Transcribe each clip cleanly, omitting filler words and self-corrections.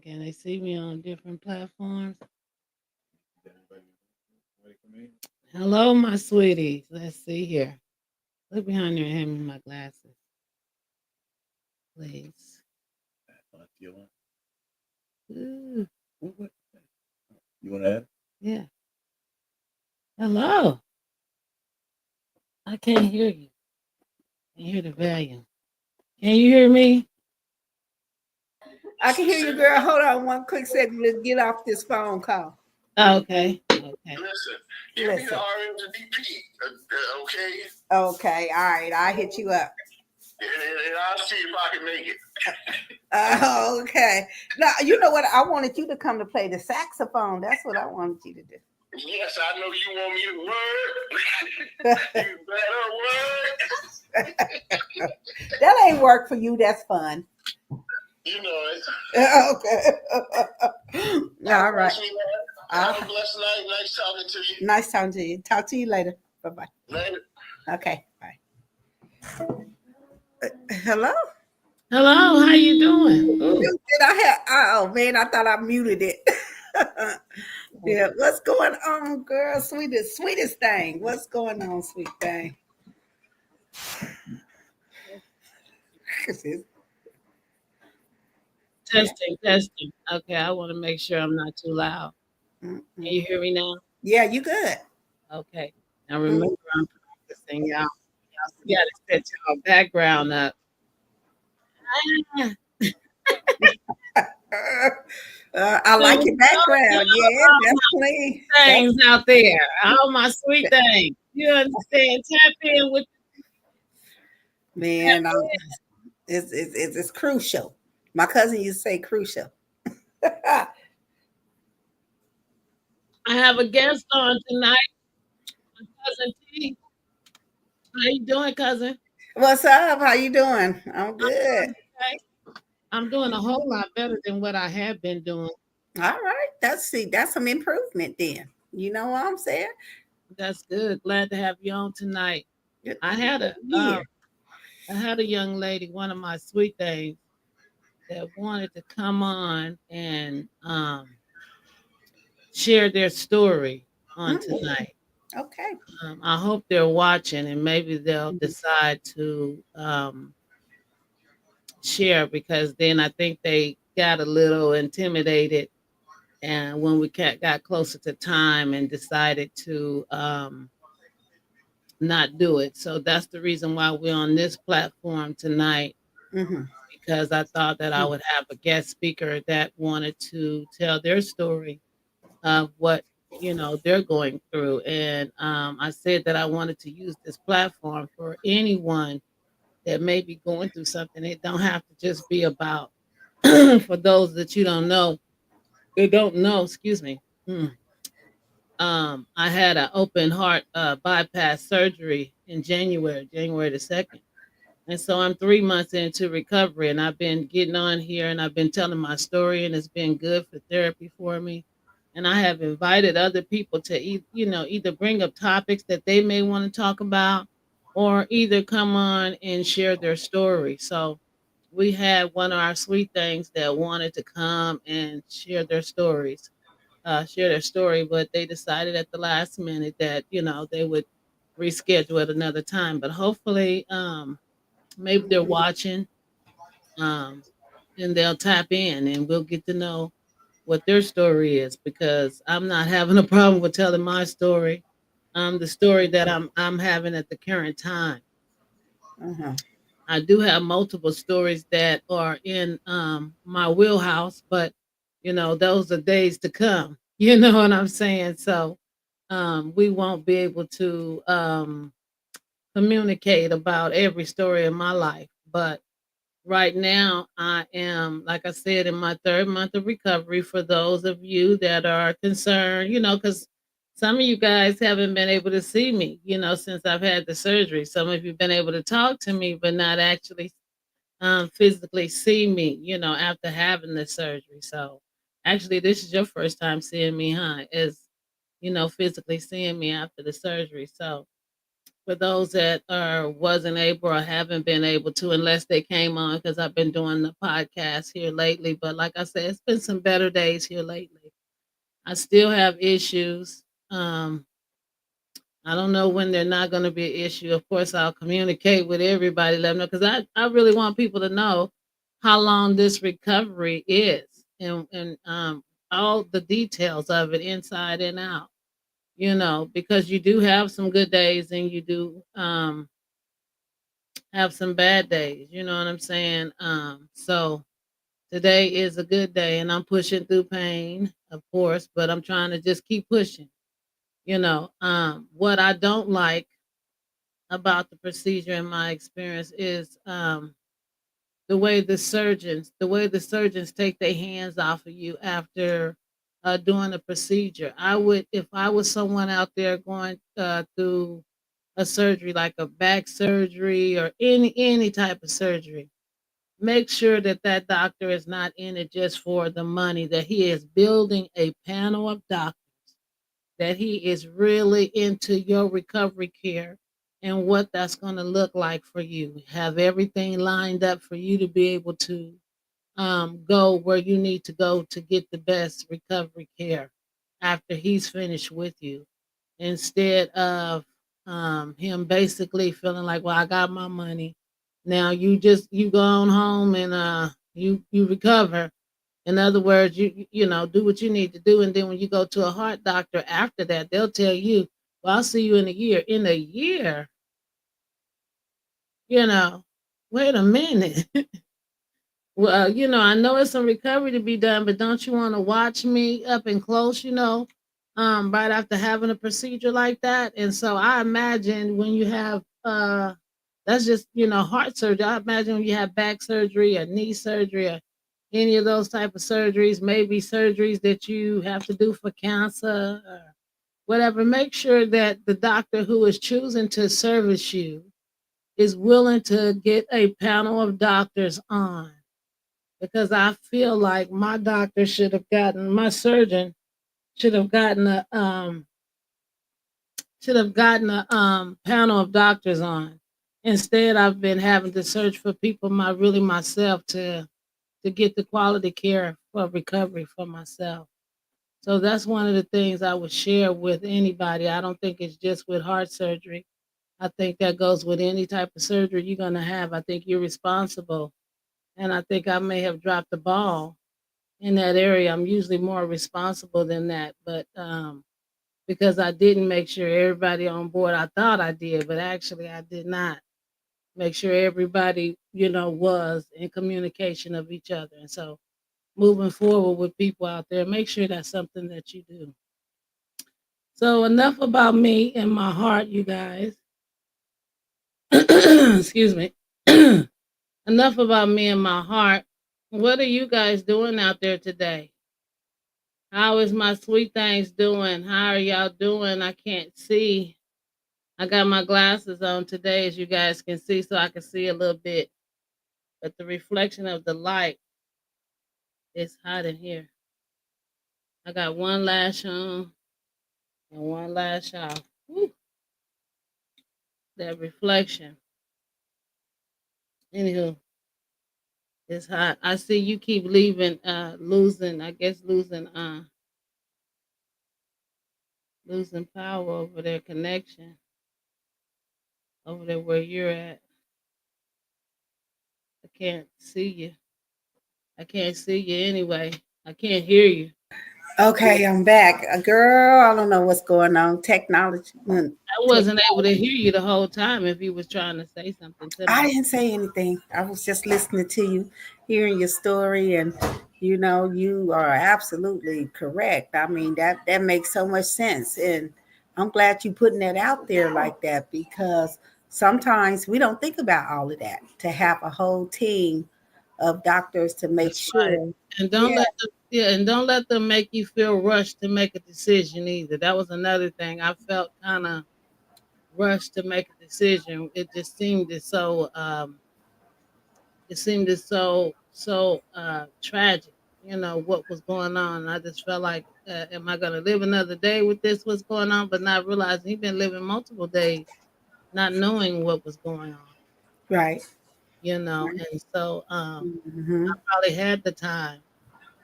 Can they see me on different platforms? Hello, my sweeties. Let's see here. Look behind there and hand me my glasses, please. Ooh, You want to add? yeah. Hello. I can't hear you. I hear the volume. Can you hear me? I can hear you, girl. Hold on one quick second. Let's get off this phone call. Okay. Okay. Listen, give me the RMs and DP, okay? Okay. All right. I'll hit you up. And I'll see if I can make it. Okay. Now, you know what? I wanted you to come to play the saxophone. That's what I wanted you to do. Yes, I know you want me to work. You better work. That ain't work for you. That's fun. You know it. Okay. All right. Have a blessed night. Nice talking to you. Nice talking to you. Talk to you later. Bye-bye. Later. Okay. Bye. Hello? Hello. How you doing? Ooh. Oh man, I thought I muted it. Yeah, what's going on, girl? Sweetest thing. What's going on, sweet thing? Testing. Testing. Okay. I want to make sure I'm not too loud. Can you hear me now? Yeah, you good. Okay. Now remember, I'm practicing, y'all. Y'all got to set y'all background up. I like your background. Yeah, that's clean. Things out there. All my sweet things. You understand? Tap in with Man, it's crucial. My cousin used to say crucial. I have a guest on tonight, my cousin T. How you doing, cousin? What's up? How you doing? I'm good. Okay. I'm doing a whole lot better than what I have been doing. All right. That's some improvement then. You know what I'm saying? That's good. Glad to have you on tonight. I had a Yeah. I had a young lady, one of my sweet things, that wanted to come on and share their story on tonight. Okay. I hope they're watching and maybe they'll decide to share because then I think they got a little intimidated and when we got closer to time and decided to not do it. So that's the reason why we're on this platform tonight Mm-hmm. because I thought that I would have a guest speaker that wanted to tell their story of what they're going through. And I said that I wanted to use this platform for anyone that may be going through something. It don't have to just be about for those that you don't know. They don't know. Excuse me. Mm. I had an open heart bypass surgery in January the 2nd. And so I'm 3 months into recovery and I've been getting on here and I've been telling my story and it's been good for therapy for me. And I have invited other people to either bring up topics that they may want to talk about or either come on and share their story. So we had one of our sweet things that wanted to come and share their story, but they decided at the last minute that, they would reschedule at another time. But hopefully, maybe they're watching, um, and they'll tap in and we'll get to know what their story is because I'm not having a problem with telling my story. The story that I'm having at the current time. Uh-huh. I do have multiple stories that are in my wheelhouse, but those are days to come. You know what I'm saying? So we won't be able to communicate about every story in my life. But right now, I am, like I said, in my third month of recovery. For those of you that are concerned, because some of you guys haven't been able to see me, since I've had the surgery. Some of you have been able to talk to me, but not actually physically see me, after having the surgery. So actually, this is your first time seeing me, huh? Is, physically seeing me after the surgery. So for those that wasn't able or haven't been able to, unless they came on because I've been doing the podcast here lately. But like I said, it's been some better days here lately. I still have issues. Um, I don't know when they're not going to be an issue. Of course, I'll communicate with everybody, let them know because I really want people to know how long this recovery is and all the details of it inside and out. Because you do have some good days and you do have some bad days. You know what I'm saying? So today is a good day, and I'm pushing through pain, of course, but I'm trying to just keep pushing. What I don't like about the procedure in my experience is the way the surgeons take their hands off of you after doing a procedure. I would, if I was someone out there going through a surgery like a back surgery or any type of surgery, make sure that that doctor is not in it just for the money, that he is building a panel of doctors, that he is really into your recovery care and what that's going to look like for you. Have everything lined up for you to be able to go where you need to go to get the best recovery care after he's finished with you, instead of him basically feeling like, well, I got my money. Now you go on home and you recover. In other words, you do what you need to do, and then when you go to a heart doctor after that, they'll tell you, "Well, I'll see you in a year." In a year, you know, wait a minute. Well, I know it's some recovery to be done, but don't you want to watch me up and close, right after having a procedure like that? And so I imagine when you have that's just, heart surgery. I imagine when you have back surgery or knee surgery or any of those type of surgeries, maybe surgeries that you have to do for cancer or whatever, make sure that the doctor who is choosing to service you is willing to get a panel of doctors on, because I feel like my surgeon should have gotten a panel of doctors on. Instead, I've been having to search for people myself to get the quality care for recovery for myself. So that's one of the things I would share with anybody. I don't think it's just with heart surgery. I think that goes with any type of surgery you're going to have. I think you're responsible. And I think I may have dropped the ball in that area. I'm usually more responsible than that, but because I didn't make sure everybody on board, I thought I did, but actually I did not make sure everybody, was in communication of each other. And so moving forward with people out there, make sure that's something that you do. So enough about me and my heart, you guys. Excuse me. Enough about me and my heart. What are you guys doing out there today? How is my sweet things doing? How are y'all doing? I can't see. I got my glasses on today, as you guys can see, so I can see a little bit. But the reflection of the light is hot in here. I got one lash on and one lash off. Woo, that reflection. Anywho, it's hot. I see you keep losing, I guess losing power over their connection, over there where you're at. I can't see you. I can't see you anyway. I can't hear you. Okay, I'm back. Girl, I don't know what's going on. Technology. I wasn't able to hear you the whole time if you was trying to say something to I me. didn't say anything. I was just listening to you, hearing your story, and you are absolutely correct. I mean, that makes so much sense, and I'm glad you putting that out there like that, because sometimes we don't think about all of that. To have a whole team of doctors to make That's right. sure. And don't Yeah. let them, yeah, and don't let them make you feel rushed to make a decision either. That was another thing. I felt kind of rushed to make a decision. It just seemed as so tragic, what was going on. I just felt like, am I going to live another day with this? What's going on? But not realizing he's been living multiple days not knowing what was going on, Right. and so Mm-hmm. I probably had the time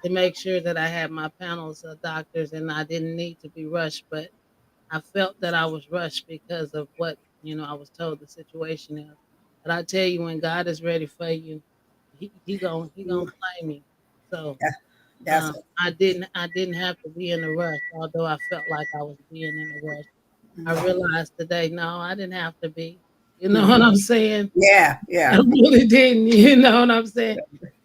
to make sure that I had my panels of doctors and I didn't need to be rushed, but I felt that I was rushed because of what, I was told the situation is. But I tell you, when God is ready for you, he gonna claim you. So Yeah, that's I didn't have to be in a rush, although I felt like I was being in a rush. I realized today, no, I didn't have to be. You know what I'm saying? yeah, I yeah, really didn't. You know what I'm saying?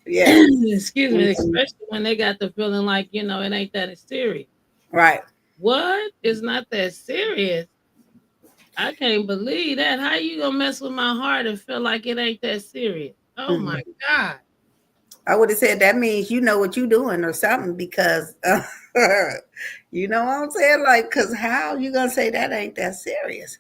yeah. Excuse me, Mhm. especially when they got the feeling like, it ain't that serious. Right. What? It's not that serious. I can't believe that. How you gonna mess with my heart and feel like it ain't that serious? Oh my Mhm. God. I would have said that means you know what you're doing or something because you know what I'm saying? Like, because how you gonna say that ain't that serious?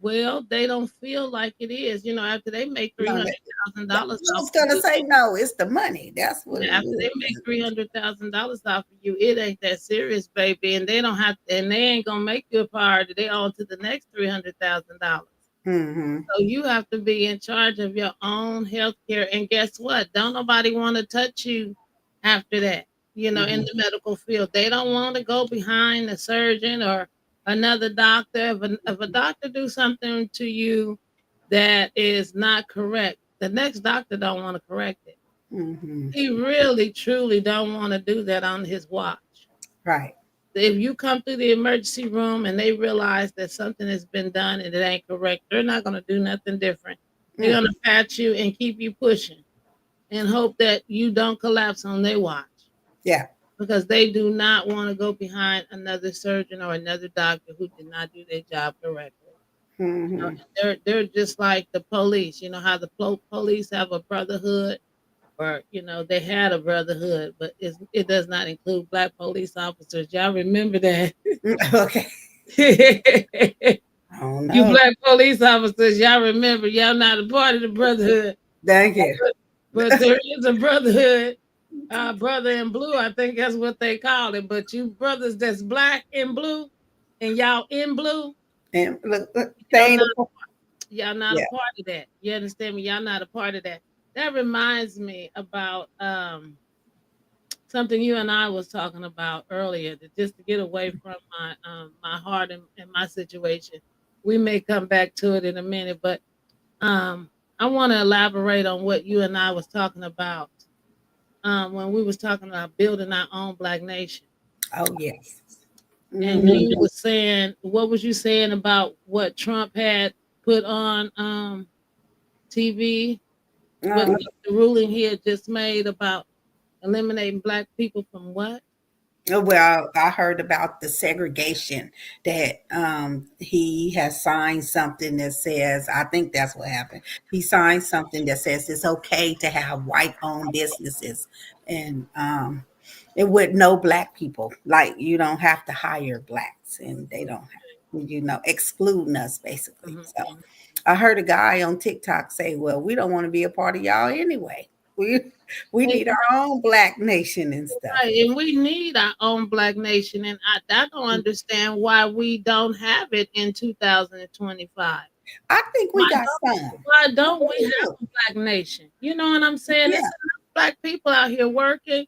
Well, they don't feel like it is. After they make three No, hundred thousand that's dollars what I off was of gonna you, say. No, it's the money. That's what it after they make is. $300,000 off of you, it ain't that serious, baby. And they don't have, and they ain't gonna make you a priority. They on to the next $300,000. Mm-hmm. So you have to be in charge of your own health care. And guess what? Don't nobody want to touch you after that, in Mm-hmm. the medical field. They don't want to go behind a surgeon or another doctor. If a doctor do something to you that is not correct, the next doctor don't want to correct it. Mm-hmm. He really, truly don't want to do that on his watch. Right. If you come through the emergency room and they realize that something has been done and it ain't correct, they're not going to do nothing different. They're Mm. going to pat you and keep you pushing and hope that you don't collapse on their watch Yeah. because they do not want to go behind another surgeon or another doctor who did not do their job correctly. Mm-hmm. They're just like the police. You know how the police have a brotherhood, or they had a brotherhood, but it does not include black police officers. Y'all remember that? Okay. I don't You know. black police officers, y'all remember, y'all not a part of the brotherhood, Thank you. but there is a brotherhood, brother in blue, I think that's what they call it. But you brothers that's black and blue, and y'all in blue, And look, y'all they ain't not a, y'all not a yeah. part of that. You understand me? Y'all not a part of that. That reminds me about something you and I was talking about earlier. That just to get away from my heart and my situation, we may come back to it in a minute, but I want to elaborate on what you and I was talking about when we was talking about building our own black nation. Oh yes. And Mm-hmm. you was saying, what was you saying about what Trump had put on TV? What Um, the ruling he had just made about eliminating black people from what? well, I heard about the segregation that he has signed something that says, I think that's what happened. He signed something that says it's okay to have white owned businesses and it with no black people. Like you don't have to hire blacks and they don't, excluding us basically. Mhm, So mhm. I heard a guy on TikTok say, well, we don't want to be a part of y'all anyway. We need our own black nation and stuff. Right, and we need our own black nation, and I don't understand why we don't have it in 2025. I think we Why got don't some. why I don't we really have do. a black nation? You know what I'm saying? There's Yeah. enough black people out here working,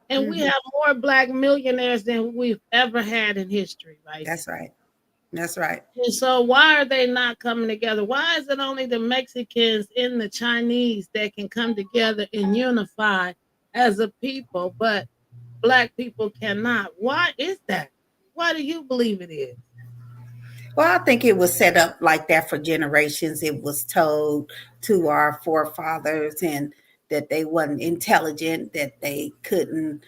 and we Mhm. have more black millionaires than we've ever had in history right now. That's right. That's right. And so why are they not coming together? Why is it only the Mexicans and the Chinese that can come together and unify as a people, but black people cannot? Why is that? Why do you believe it is? Well, I think it was set up like that for generations. It was told to our forefathers and that they wasn't intelligent, that they couldn't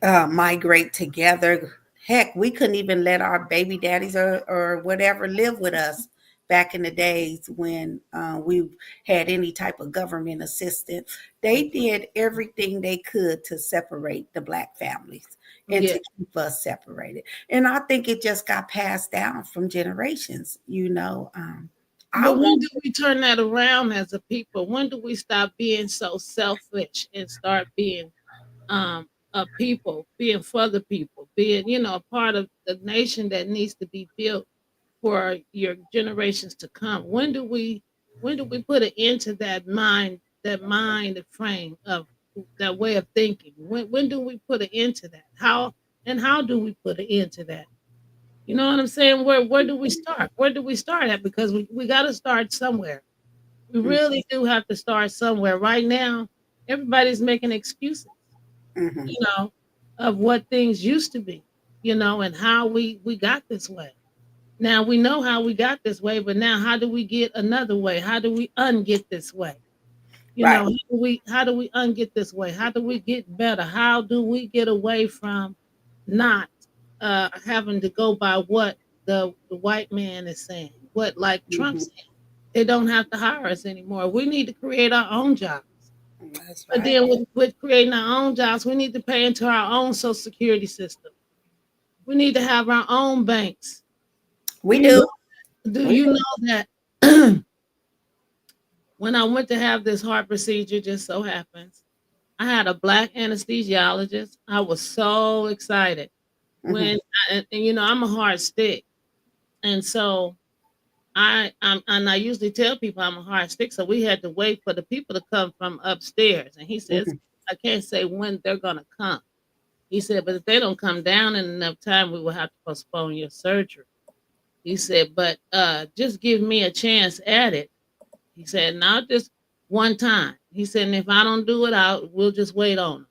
migrate together. Heck, we couldn't even let our baby daddies or whatever live with us back in the days when we had any type of government assistance. They did everything they could to separate the black families and Yeah. to keep us separated. And I think it just got passed down from generations. I But when want do we turn that around as a people? When do we stop being so selfish and start being a people, being for the people, being, a part of the nation that needs to be built? for your generations to come. When do we put an end to that mind frame of that way of thinking? When do we put an end to that? How do we put an end to that? You know what I'm saying? Where do we start? Where do we start at? Because we got to start somewhere. We really do have to start somewhere. Right now, everybody's making excuses, Mm-hmm. you know, of what things used to be, and how we got this way. Now we know how we got this way, but now how do we get another way? How do we unget this way? Right. How do we unget this way? How do we get better? How do we get away from not having to go by what the white man is saying? What, like Trump Mm-hmm. said, they don't have to hire us anymore. We need to create our own jobs. That's But right. then with creating our own jobs, we need to pay into our own social security system. We need to have our own banks. Do We you do. know, do We you do. know that when I went to have this heart procedure, just so happens, I had a black anesthesiologist. I was so excited Mm-hmm. when, and I'm a hard stick, and so and I usually tell people I'm a hard stick. So we had to wait for the people to come from upstairs, and he says Mm-hmm. I can't say when they're gonna come. He said, but if they don't come down in enough time, we will have to postpone your surgery. He said, but just give me a chance at it. He said, not just one time. He said, and if I don't do it out, we'll just wait on it.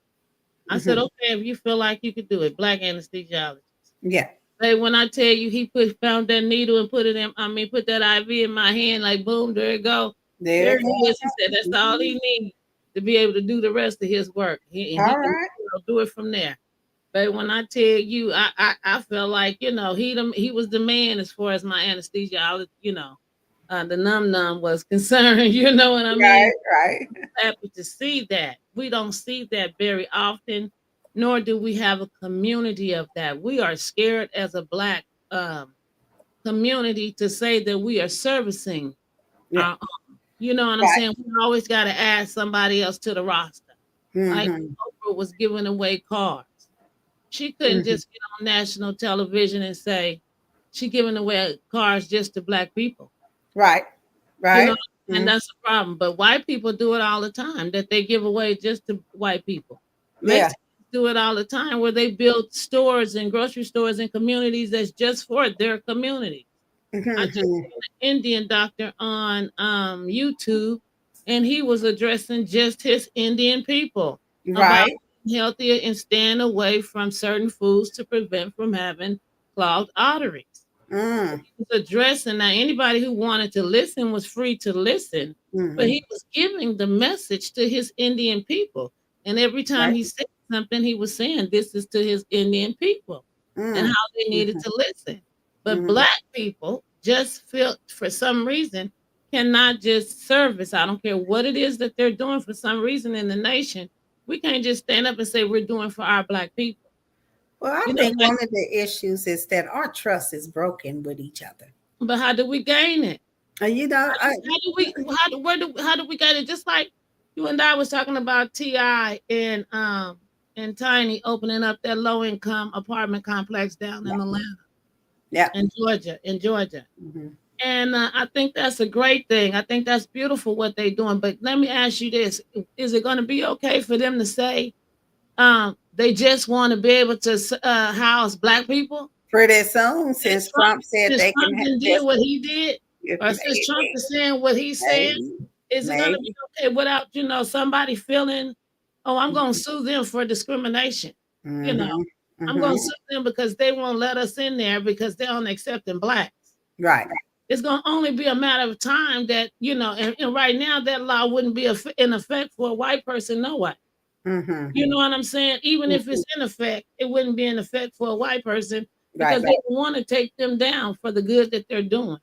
I said, Mm-hmm. okay, if you feel like you could do it, black anesthesiologist. Yeah. Hey, when I tell you he found that needle and put it in, put that IV in my hand, like boom, there it go. There There it it is. He said that's goes. all Mhm. he needs to be able to do the rest of his work. He All can right. do it from there. But when I tell you, I felt like he was the man as far as my anesthesiologist, the num was concerned. You know what I mean? Right. Right. Happy to see that. We don't see that very often, nor do we have a community of that. We are scared as a black community to say that we are servicing Yeah. our own. You know what I'm Right. saying? We always got to add somebody else to the roster. Like Mm-hmm. Oprah was giving away cars. She couldn't Mm-hmm. just get on national television and say she giving away cars just to black people. Right. You know, Right. and Mm. that's the problem. But white people do it all the time, that they give away just to white people. Yeah. Mexicans do it all the time, where they build stores and grocery stores in communities that's just for their community. I just Mm-hmm. seen an Indian doctor on YouTube, and he was addressing just his Indian people about Right. eating healthier and staying away from certain foods to prevent from having clogged arteries. Mm. Was addressing, now anybody who wanted to listen was free to listen, but Mm-hmm. he was giving the message to his Indian people. And every time Right. he said something, he was saying this is to his Indian people and Mm. how they needed Mm-hmm. to listen. But Mm-hmm. black people just feel for some reason cannot just service. I don't care what it is that they're doing for some reason in the nation. We can't just stand up and say we're doing for our black people. Well, I think Like, one of the issues is that our trust is broken with each other. but how do we gain it? You know, How do we get it? Just like you and I was talking about Ti and Tiny opening up that low income apartment complex down yeah, in Atlanta yeah. in Georgia. Hmm. And I think that's a great thing. I think that's beautiful what they're doing. But let me ask you this: is it going to be okay for them to say they just want to be able to house black people? Pretty soon, Since since Trump, Trump said since they can Trump didn't did just what he did, or since Trump maybe, is saying what he's saying, maybe, is it gonna be maybe. okay without, somebody feeling, "Oh, I'm gonna sue them for discrimination," you know? Mm-hmm. "I'm gonna Mm-hmm. sue them because they won't let us in there because they're only accepting blacks." Right. It's gonna only be a matter of time that, and right now that law wouldn't be in effect for a white person, no way. Mm-hmm. You know what I'm saying? Even if Mm-hmm. it's in effect, it wouldn't be in effect for a white person because Right. they wanna take them down for the good that they're doing.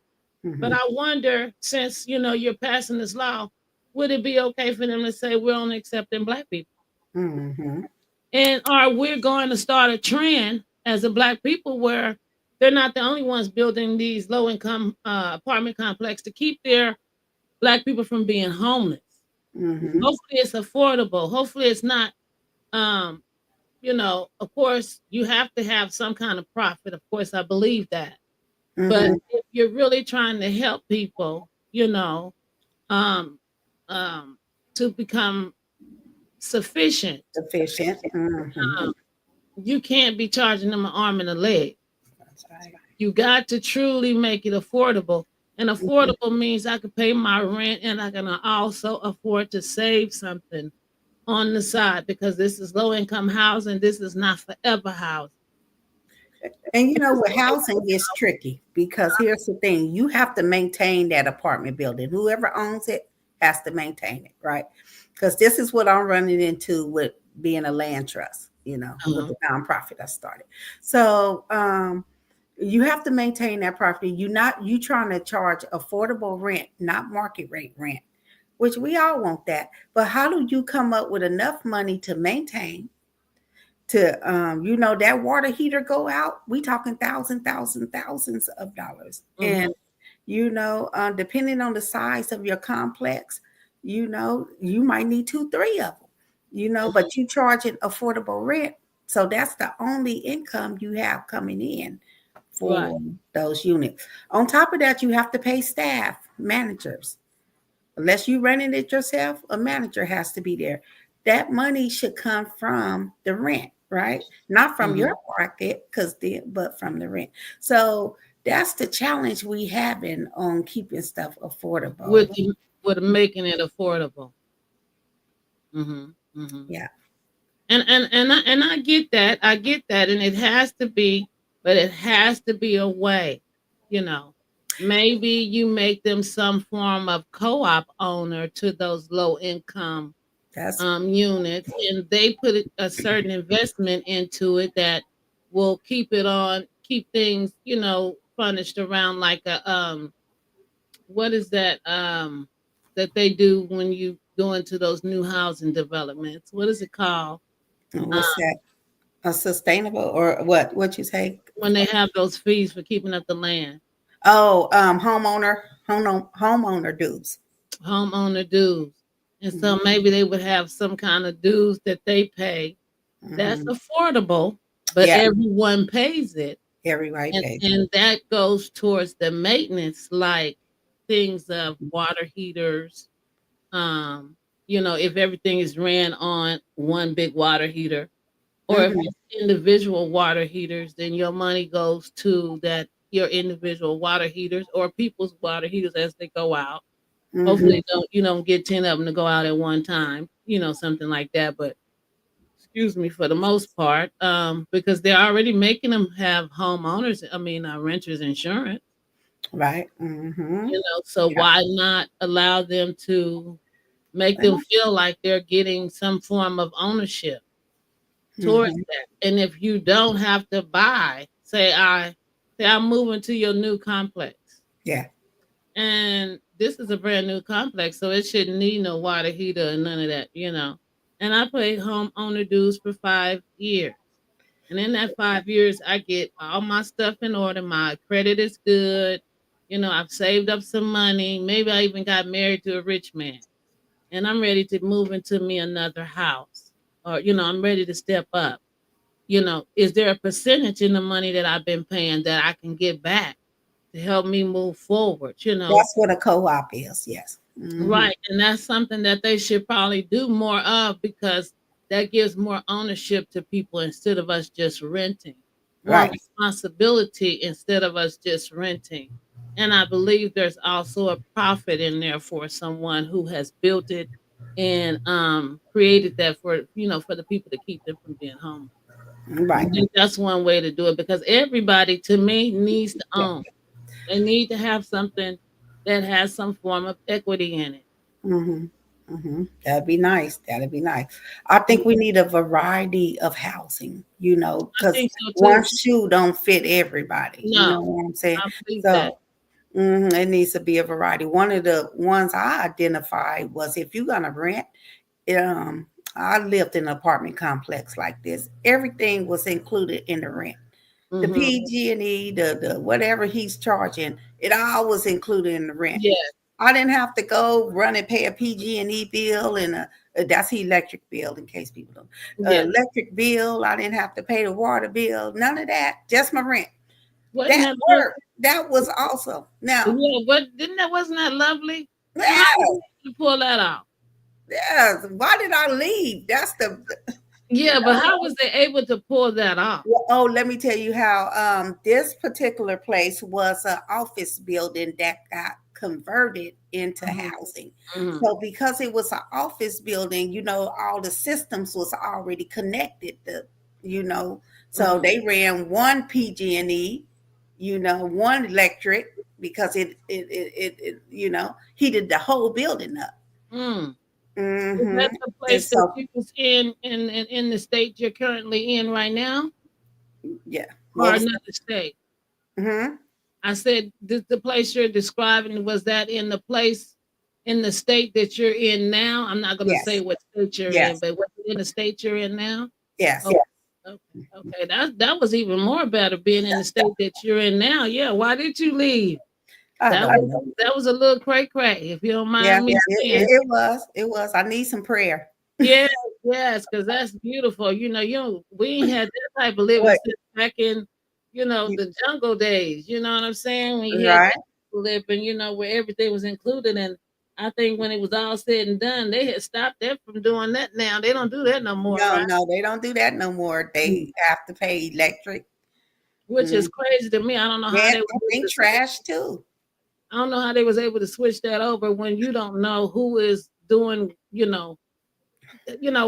But Mm-hmm. I wonder, since you're passing this law, would it be okay for them to say we're only accepting black people? Mm-hmm. And are we going to start a trend as a black people where they're not the only ones building these low income apartment complex to keep their black people from being homeless? Mm-hmm. Hopefully it's affordable. Hopefully it's not um, of course you have to have some kind of profit. Of course, I believe that. But Mm-hmm. you're really trying to help people, um, um, to become sufficient. Sufficient. Mm-hmm. Um, you can't be charging them an arm and a leg. That's right. You got to truly make it affordable. And Mhm. affordable means I can pay my rent and I can also afford to save something on the side because this is low income housing. This is not forever housing. And with housing is tricky because here's the thing: you have to maintain that apartment building. Whoever owns it has to maintain it, right? Because this is what I'm running into with being a land trust, with Uh-huh. the nonprofit I started. So you have to maintain that property. You trying to charge affordable rent, not market rate rent, which we all want that. But how do you come up with enough money to maintain? To that water heater go out, we talking thousands of dollars. Hmm. And depending on the size of your complex, you might need two three of them, but you charging affordable rent, so that's the only income you have coming in Right. for those units. On top of that, you have to pay staff, managers. Unless you running it yourself, a manager has to be there. That money should come from the rent, right? Not from Hmm. your pocket, but from the rent. So that's the challenge we having on keeping stuff affordable. With making it affordable. Hmm. Hmm. Yeah, And I get that. I get that. And it has to be, but it has to be a way, you know. Maybe you make them some form of co-op owner to those low income that's units, and they put a certain investment into it that will keep things, furnished around like a what is that that they do when you go into those new housing developments? What is it called? Uh, what's that? A sustainable or what? What you say? when they have those fees for keeping up the land, Oh, homeowner dues. homeowner dues. And Mhm, so maybe they would have some kind of dues that they pay that's mhm. affordable, but Yeah, everyone pays it. everybody And pays. and that goes towards the maintenance, like things of water heaters. Um, if everything is ran on one big water heater, or if Mhm, it's individual water heaters, then your money goes to that your individual water heaters or people's water heaters as they go out. mhm. Hopefully, don't you don't get 10 of them to go out at one time, something like that. But excuse me, for the most part, because they're already making them have homeowners. I mean, renters insurance. Right. Mhm. So Yeah. why not allow them to make them feel like they're getting some form of ownership towards Mhm. that? And if you don't have to buy, say I'm moving to your new complex, Yeah. and this is a brand new complex, so it shouldn't need no water heater and none of that. And I paid homeowner dues for 5 years. And in that 5 years, I get all my stuff in order. My credit is good. I've saved up some money. Maybe I even got married to a rich man. And I'm ready to move into me another house. Or, I'm ready to step up. Is there a percentage in the money that I've been paying that I can get back to help me move forward? That's what a co-op is. Yes. Mhm. Right, and that's something that they should probably do more of because that gives more ownership to people instead of us just renting. More Right. responsibility instead of us just renting. And I believe there's also a profit in there for someone who has built it and created that for the people to keep them from being homeless. I Right. think that's one way to do it because everybody to me needs to Yeah. own. They need to have something that has some form of equity in it. Mhm. Mhm. That'd be nice. That'd be nice. I Mm, think we need a variety of housing, I because think so one too. shoe don't fit everybody. You No, know what I'm saying? I believe that. So it needs to be a variety. One of the ones I identified was if you're gonna rent, um, I lived in an apartment complex like this. Everything was included in the rent. The Mhm. PG&E, the whatever he's charging, it all was included in the rent. Yeah, I didn't have to go run and pay a PG&E bill and that's the electric bill in case people don't. yeah. Electric bill, I didn't have to pay the water bill, none of that, just my rent. Wasn't That that worked. beautiful? That was awesome. Now, Yeah, what didn't that wasn't that lovely? So how did yes, you pull that off? yes. Why did I leave? That's the Yeah, but how was they able to pull that off? Well, oh, let me tell you how this particular place was an office building that got converted into Mhm, housing. mhm, So because it was an office building, all the systems was already connected. You know, so mhm, they ran one PG&E, one electric because it heated the whole building up. mm. Is that Hmm. the And place that so, you was in the state you're currently in right now, yeah, what or was another state? that? I said the place you're describing, was that in the place in the state that you're in now? I'm not going to say Yes, what state you're in, yes, but was it in the state you're in now? yes. Okay, okay, okay. That was even more better being in the state that you're in now. Yeah. Why did you leave? I That don't was know. that was a little cray cray, if you don't Yeah, mind me saying. it was. It was. I need some prayer. Yes, yes, because that's beautiful. We ain't had that type of living What? since back in, the jungle days. You know what I'm saying? When you had Right? that living, where everything was included. And I think when it was all said and done, they had stopped that from doing that now. They don't do that no more, No, right? no, they don't do that no more. Mm. They have to pay electric. Which is Mm. crazy to me. I don't know how And they were I able think to switch. trash too. I don't know how they was able to switch that over when you don't know who is doing,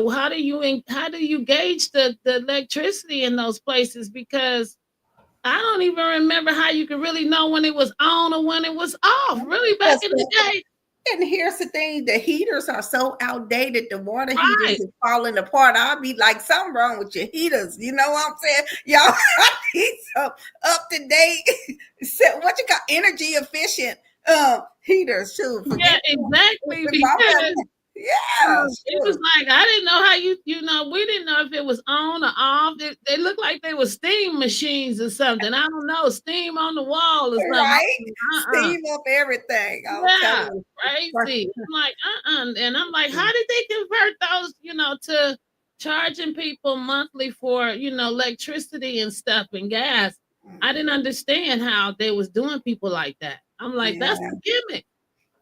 how do you gauge the electricity in those places? Because I don't even remember how you could really know when it was on or when it was off. Really, back Because in the day, and here's the thing: the heaters are so outdated. The water heaters right? is falling apart. I'll be like, something wrong with your heaters. You know what I'm saying? Y'all I need some up to date, what you call energy efficient heaters too. Yeah, Forget exactly. if I'm Because having, yeah, it was sure. like I didn't know how we didn't know if it was on or off. They looked like they were steam machines or something. I don't know, steam on the wall or something. Right? Uh-uh. Steam up everything. I'm Yeah, telling you. crazy. I'm like, and I'm like, how did they convert those, to charging people monthly for, electricity and stuff and gas? I didn't understand how they was doing people like that. I'm like, that's Yeah, the gimmick.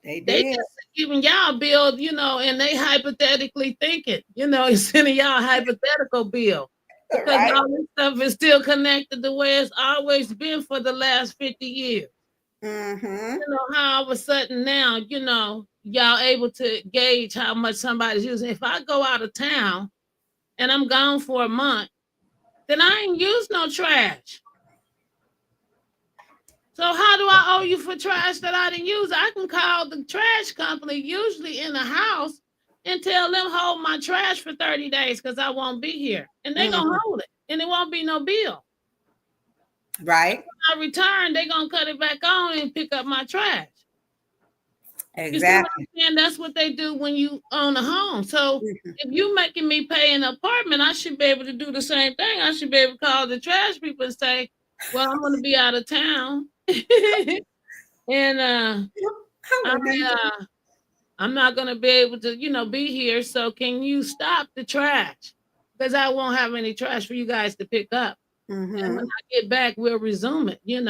they They did. just giving y'all a bill, and they hypothetically thinking, it's sending y'all a hypothetical bill because Right? all this stuff is still connected the way it's always been for the last 50 years. Mm-hmm. How all of a sudden now, y'all able to gauge how much somebody's using. If I go out of town and I'm gone for a month, then I ain't use no trash. So how do I owe you for trash that I didn't use? I can call the trash company, usually in the house, and tell them hold my trash for 30 days because I won't be here. And they're gonna Mm-hmm. hold it. And it won't be no bill. Right? When I return, they're gonna cut it back on and pick up my trash. You see what I'm Exactly. saying? That's what they do when you own a home. So Mhm. if you making me pay an apartment, I should be able to do the same thing. I should be able to call the trash people and say, "Well, I'm going to be out of town, and I I remember. I'm not going to be able to, be here. So can you stop the trash? Because I won't have any trash for you guys to pick up." And when Mm-hmm. I get back, we'll resume it. And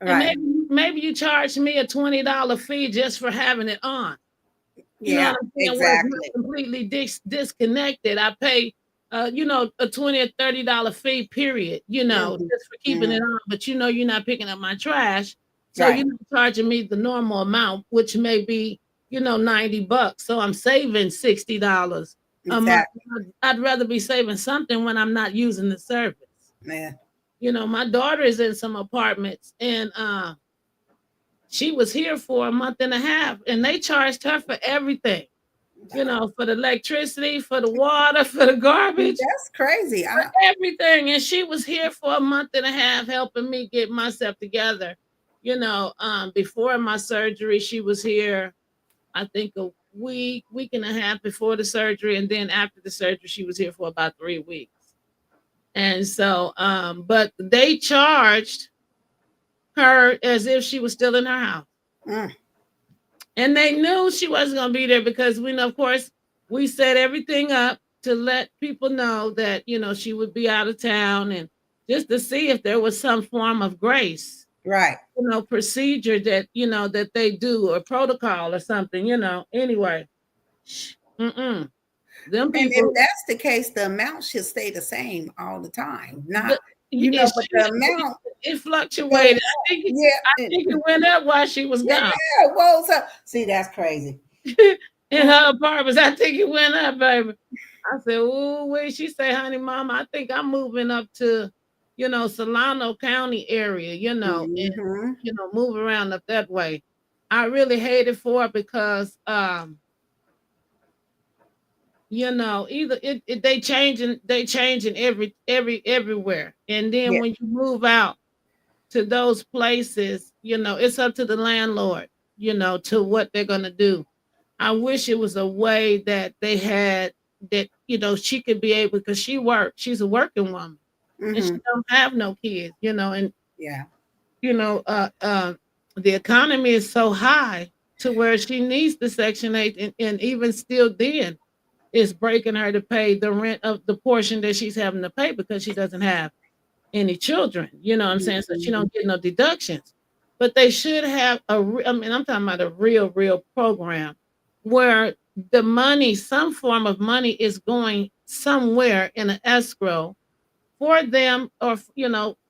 Right. maybe you charge me a $20 fee just for having it on. You know Yeah, what I'm saying? Where it's not exactly. completely disconnected. I pay, a 20 or $30 fee, period, Mm-hmm. just for keeping Mm-hmm. it on. But you're not picking up my trash. So Right. you're not charging me the normal amount, which may be, $90. So I'm saving $60 a month. Exactly. I'd rather be saving something when I'm not using the service. Man. My daughter is in some apartments and she was here for a month and a half and they charged her for everything, for the electricity, for the water, for the garbage, That's crazy. for everything. And she was here for a month and a half helping me get myself together. Before my surgery, she was here, I think a week and a half before the surgery. And then after the surgery, she was here for about 3 weeks. And so, but they charged her as if she was still in her house. Mm, And they knew she wasn't going to be there because we know, of course, we set everything up to let people know that, she would be out of town. And just to see if there was some form of grace, Right. procedure that, that they do, or protocol or something, Anyway, mm-mm. Them And if people, that's the case, the amount should stay the same all the time. Not, the, it but should, the but amount it go fluctuated. up. Yeah. I think it went up while she was gone. Yeah. Whoa, so see, that's crazy. In her apartments. I think it went up, baby. I said, "Ooh, wait." She said, "Honey, Mama, I think I'm moving up to, Solano County area, and Mm-hmm. move around up that way." I really hate it for her because, either they changing everywhere, and then Yeah. when you move out to those places, it's up to the landlord, to what they're gonna do. I wish it was a way that they had that, she could be able, because she works. She's a working woman and Mm-hmm. she don't have no kids, and Yeah. you know, uh uh the economy is so high to where she needs the Section 8, and even still then it's breaking her to pay the rent of the portion that she's having to pay because she doesn't have any children, you know what I'm saying? So she Mm-hmm. don't get no deductions. But they should have I mean, I'm talking about a real program where the money, some form of money is going somewhere in an escrow for them, or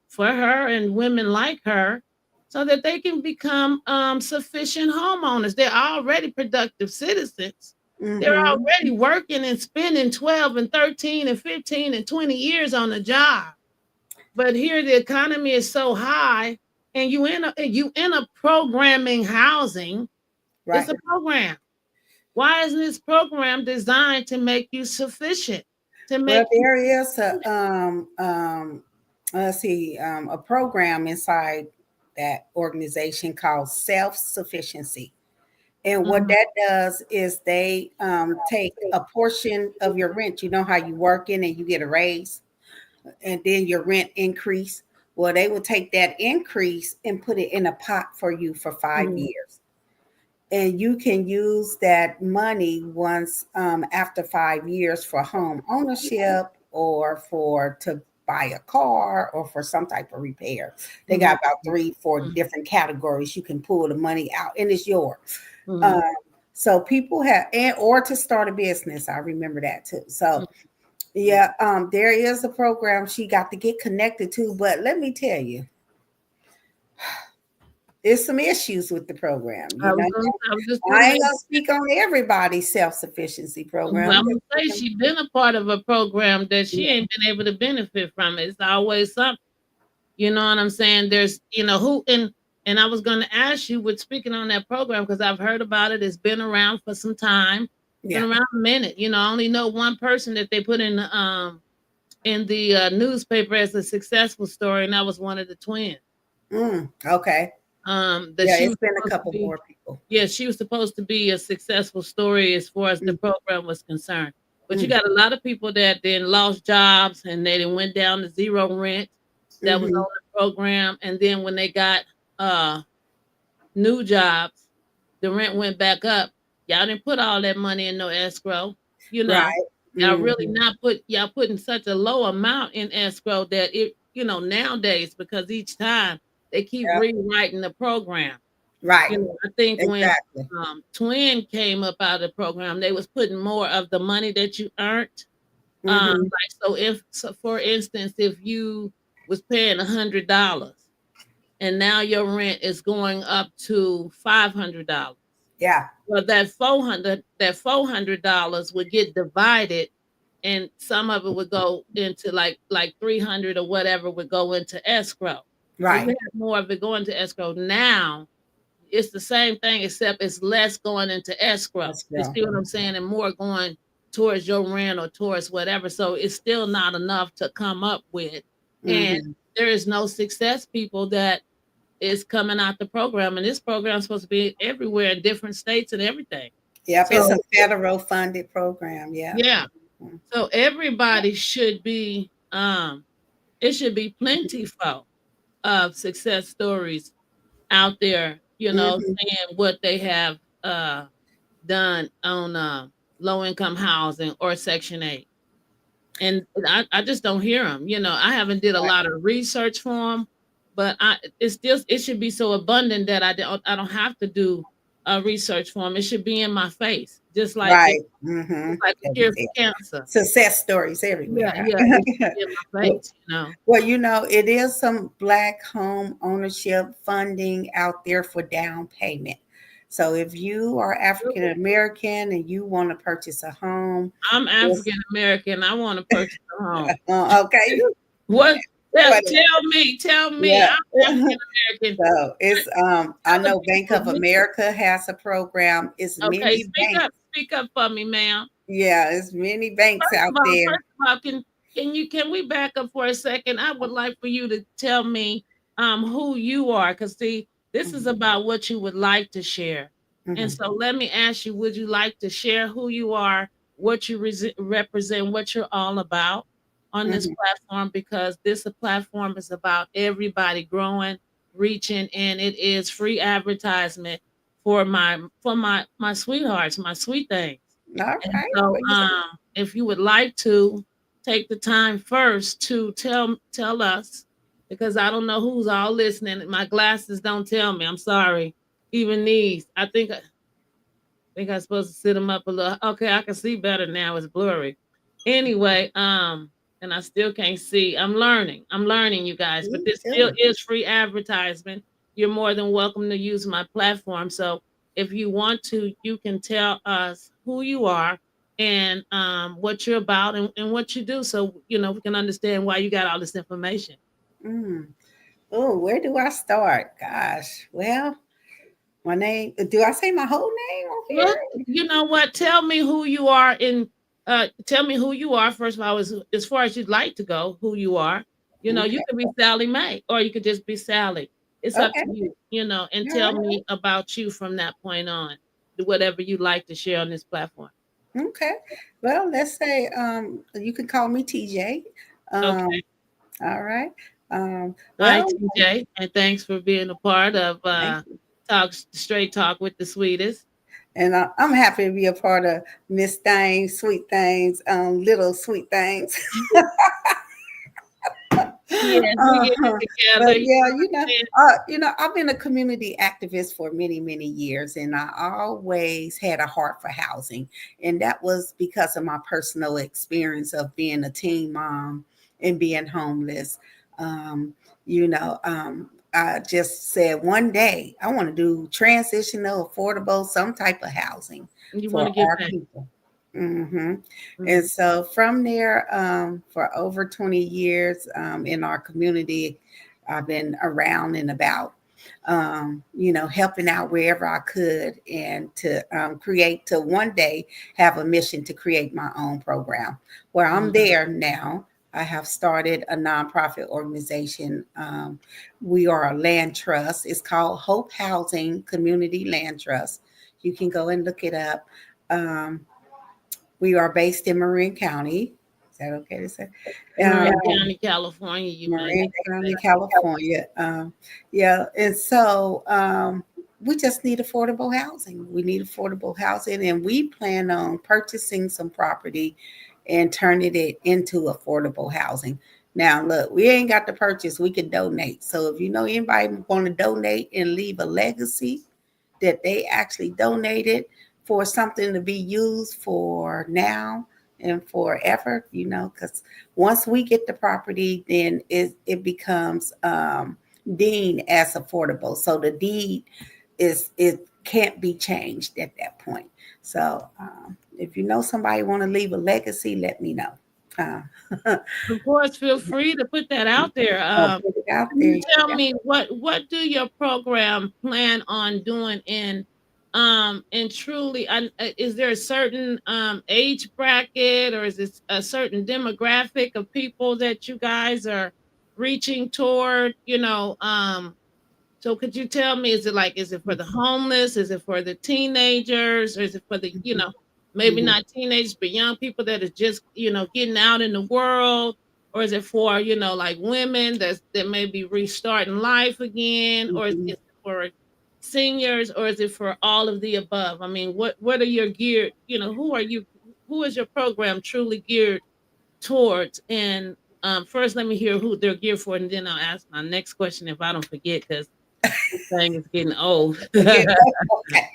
for her and women like her, so that they can become sufficient homeowners. They're already productive citizens. They're Mm-hmm. already working and spending 12 and 13 and 15 and 20 years on a job, but here the economy is so high, and you in a programming housing. It's Right. a program. Why isn't this program designed to make you sufficient? To Well, make you there is a let's see, a program inside that organization called self sufficiency. And what Mhm, that does is they take a portion of your rent. You know how you work in and you get a raise, and then your rent increase. Well, they will take that increase and put it in a pot for you for five mhm, years and you can use that money once after 5 years for home ownership or for to buy a car or for some type of repair. They mhm, got about three, four mhm, different categories you can pull the money out, and it's yours. Um, mhm, so people have, and or to start a business. I remember that too. So mhm. yeah, there is a program she got to get connected to, but let me tell you, there's some issues with the program. I was just I gonna ain't make. gonna speak on everybody's self-sufficiency program. Well, I'm gonna say she been a part of a program that she Yeah, ain't been able to benefit from it. It's always something. You know what I'm saying? There's, who, and I was gonna ask you with speaking on that program because I've heard about it. It's been around for some time. It's been yeah. around a minute. I only know one person that they put in the newspaper as a successful story, and that was one of the twins. Okay. That Yeah, she it's was been a supposed to couple be. more people. Yeah, she was supposed to be a successful story as far as the Mm, program was concerned. But you mm, got a lot of people that then lost jobs and they then went down to zero rent that was mhm. on the program. And then when they got uh new jobs, the rent went back up. Y'all didn't put all that money in no escrow, you know. Right. Y'all really Mhm. not put y'all putting such a low amount in escrow that it, nowadays, because each time they keep Yep. rewriting the program. Right. I think when Exactly. Twin came up out of the program, they was putting more of the money that you earned. Mhm. Like, so for instance, if you was paying $100 and now your rent is going up to $500, Yeah. well, that $400 would get divided, and some of it would go into like 300 or whatever would go into escrow. So you Right. have more of it going to escrow now. It's the same thing except it's less going into escrow. Let's You go. see what I'm saying? And more going towards your rent or towards whatever. So it's still not enough to come up with. And Mhm. there is no success people that is coming out the program. And this program is supposed to be everywhere in different states and everything. Yep. It's a So federal funded program. Yeah. yeah. Mhm. So everybody should be it should be plentiful of success stories out there, Mhm. saying what they have done on low income housing or Section 8. and I just don't hear them. I haven't did a lot of research for them, but it's still it should be so abundant that I don't have to do research for them. It should be in my face, just like Right. Mm-hmm. just like the cure for Everywhere. cancer. Success stories Yeah, everywhere. yeah, it should be in my Well, face. well, it is some Black home ownership funding out there for down payment. So if you are African American and you want to purchase a home, I'm it's, African American. I want to purchase a home. okay. What? What? Tell me. Yeah. I'm African American. So it's I Tell the know Bank people of me. America has a program. It's Okay, many banks. speak up for me, ma'am. Yeah, it's many banks out there. First of all, can we back up for a second? I would like for you to tell me who you are, because see, this is Mhm, about what you would like to share. And mhm, so let me ask you, would you like to share who you are, what you represent, what you're all about on this mhm. platform? Because this platform is about everybody growing, reaching, and it is free advertisement for my sweethearts, my sweet things. All And right. so, Well, you see. if you would like to take the time first to tell us, because I don't know who's all listening. My glasses don't tell me. I'm sorry. Even these, I think I'm supposed to sit them up a little. Okay, I can see better now. It's blurry. Anyway, and I still can't see. I'm learning. I'm learning, you guys. But Me this still too. is free advertisement. You're more than welcome to use my platform. So if you want to, you can tell us who you are and what you're about and what you do, so we can understand why you got all this information. Mm. Oh, where do I start? Gosh. Well, my name. Do I say my whole name on Well, here? you know what? Tell me who you are in tell me who you are first of all, as far as you'd like to go, who you are. You Okay. could be Sally Mae or you could just be Sally. It's up Okay. to you, and All tell right. me about you from that point on. Do whatever you'd like to share on this platform. Okay. Well, let's say you can call me TJ. Okay. Um, all right. Hi, Well, TJ, and thanks for being a part of thank you. Talk Straight Talk with the Sweetest. And I'm happy to be a part of Miss Things, Sweet Things, Little Sweet Things. Yes, we get it Uh-huh. together. But You yeah, know what I'm saying? I've been a community activist for many, many years, and I always had a heart for housing, and that was because of my personal experience of being a teen mom and being homeless. Um, I just said one day I want to do transitional, affordable, some type of housing You want for to give our back. people. hmm Mhm. And so from there, for over 20 years in our community, I've been around and about, helping out wherever I could and to create, to one day have a mission to create my own program. Where I'm Mhm. there now, I have started a nonprofit organization. We are a land trust. It's called Hope Housing Community Land Trust. You can go and look it up. Um, we are based in Marin County. Is that okay to say? Marin Um, County, California, you may Marin need to County, say. California. Yeah, and so we just need affordable housing. We need affordable housing, and we plan on purchasing some property and turning it into affordable housing. Now, look, we ain't got to purchase. We can donate. So if you know anybody want to donate and leave a legacy, that they actually donated for something to be used for now and forever, because once we get the property, then it becomes deemed as affordable. So the deed it can't be changed at that point. So if you know somebody want to leave a legacy, let me know. Uh, Of course, feel free to put that out there. I'll put it out Can there. you tell me what do your program plan on doing and truly is there a certain age bracket, or is it a certain demographic of people that you guys are reaching toward? So could you tell me, is it for the homeless? Is it for the teenagers? Or is it for the, Mhm, maybe mhm, not teenagers, but young people that are just, getting out in the world? Or is it for, like women that may be restarting life again? Or is mhm. it for seniors? Or is it for all of the above? I mean, what are your geared, who is your program truly geared towards. And first, let me hear who they're geared for, and then I'll ask my next question if I don't forget, because this thing is getting old. Again, okay.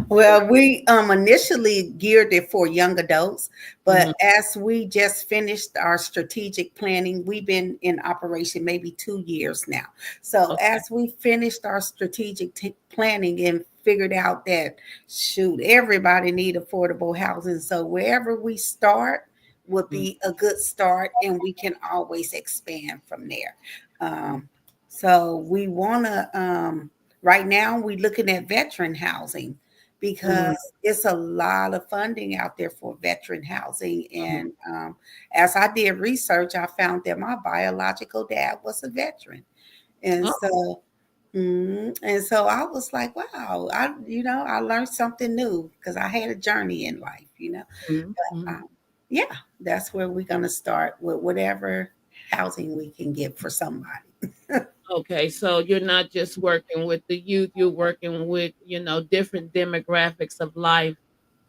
Well, we initially geared it for young adults, Mhm. but as we just finished our strategic planning, we've been in operation maybe 2 years now. So Okay. as we finished our strategic planning and figured out that shoot, everybody need affordable housing. So wherever we start would Mhm. be a good start, and we can always expand from there. Um, so we want to. Right now, we're looking at veteran housing because Mhm. it's a lot of funding out there for veteran housing. Mhm. And as I did research, I found that my biological dad was a veteran, and Oh. so I was like, wow, I learned something new because I had a journey in life. Mhm. But, Mhm. yeah, that's where we're gonna start with whatever housing we can get for somebody. Okay, so you're not just working with the youth, you're working with, different demographics of life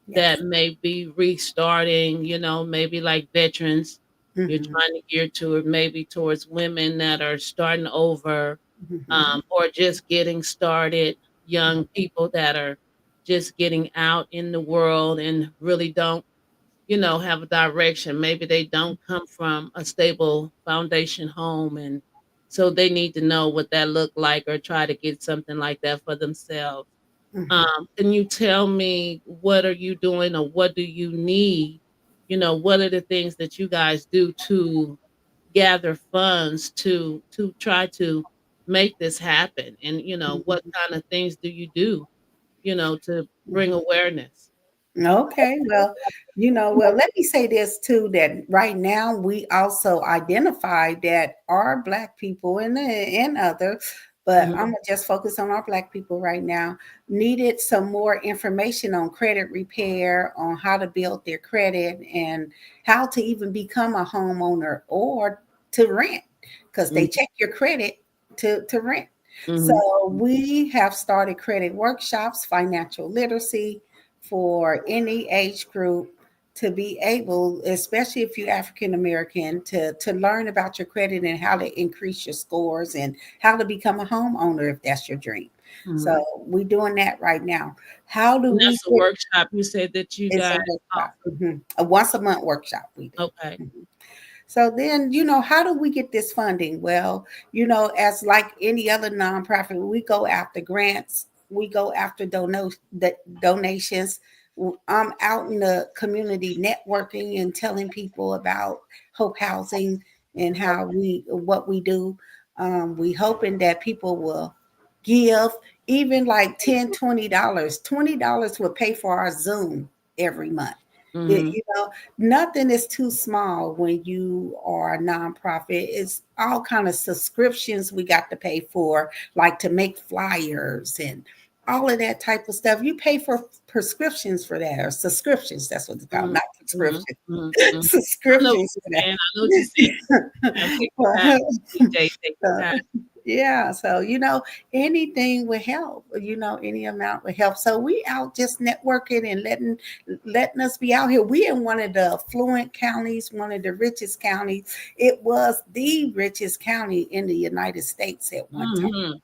that Yes. may be restarting, maybe like veterans. You're Hmm. trying to gear to it maybe towards women that are starting over, Hmm. or just getting started, young people that are just getting out in the world and really don't, have a direction. Maybe they don't come from a stable foundation home, and so they need to know what that look like or try to get something like that for themselves. Hmm. Can you tell me what are you doing or what do you need? What are the things that you guys do to gather funds to try to make this happen? And what kind of things do you do, to bring awareness? Okay, well, let me say this too, that right now we also identify that our Black people and other, but Mhm. I'm gonna just focus on our Black people right now, needed some more information on credit repair, on how to build their credit, and how to even become a homeowner or to rent, because they Mhm. check your credit to rent. So Mhm. we have started credit workshops, financial literacy for any age group to be able, especially if you're African American, to learn about your credit and how to increase your scores and how to become a homeowner if that's your dream. So Mhm. we're doing that right now. How do And we that's a get? workshop you said that you It's a guys workshop, offer. a once a month workshop we do. Okay. Mhm. So then, how do we get this funding? Well, as like any other nonprofit, we go after grants, we go after donations. I'm out in the community networking and telling people about Hope Housing and what we do. We hoping that people will give even like $10, $20 will pay for our Zoom every month. It, Mhm. you know, nothing is too small when you are a nonprofit. It's all kind of subscriptions we got to pay for, like to make flyers and all of that type of stuff. You pay for prescriptions for that, or subscriptions. That's what it's called, Mhm. not Mhm. prescriptions. Mhm. Mhm. I know what Subscriptions for you're saying. I know what you're saying. Take your time, DJ, take your that. time. Yeah, so anything will help. Any amount will help. So we out just networking and letting us be out here. We in one of the affluent counties, one of the richest counties. It was the richest county in the United States at one time.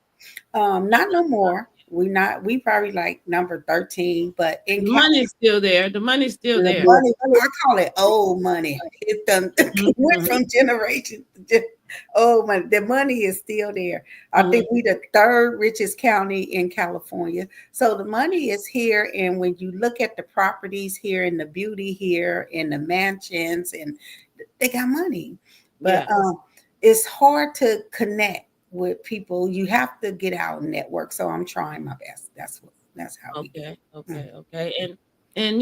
Mhm. Not no more. We probably like number 13, but in The California. money's still there. The money's still The there. money, I call it old money. It done Mhm. went Mhm. from generation to old money. The money is still there. I Mhm. think we the third richest county in California. So the money is here. And when you look at the properties here and the beauty here and the mansions, and they got money. But Yeah. it's hard to connect with people. You have to get out and network. So I'm trying my best. That's how we do Okay, it. okay, okay. And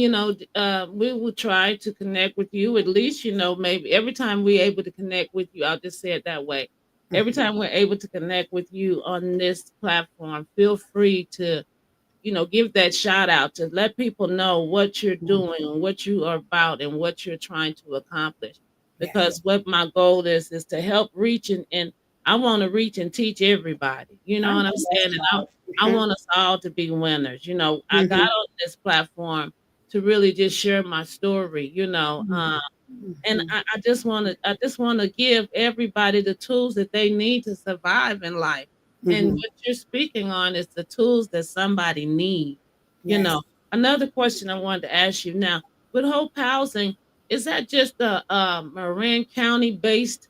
we will try to connect with you. At least, maybe every time we're able to connect with you, I'll just say it that way. Every Mhm. time we're able to connect with you on this platform, feel free to give that shout out to let people know what you're Mhm. doing and what you are about and what you're trying to accomplish. Yes. Because what my goal is to help reach and I want to reach and teach everybody. You I know know what I'm that's saying? And I right. want us all to be winners. I got Mhm. on this platform to really just share my story. Mhm. And Mhm. I just want to give everybody the tools that they need to survive in life. And Mhm. what you're speaking on is the tools that somebody needs. You Yes. know, another question I wanted to ask you now, with Hope Housing, is that just a Marin County based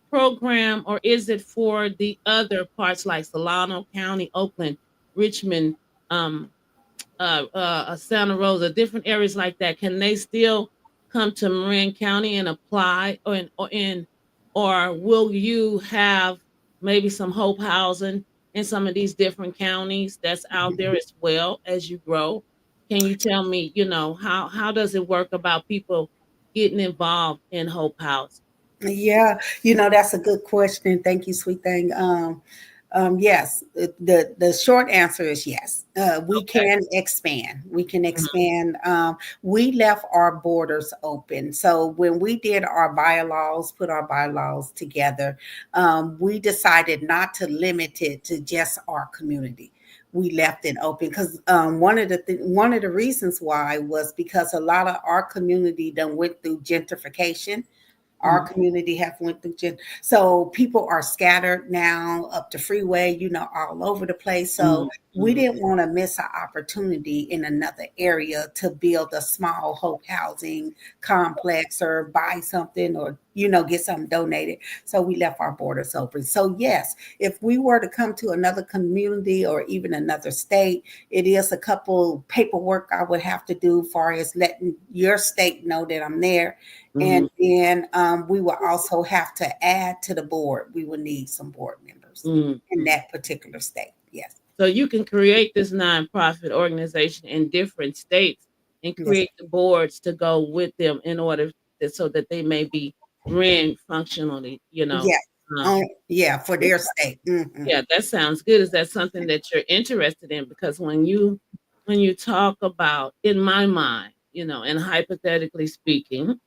program, or is it for the other parts like Solano County, Oakland, Richmond, um, Santa Rosa, different areas like that? Can they still come to Marin County and apply, or will you have maybe some Hope Housing in some of these different counties that's out there as well as you grow? Can you tell me, how does it work about people getting involved in Hope Housing? Yeah, that's a good question. Thank you, sweet thing. Yes, the short answer is yes. We Okay. can expand. We can Mhm, expand. We left our borders open. So when we did our bylaws, put our bylaws together, we decided not to limit it to just our community. We left it open because one of the reasons why was because a lot of our community done went through gentrification. Our mhm, community have went through so people are scattered now up the freeway, all over the place. So mhm, we mhm, didn't want to miss an opportunity in another area to build a small hope housing complex or buy something or get something donated. So we left our borders open. So yes, if we were to come to another community or even another state, it is a couple paperwork I would have to do, far as letting your state know that I'm there, and mhm, then we will also have to add to the board. We will need some board members mhm, in mhm. that particular state. Yes. So you can create this nonprofit organization in different states and Yes. create the boards to go with them in order so that they may be ran functionally, Yes. Um, Yeah, for their state. Hmm. yeah, that sounds good. Is that something that you're interested in? Because when you talk about, in my mind, and hypothetically speaking,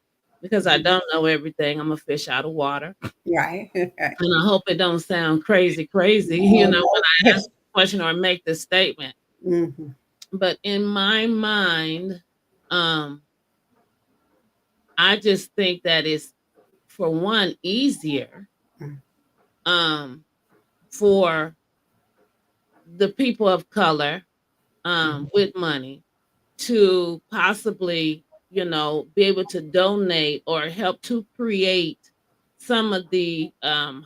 because I don't know everything, I'm a fish out of water. Right. Right. And I hope it don't sound crazy, crazy, when I ask a question or make this statement. Hmm. But in my mind, um, I just think that it's, for one, easier um, for the people of color with money to possibly, be able to donate or help to create some of the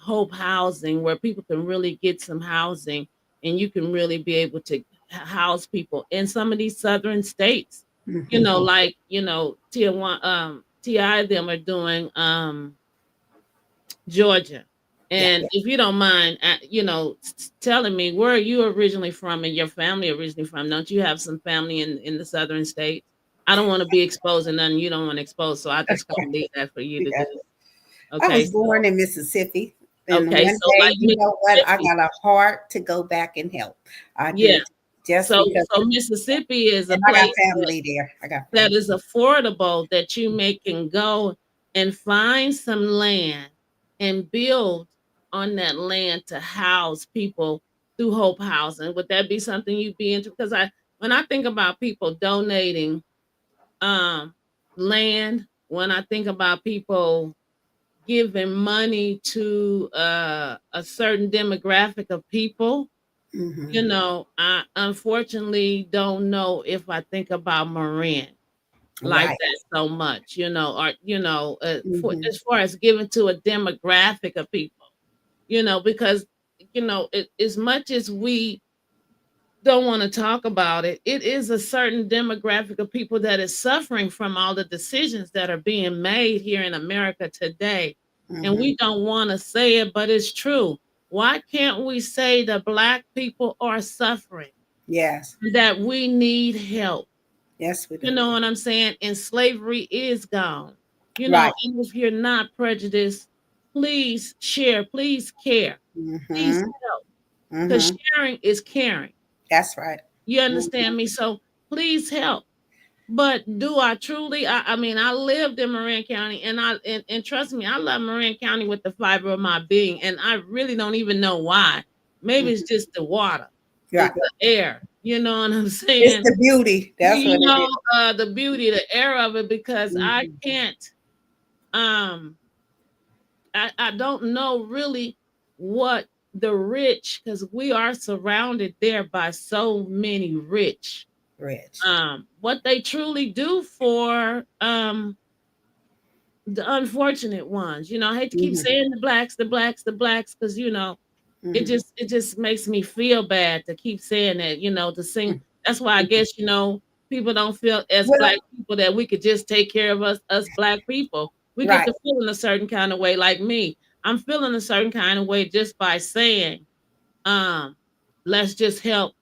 hope housing where people can really get some housing, and you can really be able to house people in some of these southern states, Hmm. like, Tijuana, TI them are doing Georgia. Yeah. And if you don't mind, telling me where are you originally from and your family originally from? Don't you have some family in the southern states? I don't want to be exposing nothing you don't want to expose, so I just kind of leave that for you to do. Yeah. I Okay, was born in Mississippi, and okay, one so like day, you know what? I Mississippi, got a heart to go back and help. I yeah. did, just So because, so Mississippi is a and I got place family there. I got that family. is affordable, that you can go and find some land and build on that land to house people through Hope Housing. Would that be something you'd be into? Because when I think about people donating um, land, when I think about people giving money to a certain demographic of people, Hmm. I unfortunately don't know if I think about Marin like Right. that so much, or for Hmm. as far as giving to a demographic of people, because as much as we don't want to talk about it, it is a certain demographic of people that is suffering from all the decisions that are being made here in America today. And Hmm. we don't want to say it, but it's true. Why can't we say that Black people are suffering, Yes. that we need help? Yes, we You do. know what I'm saying? And slavery is gone. Right. And if you're not prejudiced, please share, please care, please Hmm. help. Because Hmm. sharing is caring. That's right. You Mhm. understand me? So please help. But do I truly? I mean, I lived in Marin County, and trust me, I love Marin County with the fiber of my being, and I really don't even know why. Maybe it's Mhm. just the water, Right. the air. You know what I'm It's saying? the beauty. That's what it is. The beauty, the air of it, because I Mhm. can't. um I don't know really what the rich, because we are surrounded there by so many rich, Rich. what they truly do for the unfortunate ones. I hate to keep Mm-hmm. saying the blacks, the blacks, the blacks, because it Mm-hmm. just makes me feel bad to keep saying that, to sing. That's why I guess, people don't feel as black Well, people that we could just take care of us black people. We get right. to feel in a certain kind of way, like me. I'm feeling a certain kind of way just by saying, um, let's just help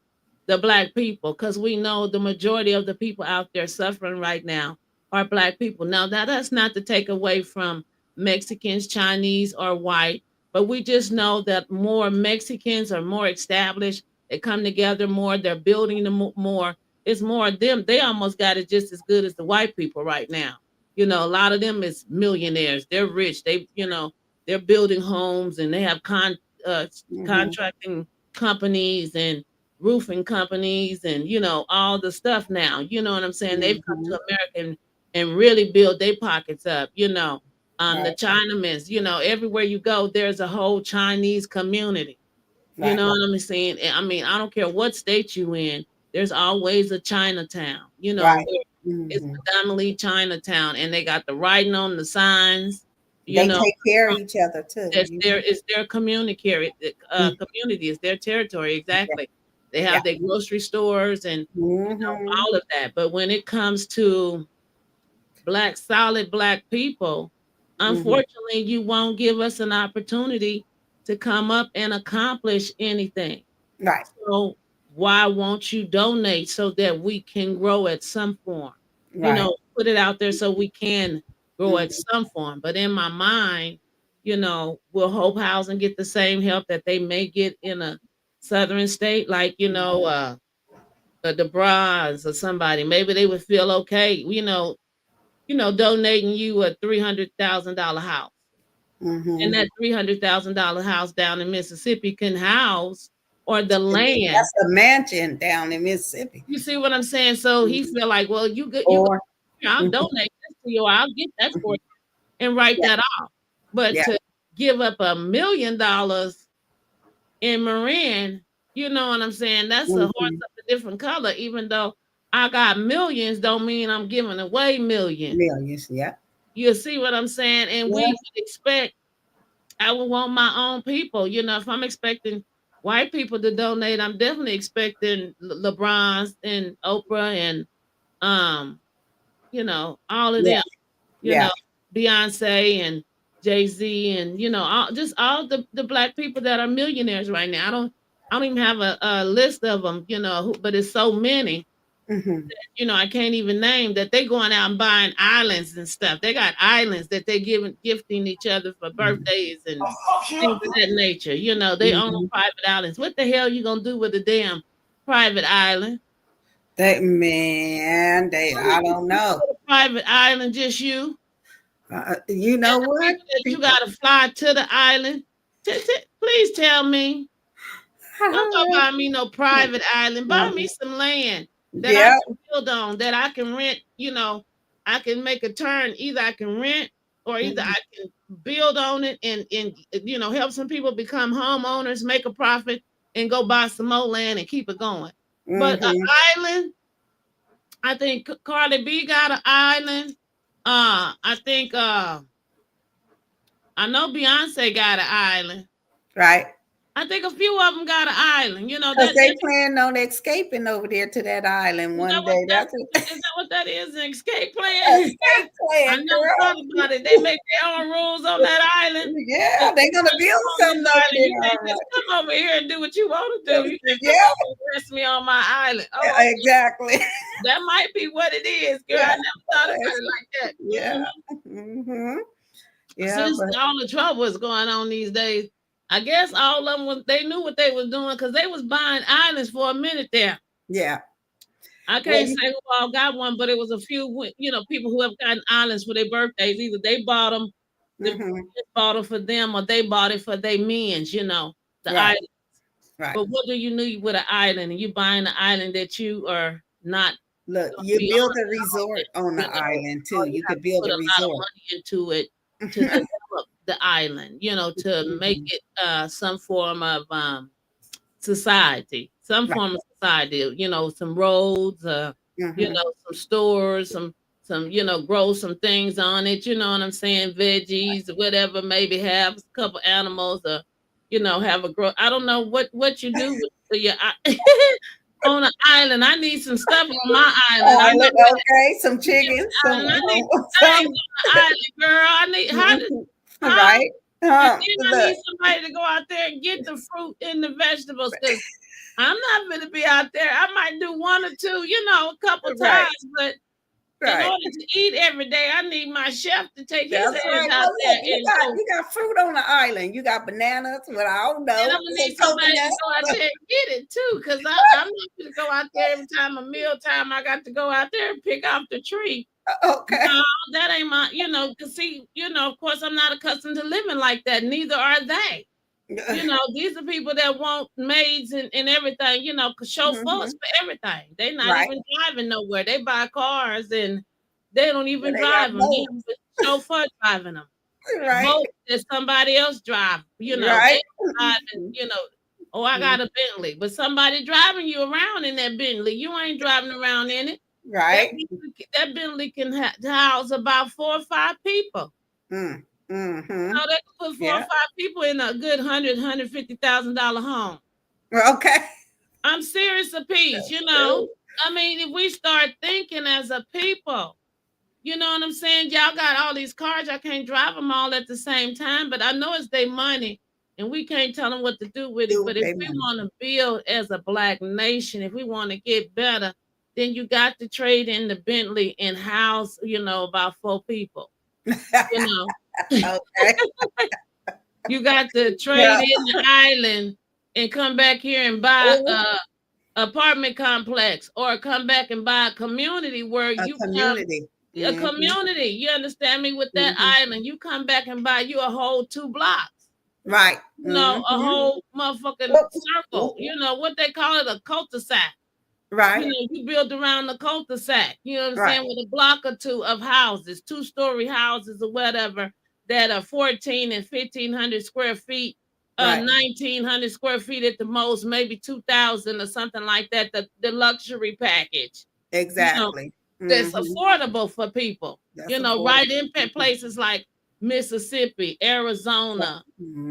the black people, because we know the majority of the people out there suffering right now are black people. Now, that's not to take away from Mexicans, Chinese, or white, but we just know that more Mexicans are more established. They come together more. They're building them more. It's more of them. They almost got it just as good as the white people right now. A lot of them is millionaires. They're rich. They're building homes, and they have Mm-hmm. contracting companies and roofing companies, and all the stuff now. You know what I'm saying? They've come Mm-hmm. to America and really build their pockets up. The Right. Chinamans. Everywhere you go, there's a whole Chinese community. You Right. know what I'm saying? And I mean, I don't care what state you in. There's always a Chinatown. Right. Where it's Mm-hmm. predominantly Chinatown, and they got the writing on the signs. You They know, take care of each other too. that's their it's their community, it's their territory, Yeah. exactly. They Yeah. have their grocery stores and Mm-hmm. all of that. But when it comes to solid black people, Mm-hmm. unfortunately, you won't give us an opportunity to come up and accomplish anything. Right. So why won't you donate so that we can grow at some form? Right. Put it out there so we can grow at Mm-hmm. some form. But in my mind, will Hope Housing get the same help that they may get in a southern state, like the Bronx or somebody? Maybe they would feel okay, donating you a $300,000 house, and Mm-hmm. that $300,000 house down in Mississippi can house, or the land. That's a mansion down in Mississippi. You see what I'm saying? So he Mhm. feel like, well, you go Or here, I'll mhm, donate this to you, or I'll get that for mhm. you and write Yeah. that off. But Yeah. to give up $1 million in Marin, you know what I'm saying? That's a horse Mm-hmm. of a different color. Even though I got millions, don't mean I'm giving away millions. Millions. Yeah. You see what I'm saying? And we Yeah. would expect, I would want my own people. If I'm expecting white people to donate, I'm definitely expecting LeBron's and Oprah and um, all of Yeah. them, you Yeah. know, Beyonce and Jay-Z, and all the black people that are millionaires right now. I don't even have a list of them, but it's so many, Mm-hmm. I can't even name, that they going out and buying islands and stuff. They got islands that they gifting each other for birthdays and things of that nature. They own Mm-hmm. private islands. What the hell you gonna do with a damn private island? That man, they. What are I you don't gonna do know. with a private island, just you You and know the what? people that you gotta fly to the island? Please tell me. Don't go buy me no private island. Buy me some land that I Yeah. can build on, that I can rent. I can make a turn. Either I can rent, or either Mm-hmm. I can build on it and help some people become homeowners, make a profit, and go buy some more land and keep it going. But an Mm-hmm. island, I think Cardi B got an island. I think I know Beyonce got an island. Right. I think a few of them got an island. Because they plan on escaping over there to that island Is that one what day. that That's it. is that what that is? An escape plan? Escape I plan, never thought girl. about it. They make their own rules on that island. Yeah, If they're you gonna wanna build come on something this over island, you can't just come over here and do what you want to do. You there. can't come Yeah, over and rest me on my island. Oh, okay. exactly. That might be what it is, girl. Yeah, I never thought about it like that. yeah. Hmm. Yeah, Since but all the trouble is going on these days, I guess all of them they knew what they was doing, because they was buying islands for a minute there. yeah. I Well, can't say who all got one, but it was a few, people who have gotten islands for their birthdays. Either they bought them, the hmm, president bought them for them, or they bought it for their men's, the right, island. right. But what do you need with an island? And you buying an island that you are not Look, going to you be build on a at all. resort on the island too. All you You have could to build put a a lot of resort. money into it. to develop the island, to make Mhm. it some form of society, some Right. form of society, some roads, Mhm. some stores, some, grow some things on it, you know what I'm saying? Veggies, whatever, maybe have a couple animals or, have a grow. I don't know what you do with your on an island. I need some stuff on my island. I'm not Island, ready okay, some to get chicken, an island. I need some things some. on the island, girl. I need Mhm. huh? Right. And then I Look. need somebody to go out there and get the fruit and the vegetables because I'm not gonna be out there. I might do one or two, a couple Right. times, but in Right. order to eat every day, I need my chef to take his That's ass right. out Well, there look, you and got go. you got fruit on the island. You got bananas. Well, I don't And know, I'm gonna some need somebody to coconut. go out there and get it too, because I'm not gonna go out there every time a meal time. I got to go out there and pick off the tree. Okay. No, that ain't my, cause see, of course I'm not accustomed to living like that. Neither are they. These are people that want maids and everything, chauffeurs Mhm. for everything. They not Right. even driving nowhere. They buy cars and they don't But even they got drive them. They have both. a chauffeur driving them. Right. Both that somebody else drive. They Right. driving, oh, I got a Bentley, but somebody driving you around in that Bentley. You ain't driving around in it. That Right. Bentley can house about 4 or 5 people. Mm. Mhm. They can put four or Yeah. five people in a good $150,000 home. Okay. I'm serious a piece, That's true. I mean, if we start thinking as a people, you know what I'm saying? Y'all got all these cars, y'all can't drive them all at the same time, but I know it's their money and we can't tell them what to do with it. Do But with if their we money. want to build as a black nation, if we want to get better, then you got to trade in the Bentley and house, about 4 people, you know. Okay. You got to trade Yeah. in the island and come back here and buy Or a apartment complex or come back and buy a community where a you come community. a Mhm. community. You understand me with that Mhm. island? You come back and buy you a whole 2 blocks. Right. A Mhm. whole motherfucking Oop, circle. oop. What they call it, a cul-de-sac. Right. You build around the cul-de-sac, you know what I'm Right. saying, with a block or two of houses, 2-story houses or whatever that are 14 and 1,500 square feet, Right. 1,900 square feet at the most, maybe 2,000 or something like that, the luxury package, you know, Exactly. that's Mhm. affordable for people, That's right affordable. in places like Mississippi, Arizona,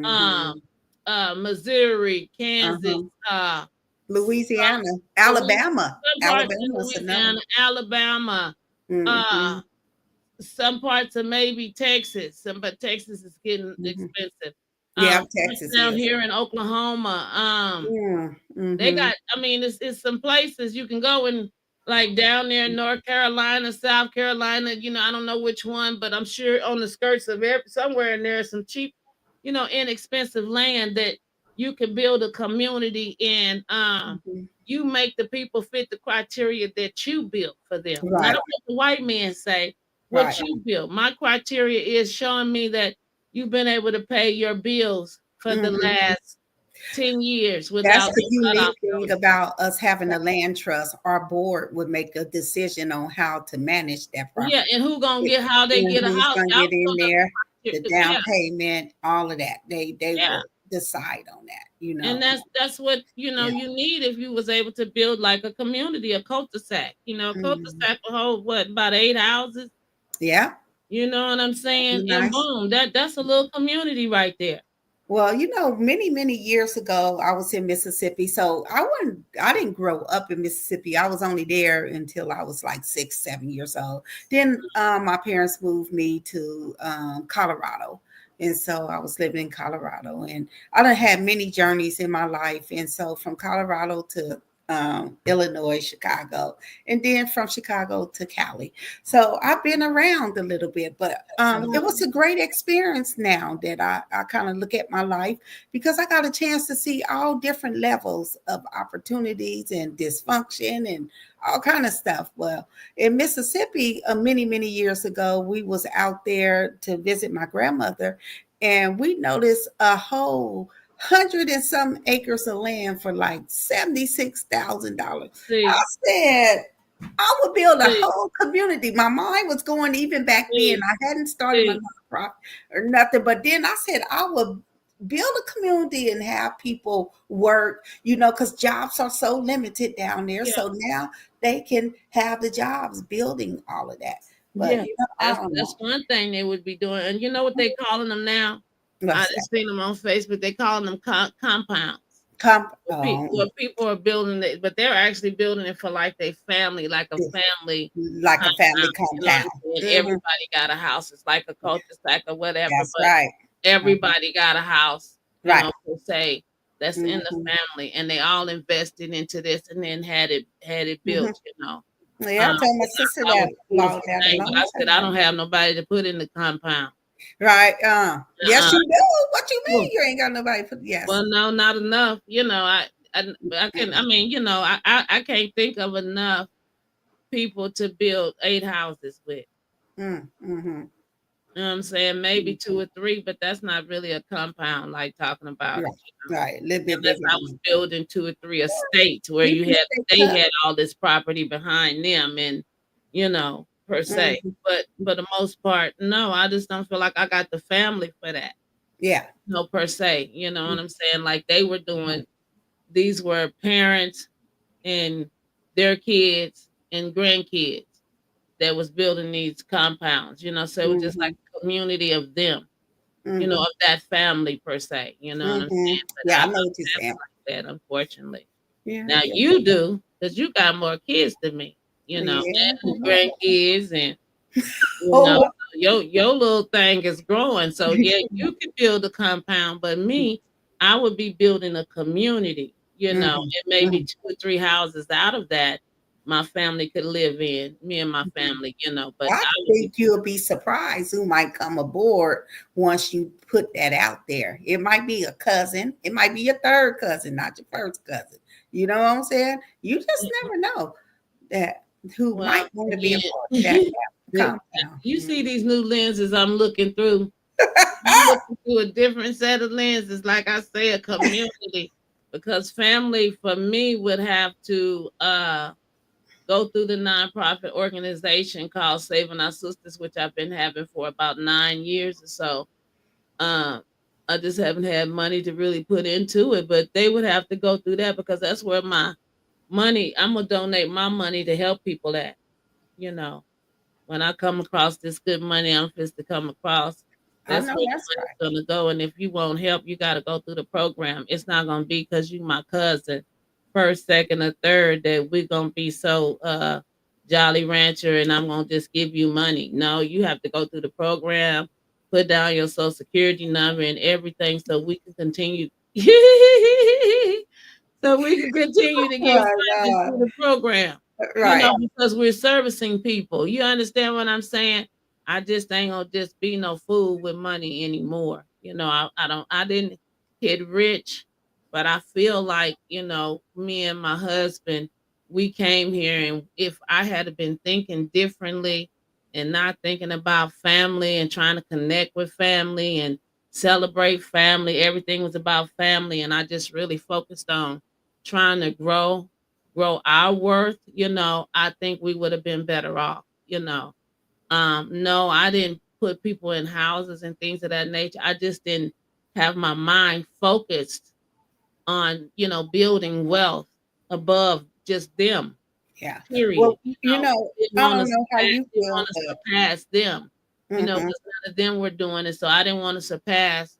um, Mhm. Missouri, Kansas, Uh-huh. uh, Louisiana, Louisiana, Alabama. some parts of Alabama's another. Louisiana, Alabama, uh, Mhm. some parts of maybe Texas. But Texas is getting Mhm. expensive. Yeah, Parts Texas down is. here in Oklahoma, Yeah. they Mhm. got. I mean, it's some places you can go and like down there in North Carolina, South Carolina. I don't know which one, but I'm sure on the skirts of somewhere in there is some cheap, inexpensive land that you can build a community in. Mhm. You make the people fit the criteria that you built for them, not Right. what the white men say. What Right. you built. My criteria is showing me that you've been able to pay your bills for the Mhm. last 10 years That's without the no cutoff unique thing notice. about us having a land trust. Our board would make a decision on how to manage that Yeah, property. and who gonna It, get how they get a who's house? gonna Y'all get in supposed there, to the down yeah, payment, all of that. They yeah. will decide on that, you And know. that's what Yeah. you need if you was able to build like a community, a cul-de-sac. A Mhm. cul-de-sac will hold what, about 8 houses? Yeah. You know what I'm saying? Be And nice. boom, that's a little community right there. Well, many years ago, I was in Mississippi. So I didn't grow up in Mississippi. I was only there until I was like 6, 7 years old. Then my parents moved me to Colorado. And so I was living in Colorado, and I done had many journeys in my life. And so from Colorado to Illinois, Chicago, and then from Chicago to Cali. So I've been around a little bit, but it was a great experience now that I kind of look at my life because I got a chance to see all different levels of opportunities and dysfunction and all kind of stuff. Well, in Mississippi, many years ago, we was out there to visit my grandmother, and we noticed a whole hundred and some acres of land for like $76,000. I See, said, I would build a Please, whole community. My mind was going even back then. please, I hadn't started my please. nonprofit or nothing, but then I said I would build a community and have people work, because jobs are so limited down there. Yeah, So now they can have the jobs building all of that. But yeah. I That's don't that's know. one thing they would be doing. And you know what they calling them now? I What's that? just seen them on Facebook. They calling them compounds. Oh, Where people are building it, but they're actually building it for like their family, like a family like a family compound. You know what compound. I'm saying? Hmm. Everybody got a house. It's like a cul-de-sac or whatever, That's but right. everybody got a house, Right. per se, that's in the Hmm. family, and they all invested into this and then had it Hmm. built. Yeah, I told my Which sister I thought was that a about beautiful that a thing, but long I said, time "I ago. don't have nobody to put in the compound." Right. Yes, Uh-uh. you do. What you mean Well, you ain't got nobody for yes. well, no, not enough. I can, I mean, I can't think of enough people to build 8 houses with. Mm-hmm. You know what I'm saying? Maybe 2 or 3, but that's not really a compound like talking about Right. it. Right. A little bit Unless I bigger was than building 2 or 3 estates where you you can had stay they cut. had all this property behind them and, per se. Hmm. But for the most part, no, I just don't feel like I got the family for that. Yeah. No, per se. You know what I'm saying? Like they were doing these were parents and their kids and grandkids that was building these compounds, so it was just like Hmm. a community of them, Hmm. of that family per se, you know what I'm Hmm. saying? But Yeah, I I don't know what you're have saying. it like that, unfortunately. Yeah. Now Yeah. you do, because you got more kids than me, and Yeah. grandkids and you know, Oh. your little thing is growing. So yeah, you could build a compound, but me, I would be building a community, Hmm. and maybe Hmm. 2 or 3 houses out of that my family could live in, me and my family, but I I would be think you'll be surprised who might come aboard once you put that out there. It might be a cousin. It might be your third cousin, not your first cousin. You know what I'm saying? You just never know that who well might want to be a part of that again. the- compound. you see these new lenses I'm looking through. I'm looking through a different set of lenses, like I say, a community, because family for me would have to go through the nonprofit organization called Saving Our Sisters, which I've been having for about 9 years or so. Um, I just haven't had money to really put into it, but they would have to go through that because that's where my money. I'm gonna donate my money to help people at. You know, when I come across this good money I'm supposed to come across, I that's know where the that's money's right. gonna go. And if you want help, you got to go through the program. It's not gonna be because you my cousin, first, second, or third that we're gonna be so Jolly Rancher and I'm gonna just give you money. No, you have to go through the program, put down your social security number and everything so we can continue so we can continue to Oh get my funded through God. the program, Right. because we're servicing people. You understand what I'm saying? I just ain't gonna just be no fool with money anymore. I didn't get rich, but I feel like, me and my husband, we came here and if I had been thinking differently and not thinking about family and trying to connect with family and celebrate family, everything was about family. And I just really focused on trying to grow our worth, I think we would have been better off, No, I didn't put people in houses and things of that nature. I just didn't have my mind focused on, building wealth above just them, Yeah. period. Well, I don't know how you Didn't feel, want to but surpass them, mhm, because none of them were doing it. So I didn't want to surpass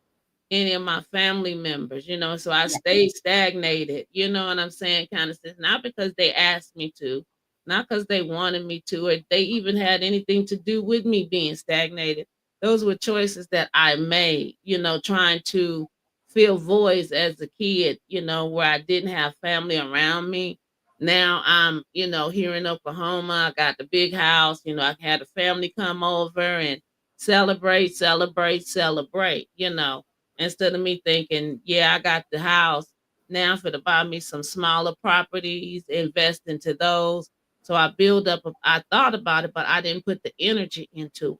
any of my family members, so I yeah. stayed stagnated, you know what I'm saying? Kind of sense. Not because they asked me to, not because they wanted me to, or they even had anything to do with me being stagnated. Those were choices that I made, trying to fill voids as a kid, where I didn't have family around me. Now I'm, here in Oklahoma. I got the big house, I had a family come over and celebrate, celebrate, celebrate, instead of me thinking, yeah, I got the house. Now for to buy me some smaller properties, invest into those. So I build up, I thought about it, but I didn't put the energy into it.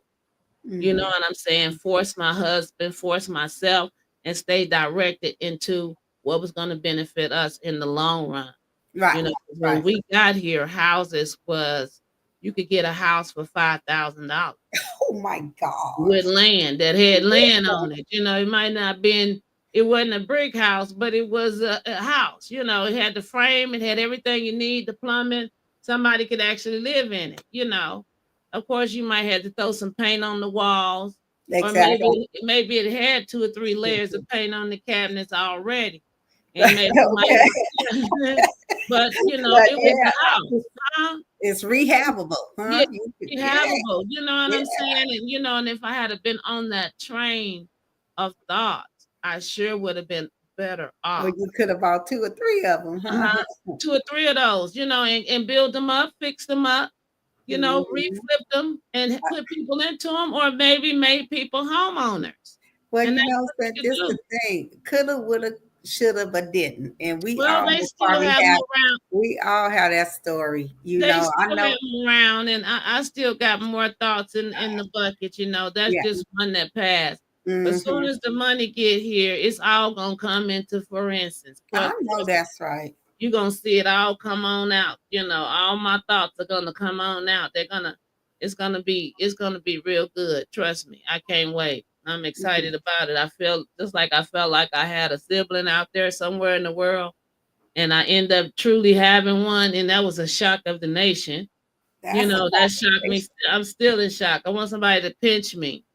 You know Mhm. what I'm saying? Force my husband, force myself, and stay directed into what was going to benefit us in the long run. Right. You know, 'cause when Right. we got here, houses was you could get a house for $5,000 Oh my with gosh. land that had land on it. You know, it might not been it wasn't a brick house, but it was a house. You know, it had the frame, it had everything you need, the plumbing. Somebody could actually live in it. You know, of course, you might have to throw some paint on the walls, or Exactly. maybe it had 2 or 3 layers of paint on the cabinets already, and maybe you might Okay. have. But you know, But it was yeah, a house, huh? it's rehabable, Yeah, huh? You could, yeah, habitable, you know what yeah. I'm saying? And, and if I had have been on that train of thoughts, I sure would have been better Or off. you could have bought two or three of them, huh? Uh-huh. 2 or 3 of those, and build them up, fix them up, Mhm. reflip them and put people into them, or maybe made people homeowners. Well, And you that's know, what so you this could the do. thing. Coulda, woulda, shoulda, but didn't. And Well, we all have that story. You they know, I still have know. them around, and I still got more thoughts in the bucket. That's Yeah. just one that passed. But soon Hmm. as the money get here, it's all gonna come into for instance. I know Trust me, that's right. you're gonna see it all come on out. All my thoughts are gonna come on out. It's gonna be real good. Trust me. I can't wait. I'm Mhm. excited about it. I feel just like I felt like I had a sibling out there somewhere in the world, and I end up truly having one, and that was a shock of the nation. That's a That shocked me. conversation. I'm still in shock. I want somebody to pinch me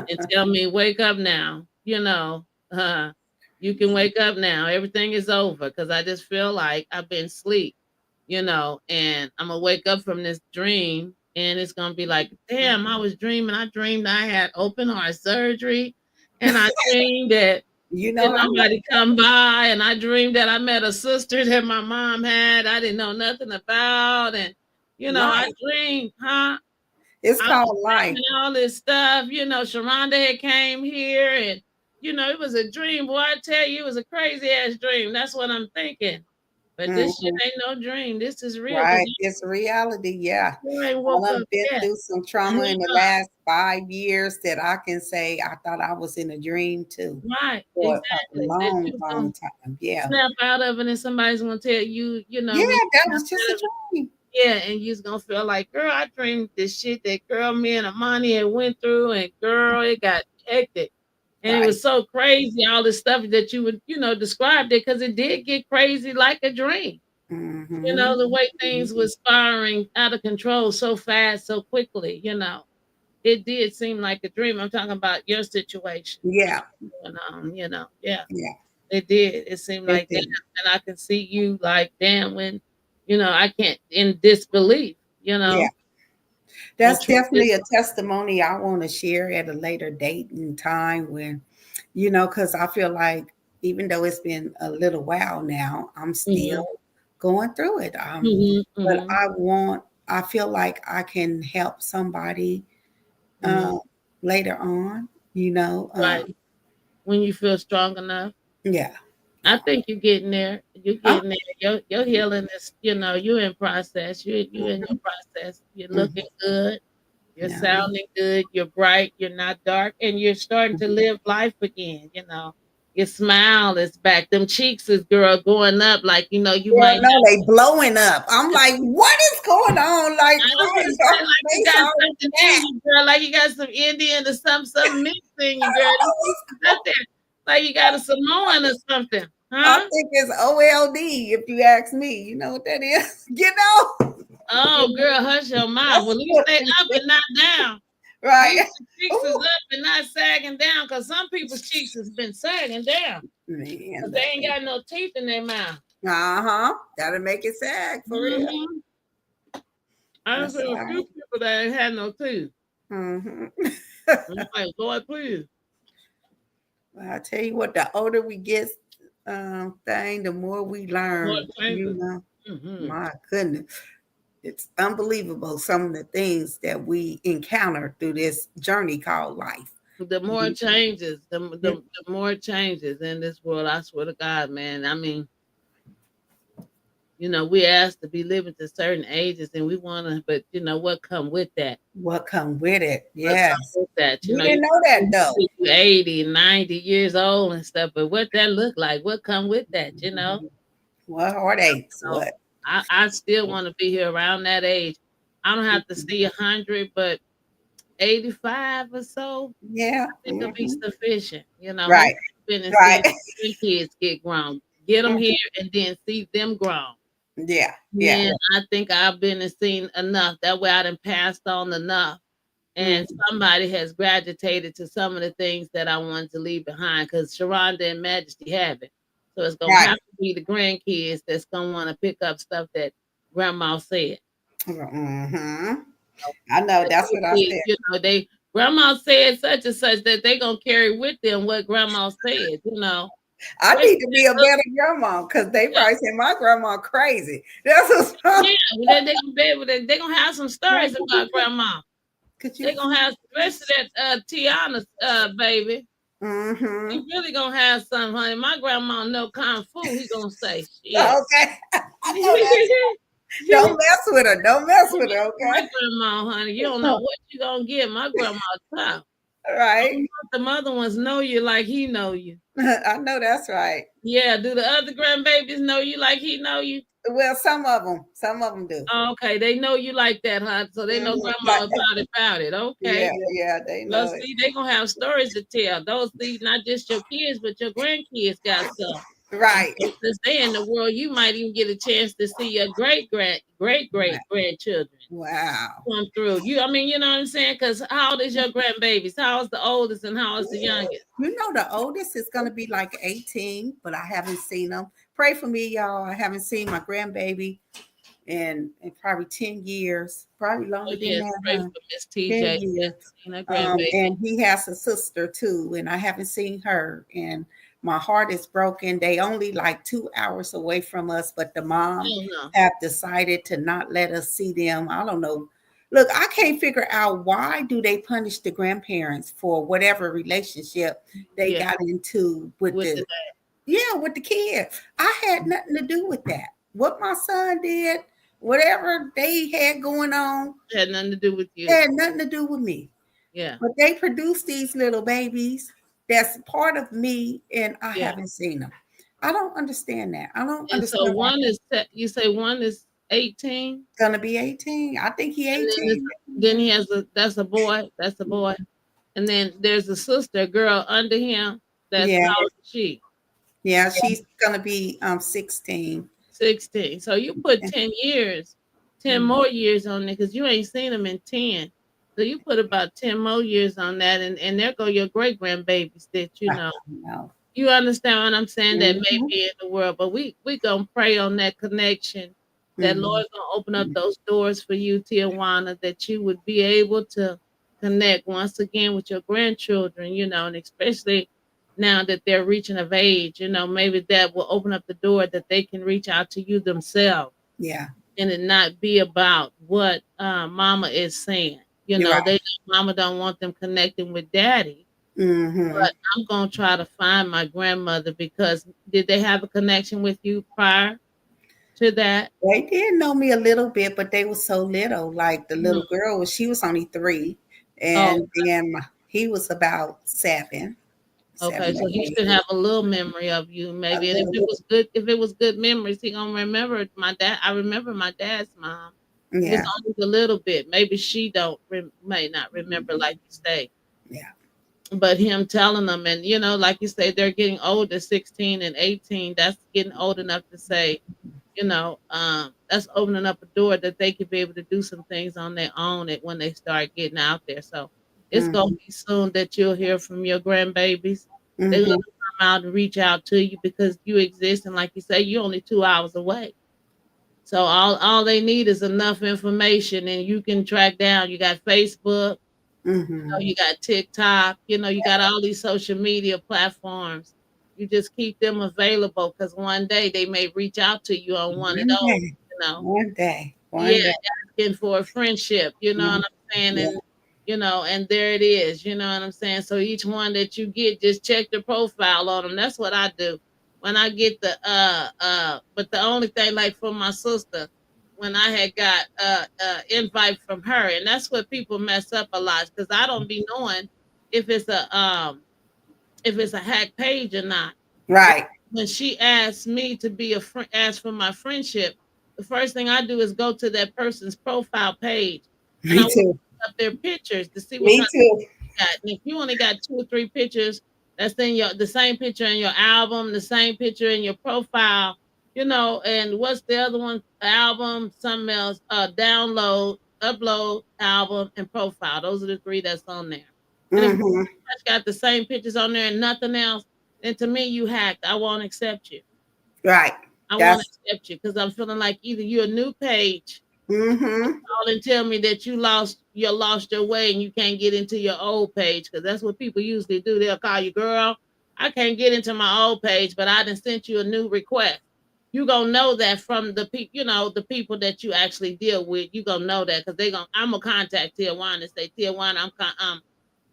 and tell me, "Wake up now." You can wake up now. Everything is over because I just feel like I've been asleep. And I'm gonna wake up from this dream, and it's gonna be like, "Damn, I was dreaming. I dreamed I had open heart surgery, and I dreamed that." You know, Did I know. nobody come by? And I dreamed that I met a sister that my mom had. I didn't know nothing about, and I Life. dreamed, huh? It's I was called life. dreaming all this stuff. Sharonda had came here, and it was a dream. Boy, I tell you, it was a crazy ass dream. That's what I'm thinking. But this shit Hmm. ain't no dream. This is real because Right. It's reality. Yeah. you ain't I woke done up been yet. through some trauma in the last 5 years that I can say I thought I was in a dream too Right, for a exactly. That long, you long gonna time. Yeah. snap out of it, and somebody's gonna tell you, Yeah, when you that snap was just out a of it. dream. Yeah, and you's gonna feel like, girl, I dreamed this shit that girl, me and Amani had went through, and girl, it got hectic. And it Right. was so crazy, all this stuff that you would, described it because it did get crazy like a dream. Hmm. The way things was spiraling out of control so fast, so quickly, it did seem like a dream. I'm talking about your situation, what Yeah. you going on. Yeah, Yeah. it did. It seemed It like that, did. and I can see you like, damn, when, I can't in disbelief, Yeah. in That's true definitely a disbelief. testimony I want to share at a later date and time when, because I feel like even though it's been a little while now, I'm still Mhm, going through it. mhm, But mhm. I feel like I can help somebody Mhm. uh, later on, you know. Right. When you feel strong enough. Yeah. I Yeah. think you're getting there. You're Oh, getting there. Your healing is, you're in process. You in your process. You're mhm. looking good. You're Yeah. sounding good. You're bright. You're not dark, and you're starting to live life again. Your smile is back. Them cheeks is girl going up. Like you Yeah, might no, they blowing up. I'm like, what is going on? Like, I was why gonna is say your like you face got all something in fat? you, girl. Like you got some Indian or something mixed in you, girl. Them pieces up there, like you got a Samoan or something, I huh? think it's OLD if you ask me. You know what that is? Oh, girl, hush your mouth. Well, That's at least what they it up is. and not down. At Right. least the cheeks is Ooh, up and not sagging down. Cause some people's cheeks has been sagging down. man, Cause they look. ain't got no teeth in their mouth. Uh-huh. That'll make it sag for real. Hmm. I done That's seen a few right. people that ain't had no teeth. Hmm. I'm like, Lord, please. I tell you what, the older we get, thing, the more we Lord, learn. changes. Hmm. My goodness, it's unbelievable some of the things that we encounter through this journey called life. The more Mhm. changes, the more changes in this world. I swear to God, man. I mean, we asked to be living to certain ages, and we want to, but what come with that? What come with it? What come Yes, with that? we You didn't know that though. you 80, 90 years old and stuff, but what that look like? What come with that? What heartaches? So, What? I still want to be here around that age. I don't have to see 100, but 85 or so, Yeah. I think it'll be sufficient. Right. Hopefully, been and Right. see kids get grown, get them here, and then see them grown. Yeah. And Yeah. then I think I've been and seen enough. That way, I done passed on enough, and Mm, somebody has gravitated to some of the things that I wanted to leave behind. Because Sharonda and Majesty have it, so it's gonna right. have to be the grandkids that's gonna want to pick up stuff that Grandma said. Mm-hmm. I know. The That's new what I kids, said. they grandma said such and such that they gonna carry with them what grandma said, I especially need to be a that better grandma because they little, probably say my grandma crazy. That's what. yeah, they gonna be able to, they gonna have some stories about grandma. Could you They gonna have, especially please? that Tiana baby. He Mm-hmm. really gonna have some, honey. My grandma know kung fu. He gonna say shit. Okay. I know that. Don't mess with her. Don't mess with her. My Okay. grandma, honey, you don't know what you gonna get. My grandma tough. I Right. don't know if the other ones know you like he know you. I know that's right. Yeah, do the other grandbabies know you like he know you? Well, some of them do. Oh, okay, they know you like that, huh? So they know Mhm. grandma Like, about it. Okay. yeah, yeah, they Well, know it. see, they gonna have stories to tell. Those see, not just your kids, but your grandkids got some. And Right. so since they in the world, you might even get a chance to see your great grandchildren Wow. come through. I mean, you know what I'm saying? Because how old is your grandbabies? How is the oldest and how is the youngest? You know, the oldest is going to be like 18, but I haven't seen them. Pray for me, y'all. I haven't seen my grandbaby in probably 10 years, probably Oh longer than yes, that, pray huh? for Miss 10 TJ. Yes, years. seen her grandbaby. And he has a sister too, and I haven't seen her. And my heart is broken. They only like 2 hours away from us, but the mom Oh no. have decided to not let us see them. I don't know. Look, I can't figure out why do they punish the grandparents for whatever relationship they Yeah, got into with with the the with the kid. I had nothing to do with that. What my son did, whatever they had going on, had nothing to do with you. had nothing to do with me. Yeah, But they produce these little babies that's part of me, and I yeah. haven't seen them. I don't understand that. I don't And so understand why you say one is 18, he's gonna be 18. I think he and then 18. he has that's a boy. That's a boy. And then there's a sister, a girl under him. That's Yeah, how old is she? yeah, she's gonna be 16. 16. So you put 10 years, 10 Mm, more years on there because you ain't seen them in 10. So you put about 10 more years on that, and there go your great grandbabies that I know. You understand what I'm saying? That may Mhm, be in the world, but we gonna pray on that connection. That mhm, Lord's gonna open up those doors for you, Tijuana, that you would be able to connect once again with your grandchildren, and especially now that they're reaching of age, maybe that will open up the door that they can reach out to you themselves yeah, and it not be about what mama is saying. you're right. Mama don't want them connecting with daddy, Hmm. but I'm gonna try to find my grandmother because did they have a connection with you prior to that? They did know me a little bit, but they were so little. Like the Mhm. little girl, she was only 3, Oh, and then he was about 7, okay. 7 or So he 8. should have a little memory of you, A maybe. And little, if it was good memories, he gonna remember my dad. I remember my dad's mom. It's yeah, only a little bit. Maybe she don't may not remember like you say. yeah. But him telling them, and like you say, they're getting older, 16 and 18. That's getting old enough to say, that's opening up a door that they could be able to do some things on their own when they start getting out there. So it's gonna Hmm. be soon that you'll hear from your grandbabies. They're gonna Hmm. come out and reach out to you because you exist, and like you say, you're only 2 hours away. So all they need is enough information, and you can track down. You got Facebook, Hmm. you got TikTok, you got all these social media platforms. You just keep them available because one day they may reach out to you on one of One those, day, you know. one day, Yeah, one day. asking for a friendship, you know what Mhm. I'm saying? Yeah. And there it is, you know what I'm saying? So each one that you get, just check the profile on them. That's what I do. When I get but the only thing like for my sister, when I had got invite from her, and that's what people mess up a lot because I don't be knowing if it's a hack page or not. But Right. when she asked me to be a friend, asked for my friendship, the first thing I do is go to that person's profile page, and I Me want to too. look up their pictures to see what Me kind too. of got. And if you only got 2 or 3 pictures, that's in your the same picture in your album, the same picture in your profile, and what's the other one? Album, something else, download, upload, album, and profile. Those are the three that's on there. And if you Hmm. got the same pictures on there and nothing else, then to me you hacked. I won't accept you. Right. I won't That's. accept you because I'm feeling like either you're a new page, Hmm. call and tell me that you lost your way and you can't get into your old page, because that's what people usually do. They'll call you, girl, I can't get into my old page, but I done sent you a new request. You gonna know that from the people, the people that you actually deal with. You gonna know that because I'm gonna contact Tijuana and say, Tijuana, I'm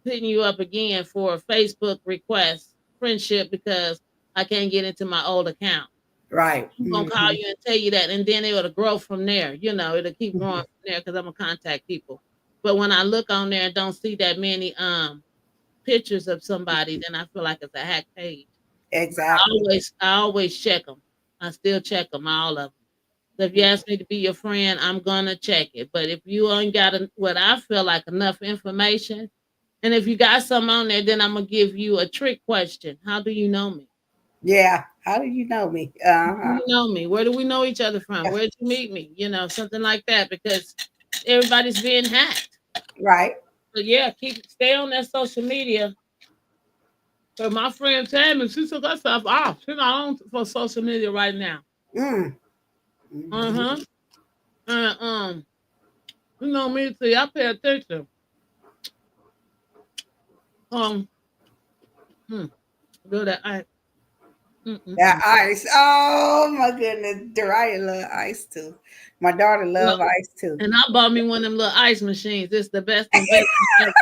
hitting you up again for a Facebook request friendship because I can't get into my old account. Right. I'm gonna call Hmm. you and tell you that, and then it'll grow from there. It'll keep growing from there because I'm gonna contact people. But when I look on there and don't see that many pictures of somebody, then I feel like it's a hack page. But I Exactly. always I always check them. I still check them, all of them. So if you ask me to be your friend, I'm gonna check it. But if you ain't got what I feel like enough information, and if you got some on there, then I'm gonna give you a trick question. How do you know me? Yeah. How do you know me? Do Uh-huh. you know me? Where do we know each other from? Where did you meet me? Something like that, because everybody's being hacked. Right. But yeah, stay on that social media. But my friend Tammy, she took herself off. She's not on for social media right now. Mm. Uh Hmm. huh. And me too. I pay attention. Um, hmm, do that. That Mm. ice. Oh my goodness. Dariah love ice too. My daughter love ice too. And I bought me one of them little ice machines. It's the best investment ever.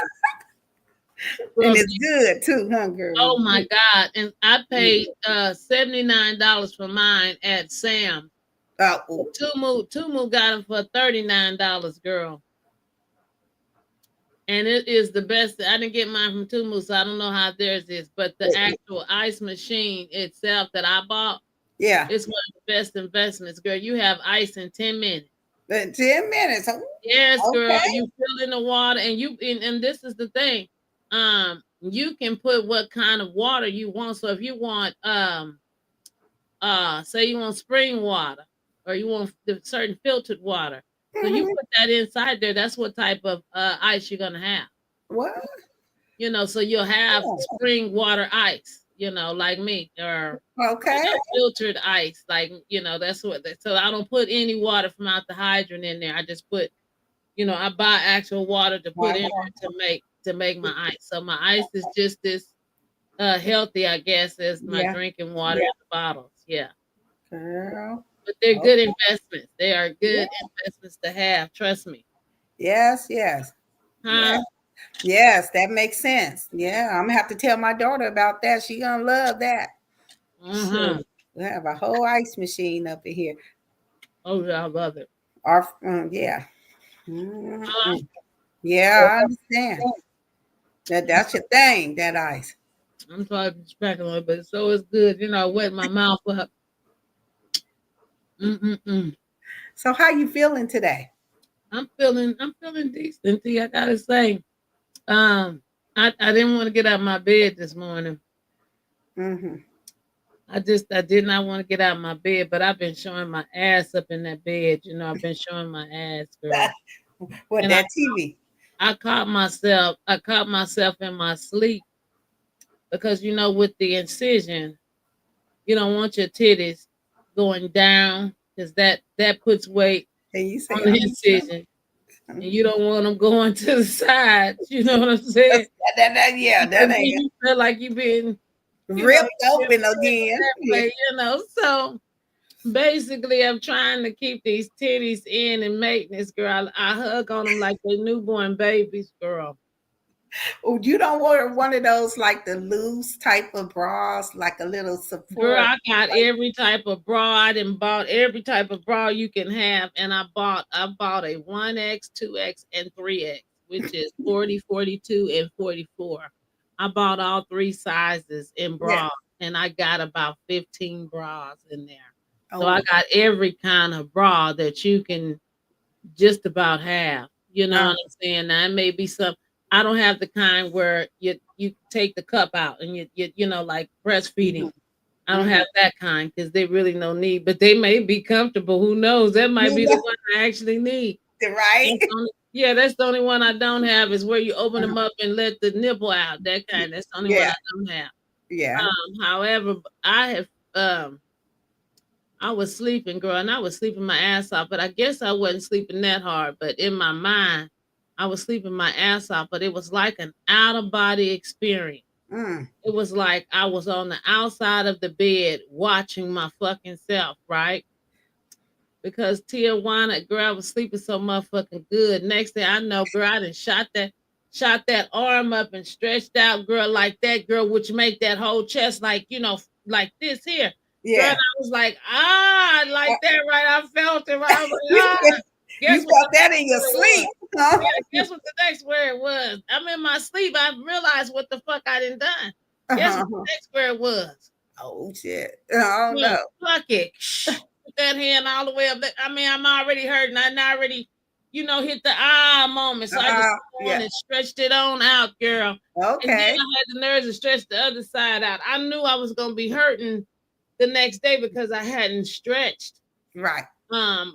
And Girl, it's good too, huh, girl? oh It's my good. God. And I Mm. paid $79 for mine at Sam. Oh, Tumu got them for $39, girl. And it is the best. I didn't get mine from Tumu, so I don't know how theirs is. But the actual ice machine itself that I bought, yeah. it's one of the best investments, girl. You have ice in 10 minutes. 10 minutes. Yes, girl. Okay. You fill in the water, and this is the thing. You can put what kind of water you want. So if you want say you want spring water, or you want the certain filtered water, so you Hmm. put that inside there. That's what type of ice you're gonna have. What? So you'll have Oh, spring water ice, like me, or okay. filtered ice, like that's so I don't put any water from out the hydrant in there. I just put, I buy actual water to put in Uh-huh. there to make my ice. So my ice is just this healthy, I guess, as my Yeah. drinking water in the bottles. Yeah. Girl. But they're Oh, good investments. They are yeah. good investments to have. Trust me. Yes, yes. Yeah. Huh? Yes, that makes sense. Yeah. I'm gonna have to tell my daughter about that. She gonna love that. Uh-huh. Sure. We have a whole ice machine up in here. Oh, yeah, I love it. Yeah. Uh, Mm-mm. Yeah, I understand. That's your thing, that ice. I'm sorry for cracking on it, but so it's good. I wet my mouth up. Mm-mm-mm. So how you feeling today? I'm feeling decent. I gotta say, I didn't want to get out of my bed this morning. Hmm. I did not want to get out of my bed, but I've been showing my ass up in that bed. I've been showing my ass, girl. What, And I, that TV? I caught myself in my sleep because with the incision, you don't want your titties going down because that puts weight And you on say, the oh, incision, and you don't want them going to the sides. You know what I'm saying? yeah, Because that then ain't you feel like you've been, ripped you've been open pushed again. that Yeah. way. So basically, I'm trying to keep these titties in and maintenance, girl. I hug on them like they newborn babies, girl. Oh, you don't want one of those like the loose type of bras, like a little Girl, support. I got Like, every type of bra. I done bought every type of bra you can have, and I bought a 1X, 2X, and 3X, which is 40, 42, and 44. I bought all three sizes in yeah. bra, and I got about 15 bras in there. So I Oh, got every kind of bra that you can just about have. You know uh, what I'm saying? Now it may be some. I don't have the kind where you take the cup out and like breastfeeding. mhm, I don't mhm. have that kind because they really no need, but they may be comfortable. Who knows? That might You be the know, one I actually need. right? Yeah, that's the only one I don't have is where you open Uh, them up and let the nipple out. That y- kind. That's the only one yeah, I don't have. yeah. However, I have I was sleeping, girl, and I was sleeping my ass off, but I guess I wasn't sleeping that hard. But in my mind, I was sleeping my ass off, but it was like an out of body experience. Mm, It was like I was on the outside of the bed watching my fucking self, right? Because Tijuana, girl, I was sleeping so motherfucking good. Next thing I know, girl, I done shot that arm up and stretched out, girl, like that, girl, which make that whole chest like, like this here. Girl, and yeah. I was like, like Uh, that, right? I felt it, right? I was like, you you guess what felt the that next in your word was? sleep, huh? Yeah, guess what the next word was? I'm in my sleep. I realized what the fuck I done done. Guess what Uh-huh. the next word was? Oh shit. I don't know. Fuck it. Shh. Put that hand all the way up. I mean, I'm already hurting. I already, hit the moment. So I just put on Yeah. and stretched it on out, girl. And then Okay. I had the nerves to stretch the other side out. I knew I was gonna be hurting the next day because I hadn't stretched Right.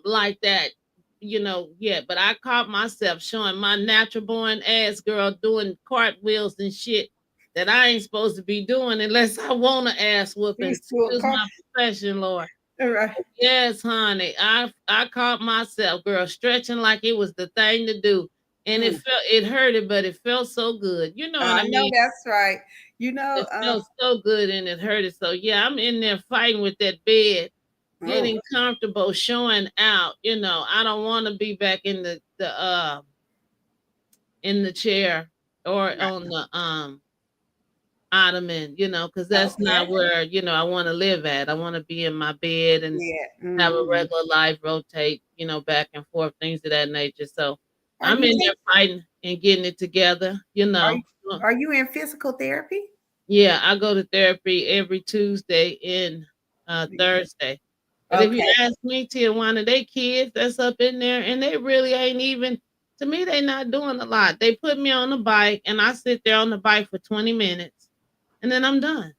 like that, yet. But I caught myself showing my natural born ass girl doing cartwheels and shit that I ain't supposed to be doing unless I want a ass You whooping. still Excuse call. my profession, Lord. Right. Yes, honey. I caught myself, girl, stretching like it was the thing to do. And Mm. it hurted, but it felt so good. You know what I I know mean? that's right. You know, It felt so good and it hurted. So yeah, I'm in there fighting with that bed, oh, getting comfortable, showing out. I don't want to be back in the chair or right. on the ottoman, because that's Okay. not where, I want to live at. I want to be in my bed and Yeah. have a Hmm. regular life, rotate, back and forth, things of that nature. So Are I'm you in in, there fighting and getting it together. are you are you in physical therapy? Yeah, I go to therapy every Tuesday and Thursday. But if you Okay. ask me, Tijuana, they kids that's up in there, and they really ain't even. To me, they not doing a lot. They put me on the bike, and I sit there on the bike for 20 minutes, and then I'm done.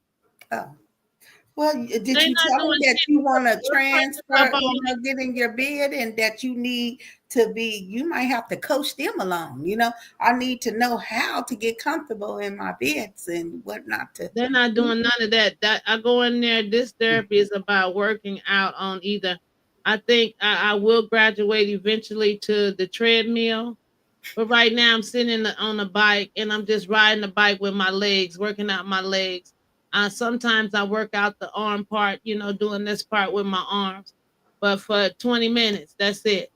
Oh. Well, did They you not tell them doing that shit you but put want to blood pressures transfer, up on me. get in your bed and that you need to be, you might have to coach them along. I need to know how to get comfortable in my beds and what not to They're not do. doing none of that. That I go in there. This therapy is about working out on either. I think I will graduate eventually to the treadmill. But right now, I'm sitting on the bike and I'm just riding the bike with my legs, working out my legs. Sometimes I work out the arm part, doing this part with my arms. But for 20 minutes, that's it.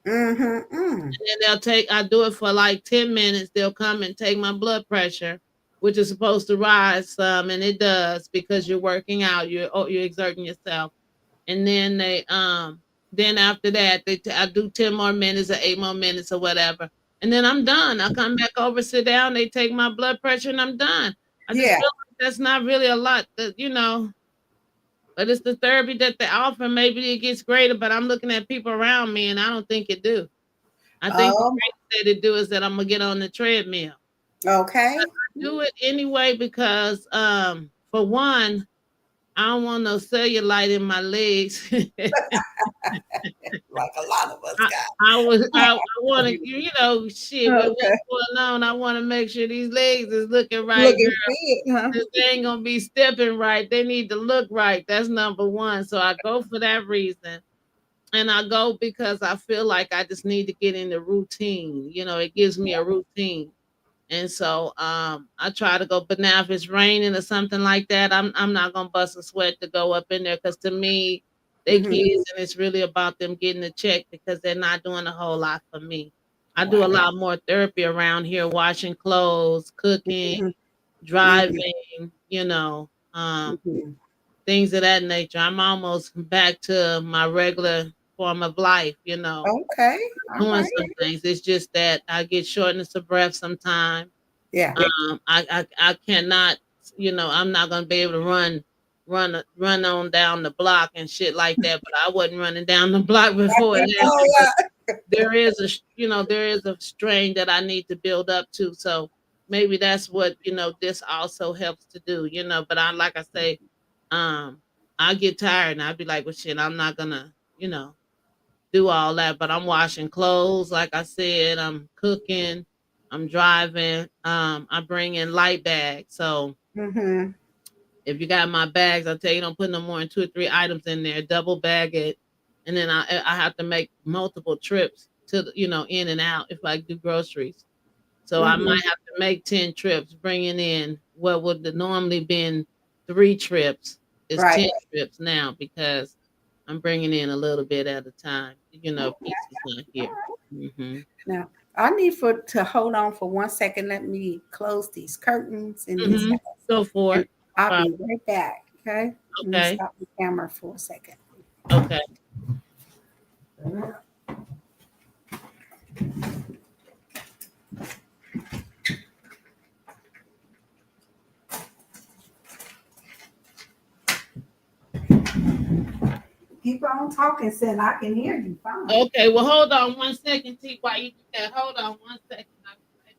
Mm-hmm. Mm. And then I do it for like 10 minutes. They'll come and take my blood pressure, which is supposed to rise some, and it does because you're working out, you're exerting yourself. And then after that I do 10 more minutes or 8 more minutes or whatever, and then I'm done. I come back over, sit down, they take my blood pressure, and I'm done. I just Yeah. feel like that's not really a lot but it's the therapy that they offer. Maybe it gets greater, but I'm looking at people around me and I don't think it do. I think the Oh, greatest thing to do is that I'm gonna get on the treadmill. okay. Do it anyway because for one, I don't want no cellulite in my legs. Like a lot of us I, got. I want to, shit, with Okay. what's going on, I want to make sure these legs is looking right, girl. Looking fit, huh? 'Cause they ain't gonna be stepping right. They need to look right. That's number one. So I go for that reason, and I go because I feel like I just need to get in the routine. It gives me a routine. And so I try to go, but now if it's raining or something like that, I'm not gonna bust a sweat to go up in there because to me, they Hmm. kids and it's really about them getting a check because they're not doing a whole lot for me. I do a Wow. lot more therapy around here, washing clothes, cooking, Hmm. Hmm. driving, Hmm. things of that nature. I'm almost back to my regular form of life, Okay. All doing right. some things. It's just that I get shortness of breath sometimes. Yeah. I cannot, I'm not gonna be able to run run on down the block and shit like that. But I wasn't running down the block before it Oh, happened. But yeah. there is a strain that I need to build up to. So maybe that's what this also helps to do. But I like I say, um, I get tired and I'd be like, well, shit, I'm not gonna do all that. But I'm washing clothes, like I said, I'm cooking, I'm driving, I bring in light bags. So Mm-hmm. if you got my bags, I'll tell you don't put no more than 2 or 3 items in there. Double bag it, and then I have to make multiple trips to in and out if I do groceries. So I Mm-hmm. might have to make 10 trips, bringing in what would have normally been 3 trips is Right. 10 trips now because I'm bringing in a little bit at a time. Peace is not here. Hmm. Now, I need for to hold on for 1 second. Let me close these curtains in this Hmm. house, Go for and it. I'll Uh, be right back. Okay. Let me okay. stop the camera for a second. Okay. Keep on talking, Sin. I can hear you fine. Okay. Well, hold on 1 second, T. While you do that, hold on 1 second. I'll be right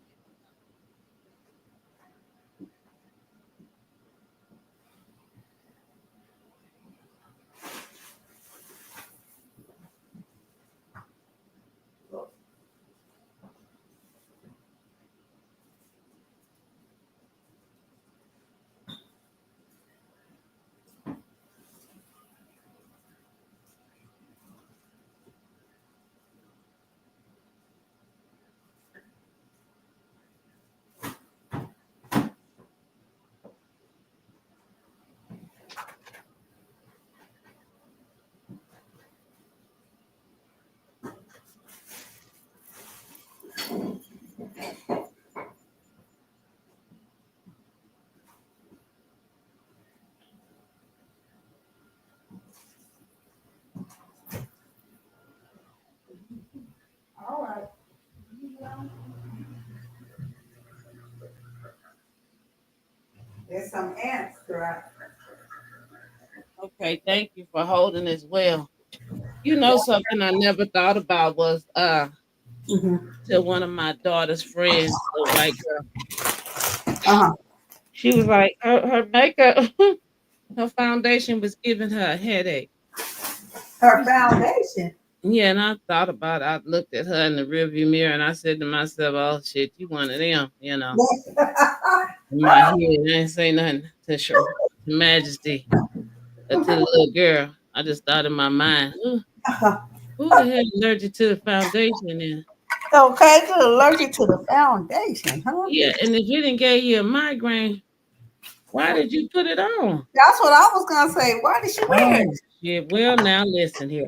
All right. There's some ants, right? Okay, thank you for holding as well. Something I never thought about was Mm-hmm. till one of my daughter's friends, a white girl. Uh-huh. She was like her makeup, her foundation was giving her a headache. Her foundation. Yeah, and I thought about it. I looked at her in the rearview mirror and I said to myself, "Oh shit, you one of them." In my head, I ain't say nothing to show to Majesty or to the little girl. I just thought in my mind, who the hell allergic to the foundation then? Okay, you're allergic to the foundation, huh? Yeah, and if it didn't give you a migraine, why did you put it on? That's what I was gonna say. Why did she wear Oh it? shit. Well, now listen here.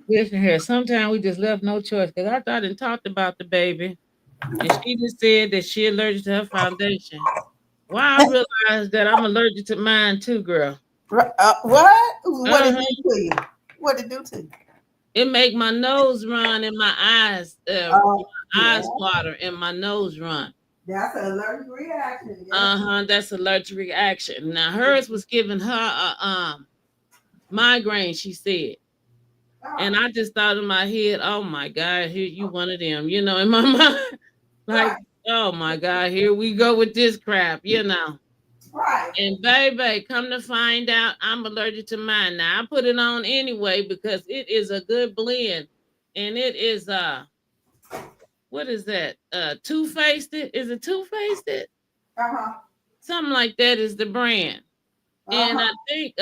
Listen here. Sometimes we just left no choice because I thought and talked about the baby, and she just said that she allergic to her foundation. Why I realized that I'm allergic to mine too, girl. What? What did Uh it huh. do to you? What did it do to you? It make my nose run and my eyes, Oh, my yeah. eyes water and my nose run. That's an allergic reaction. Yes. Uh-huh, that's allergic reaction. Now hers was giving her a migraine, she said. And Oh, I just thought in my head, oh my God, here you one of them, in my mind. Like, right, oh my God, here we go with this crap. right. And baby, come to find out I'm allergic to mine. Now I put it on anyway because it is a good blend. And it is what is that? Two-faced it? Is it two-faced it? Uh-huh. Something like that is the brand. And Uh-huh. I think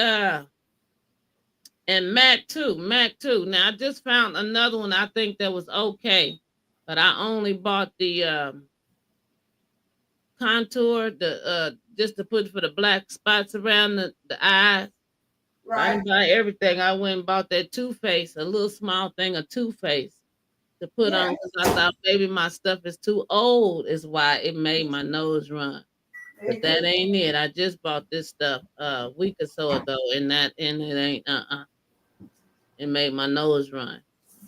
and Mac too. Mac too. Now I just found another one I think that was okay. But I only bought the contour, the just to put for the black spots around the eyes. I Right. didn't buy everything. I went and bought that Too Faced, a little small thing of Too Faced to put Yeah. on because I thought maybe my stuff is too old, is why it made my nose run. But It that could ain't it. I just bought this stuff a week or so ago, and it ain't it made my nose run.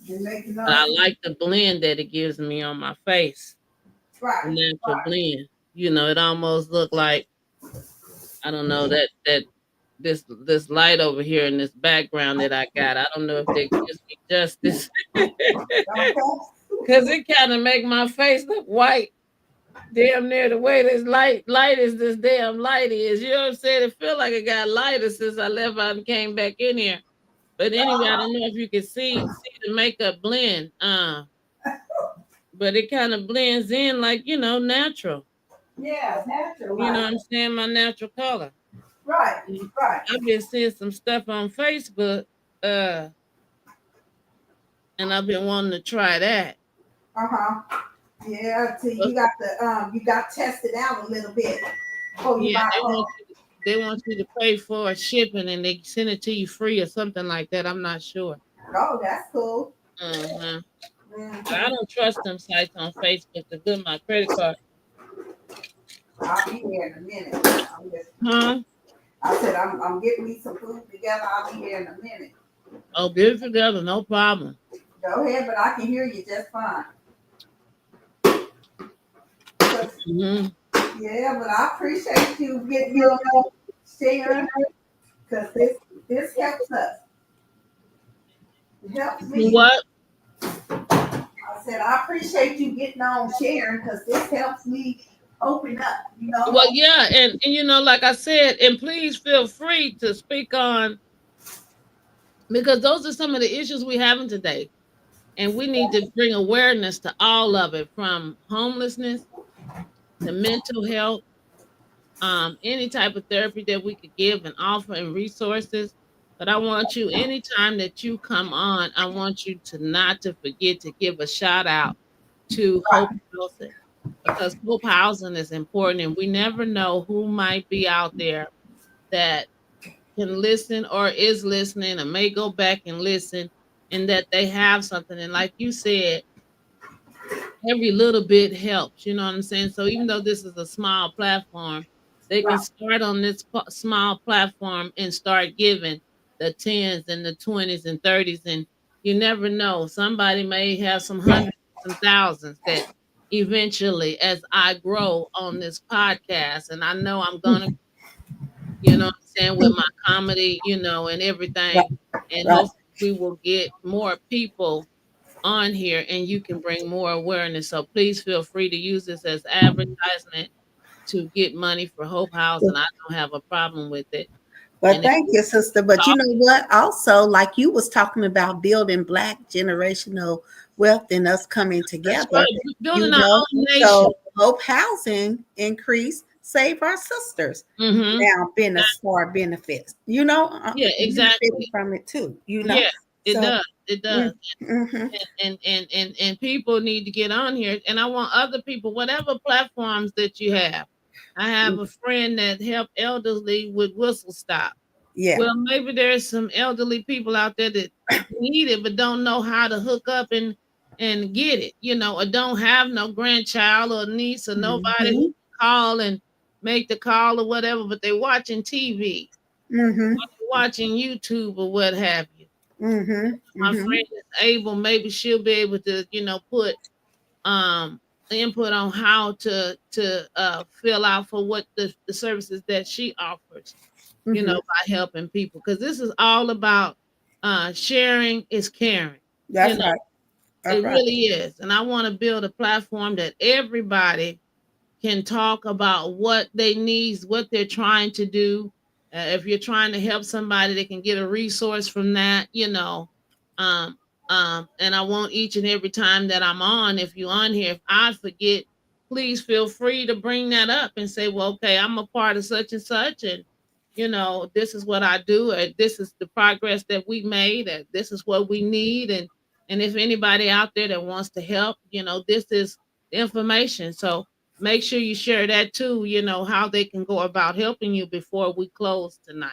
it make you But I know. like the blend that it gives me on my face. The Right. natural Right. blend. It almost look like I don't know that this light over here in this background that I got. I don't know if that gives me justice because it kind of make my face look white. Damn near the way this light is this damn light is. You know what I'm saying? It feel like it got lighter since I left out and came back in here. But anyway, I don't know if you can see the makeup blend. But it kind of blends in like, natural. Yeah, natural, You know right? what I'm saying? My natural color. Right, Mm. right. I've been seeing some stuff on Facebook, uh, and I've been wanting to try that. Uh-huh. Yeah, so But you got tested out a little bit before you yeah, buy they want you to pay for shipping and they send it to you free or something like that. I'm not sure. Oh, that's cool. Uh-huh. But I Hmm. don't trust them sites on Facebook to get my credit card. I'll be here in a minute. Huh? I said I'm getting me some food together. I'll be here in a minute. Oh, get it together, no problem. Go ahead, but I can hear you just fine. Hmm. Yeah, but I appreciate you getting on sharing because this helps us. It helps me. What? I said I appreciate you getting on sharing because this helps me open up. Well, yeah, and like I said, and please feel free to speak on because those are some of the issues we're having today. And we need to bring awareness to all of it from homelessness to mental health, any type of therapy that we could give and offer and resources. But I want you, anytime that you come on, I want you to not to forget to give a shout out to Hope Housing because Hope Housing is important and we never know who might be out there that can listen or is listening or may go back and listen and that they have something. And like you said, every little bit helps. You know what I'm saying? So even though this is a small platform, they can Right. start on this small platform and start giving the tens and the 20s and 30s. And you never know. Somebody may have some hundreds, some thousands that eventually, as I grow on this podcast, and I know I'm going to, what I'm saying, with my comedy, and Right. everything. And Right. hopefully we will get more people on here and you can bring more awareness. So please feel free to use this as advertisement to get money for Hope House, and I don't have a problem with it. Well, And if thank you you, sister. But you talk, know what? Also, like you was talking about building Black generational wealth and us coming that's together, right, building our own nation. so Hope Housing increase, save our sisters. Hmm. Now, benefits. Yeah, Benefiting exactly. from it too. Yeah, it So. does. It does. Mm-hmm. And people need to get on here. And I want other people, whatever platforms that you have. I have a friend that helped elderly with whistle stop. Yeah. Well, maybe there's some elderly people out there that need it but don't know how to hook up and get it, or don't have no grandchild or niece or nobody who Mm-hmm. can call and make the call or whatever, but they watching TV, Mm-hmm. watching YouTube or what have you. Mm-hmm. My Mm-hmm. friend is able, maybe she'll be able to, put um input on how to fill out for what the services that she offers, Mm-hmm. by helping people. Because this is all about sharing is caring. You That's know, right. That's it right. really is. And I want to build a platform that everybody can talk about what they needs, what they're trying to do. If you're trying to help somebody, they can get a resource from that. Um, and I want each and every time that I'm on, if you're on here, if I forget, please feel free to bring that up and say, well, okay, I'm a part of such and such, and this is what I do, and this is the progress that we made, and this is what we need, and if anybody out there that wants to help, this is the information. So make sure you share that too, how they can go about helping you before we close tonight.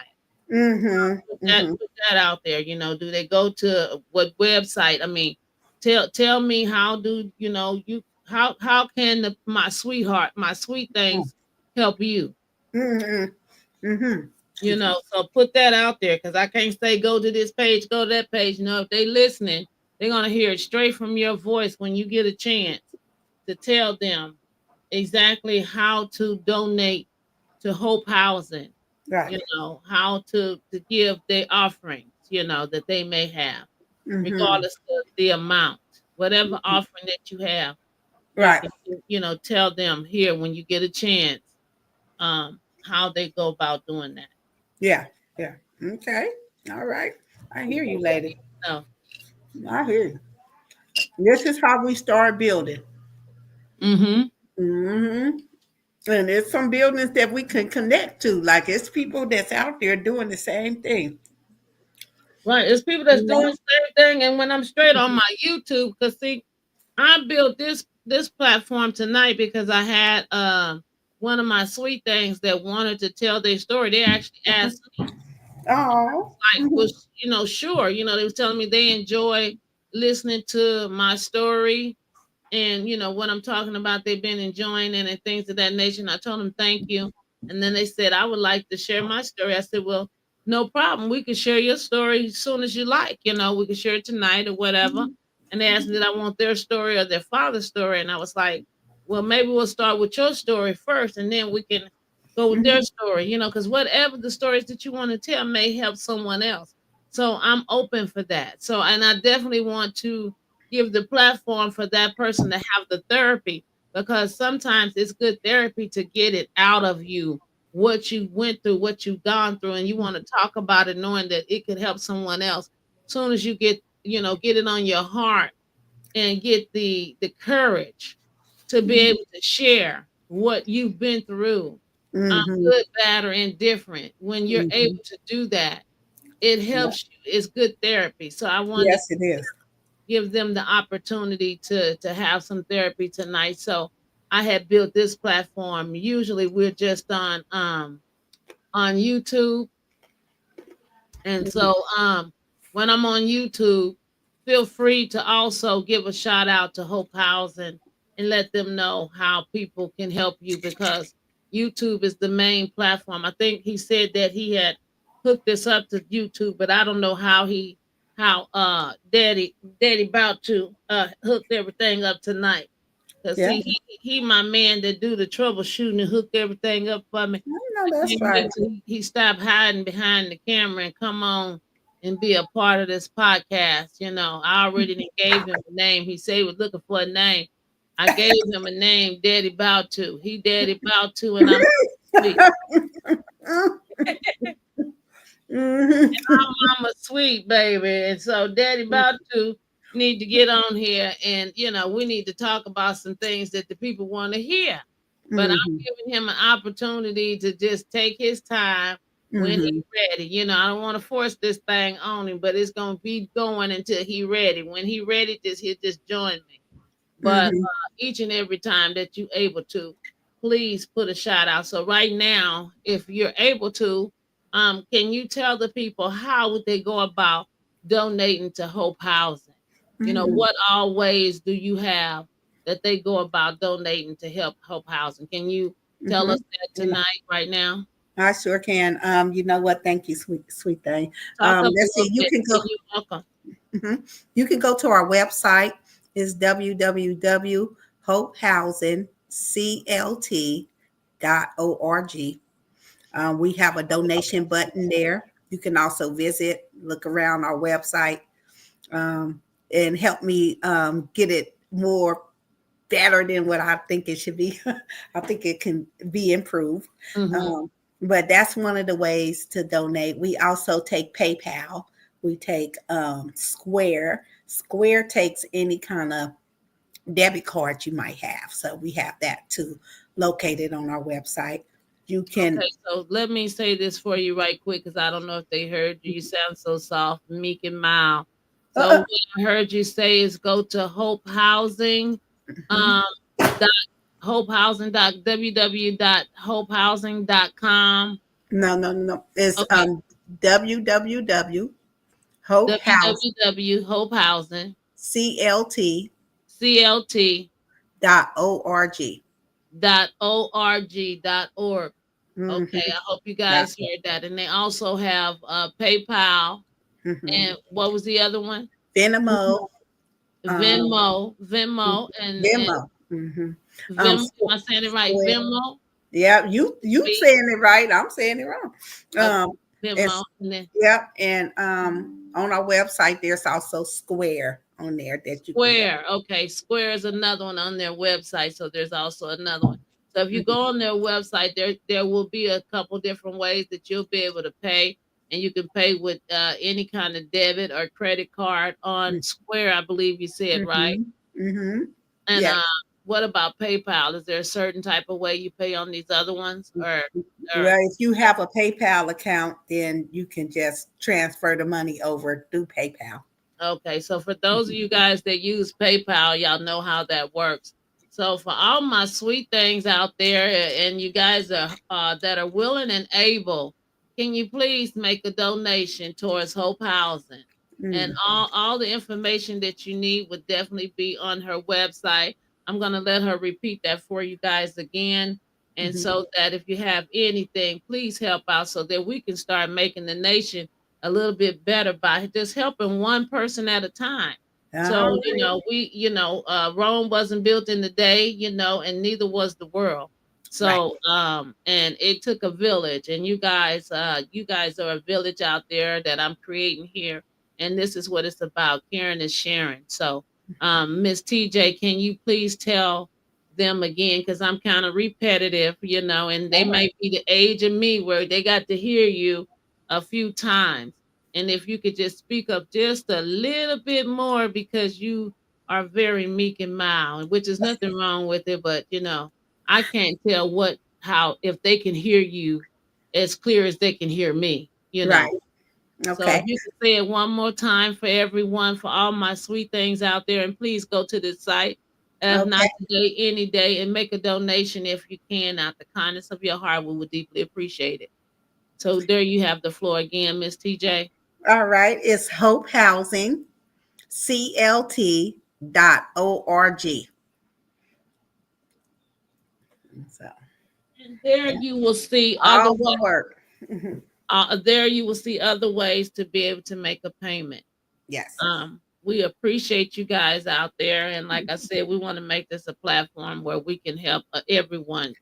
Mm-hmm. Mm-hmm. Put that out there, do they go to what website? I mean, tell me how do you how can my sweetheart, my sweet things help you? Mm-hmm. Mm-hmm. So put that out there because I can't say go to this page, go to that page. If they listening, they're gonna hear it straight from your voice when you get a chance to tell them exactly how to donate to Hope Housing. Right. how to give their offerings, that they may have, Mm-hmm. regardless of the amount. Whatever offering that you have, you Right. can, tell them here when you get a chance, how they go about doing that. Yeah. Yeah. Okay. All right. I hear you, lady. So, I hear you. This is how we start building. mm-hmm. Mm-hmm. And there's some buildings that we can connect to. Like it's people that's out there doing the same thing. Right. It's people that's You doing know? the same thing. And when I'm straight on my YouTube, because see, I built this platform tonight because I had one of my sweet things that wanted to tell their story. They actually asked me, Oh. like, was sure, they was telling me they enjoy listening to my story, and what I'm talking about, they've been enjoying it and things of that nature. And I told them thank you, and then they said I would like to share my story. I said, well, no problem, we can share your story as soon as you like. We can share it tonight or whatever. And they asked me did I want their story or their father's story, and I was like, well, maybe we'll start with your story first, and then we can go with their Mhm. story. Because whatever the stories that you want to tell may help someone else. So I'm open for that. So, and I definitely want to give the platform for that person to have the therapy, because sometimes it's good therapy to get it out of you, what you went through, what you've gone through, and you want to talk about it knowing that it could help someone else. Soon as you get it on your heart and get the courage to be able to share what you've been through, Mhm. good, bad, or indifferent. When you're able Mhm. to do that, it Yeah. helps you. It's good therapy. So I wanted Yes, it is. give them the opportunity to have some therapy tonight. So I had built this platform. Usually we're just on YouTube, and so when I'm on YouTube, feel free to also give a shout out to Hope Housing and let them know how people can help you, because YouTube is the main platform. I think he said that he had hooked this up to YouTube, but I don't know how Daddy about to hooked everything up tonight. Cause Yeah. see, he my man that do the troubleshooting and hook everything up for me. I know I that's can't right. wait till he stop hiding behind the camera and come on and be a part of this podcast. I already done gave him a name. He said he was looking for a name. I gave him a name, Daddy Bow to. He Daddy Bow to, and I'm sweet. Mhm. I'm a sweet baby. And so Daddy about to need to get on here, and we need to talk about some things that the people want to hear. But I'm Mhm. giving him an opportunity to just take his time when he's Mhm. ready. I don't want to force this thing on him, but it's gonna be going until he ready. When he ready, he'll just join me. But Mhm. each and every time that you able to, please put a shout out. So right now, if you're able to, can you tell the people how would they go about donating to Hope Housing? Mhm. What all ways do you have that they go about donating to help Hope Housing? Can you tell us Mhm. that Yeah, tonight, right now? I sure can. You know what? Thank you, sweet thing. Talk up a Let's see. little You bit, can and go. you're welcome. Mhm. You can go to our website. It's www.hopehousingclt.org. We have a donation button there. You can also visit, look around our website, um, and help me get it more better than what I think it should be. I think it can be improved. Hmm. Um, but that's one of the ways to donate. We also take PayPal. We take Square. Square takes any kind of debit card you might have. So we have that too located on our website. You can, Okay, so let me say this for you right quick, because I don't know if they heard you. You sound so soft, meek, and mild. So uh, what I heard you say is go to Hope Housing, mhm. um, dot Hope Housing dot www.hopehousing.com. No. It's Okay, www Hope House www.hopehousing CLT clt .org. .org. Okay, Mm-hmm. I hope you That's guys it. heard that. And they also have PayPal, Mm-hmm. and what was the other one? Venmo, Venmo, and Venmo. Mm-hmm. Venmo. Am I saying it right? Square, Venmo. Yeah, you Me, saying it right. I'm saying it wrong. okay, Um, Venmo, it's and then Yep, and on our website there's also Square on there that you can go. Square. Okay, Square is another one on their website. So there's also another one. So if you Mhm, go on their website, there will be a couple different ways that you'll be able to pay, and you can pay with any kind of debit or credit card on Square. I believe you said right. mhm, mhm. And Yes. what about PayPal? Is there a certain type of way you pay on these other ones, or Well, if you have a PayPal account, then you can just transfer the money over through PayPal. Okay, so for those of you guys that use PayPal, y'all know how that works. So for all my sweet things out there, and you guys are that are willing and able, can you please make a donation towards Hope Housing? And Mm, all the information that you need would definitely be on her website. I'm gonna let her repeat that for you guys again. And mhm. so that if you have anything, please help out so that we can start making the nation a little bit better by just helping one person at a time. All So, right. Rome wasn't built in the day, and neither was the world. Right. So, and it took a village, and you guys are a village out there that I'm creating here. And this is what it's about, caring and sharing. So, Miss TJ, can you please tell them again? Because I'm kind of repetitive, and they All right. might be the age of me where they got to hear you a few times. And if you could just speak up just a little bit more because you are very meek and mild, which is nothing wrong with it, but I can't tell how if they can hear you as clear as they can hear me. Right. So if Okay. you could say it one more time for everyone, for all my sweet things out there, and please go to this site, if Okay. not today, any day, and make a donation if you can out the kindness of your heart. We would deeply appreciate it. So there you have the floor again, Miss TJ. All right. It's Hope Housing, CLT.org. So And there you will see all one word. Mhm. other ways to be able to make a payment. Yes. We appreciate you guys out there, and like I said, we want to make this a platform where we can help everyone.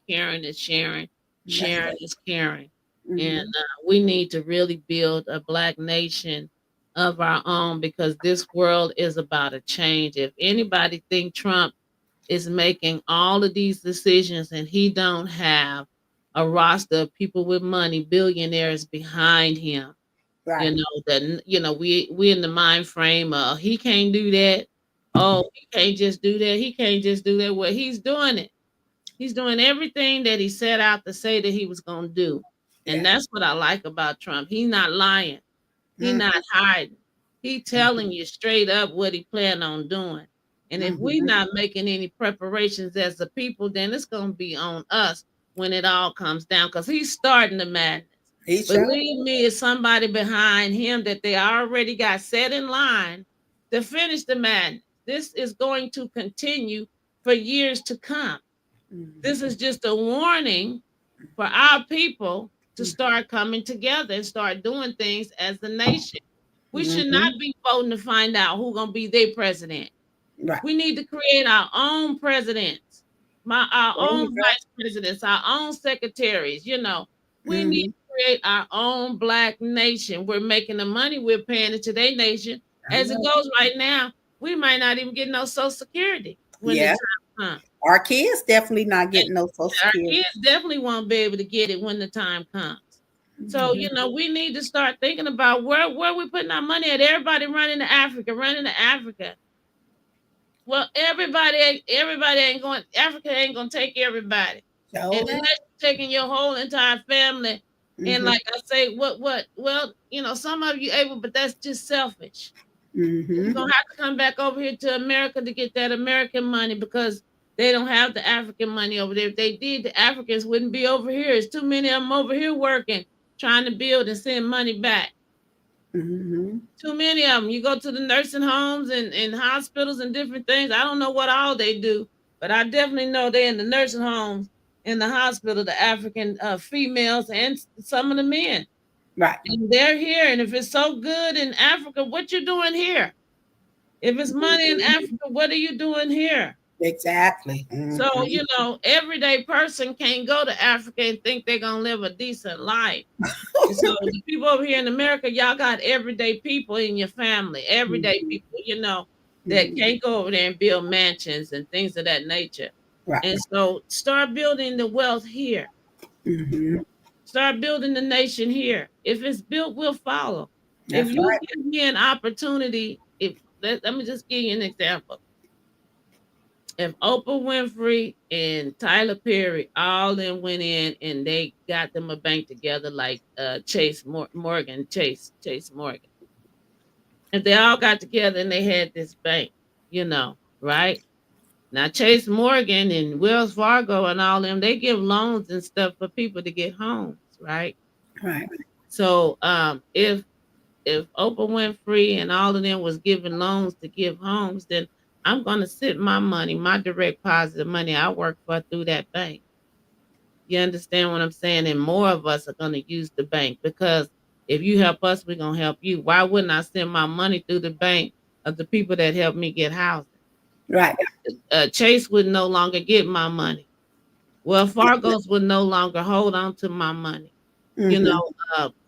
Caring is sharing, That's sharing right. is caring, and Hmm. we need to really build a black nation of our own because this world is about a change. If anybody think Trump is making all of these decisions and he don't have a roster of people with money, billionaires behind him, Right. that we in the mind frame of he can't do that. Oh, he can't just do that. He can't just do that. Well, he's doing it. He's doing everything that he set out to say that he was going to do. And Yeah. that's what I like about Trump. He's not lying. He Mm-hmm. not hiding. He telling you straight up what he plan on doing. And if we Hmm. not making any preparations as a people, then it's going to be on us when it all comes down because he's starting the madness. He sure. Believe me, it's somebody behind him that they already got set in line to finish the madness. This is going to continue for years to come. This Hmm. is just a warning for our people to start coming together and start doing things as a nation. We should not Hmm. be voting to find out who's gonna be their president. Right. We need to create our own presidents, our There own you vice presidents, our own secretaries. go. We need Hmm. to create our own black nation. We're making the money we're paying into their nation. I As it know. goes right now, we might not even get no Social Security when the Yeah. time comes. Our kids definitely not getting no Social Our Security. kids definitely won't be able to get it when the time comes. So, Hmm. we need to start thinking about where we're putting our money at. Everybody running to Africa, running to Africa. Well, everybody ain't going, Africa ain't gonna take everybody. And So. unless you're taking your whole entire family, and Hmm. like I say, well, some of you able, but that's just selfish. You're Hmm. gonna have to come back over here to America to get that American money because they don't have the African money over there. If they did, the Africans wouldn't be over here. There's too many of them over here working, trying to build and send money back. Hmm. Too many of them. You go to the nursing homes and hospitals and different things. I don't know what all they do, but I definitely know they're in the nursing homes, in the hospital, the African females and some of the men. Right. And they're here. And if it's so good in Africa, what you doing here? If it's money in Mhm. Africa, what are you doing here? Exactly. So, Mhm. everyday person can't go to Africa and think they're gonna live a decent life. And so the people over here in America, y'all got everyday people in your family, everyday Mhm. people, that Mhm. can't go over there and build mansions and things of that nature. Right. And so start building the wealth here. Mhm. Start building the nation here. If it's built, we'll follow. If That's you right. give me an opportunity, if let me just give you an example. If Oprah Winfrey and Tyler Perry all then went in and they got them a bank together like Morgan Chase Morgan, if they all got together and they had this bank, right? Now Chase Morgan and Wells Fargo and all them, they give loans and stuff for people to get homes, right? Right. So if Oprah Winfrey and all of them was giving loans to give homes, then I'm gonna sit my money, my direct positive money I work for through that bank. You understand what I'm saying? And more of us are gonna use the bank because if you help us, we're gonna help you. Why wouldn't I send my money through the bank of the people that helped me get housing? Right. Chase would no longer get my money. Well, Fargo's would no longer hold on to my money. Mhm.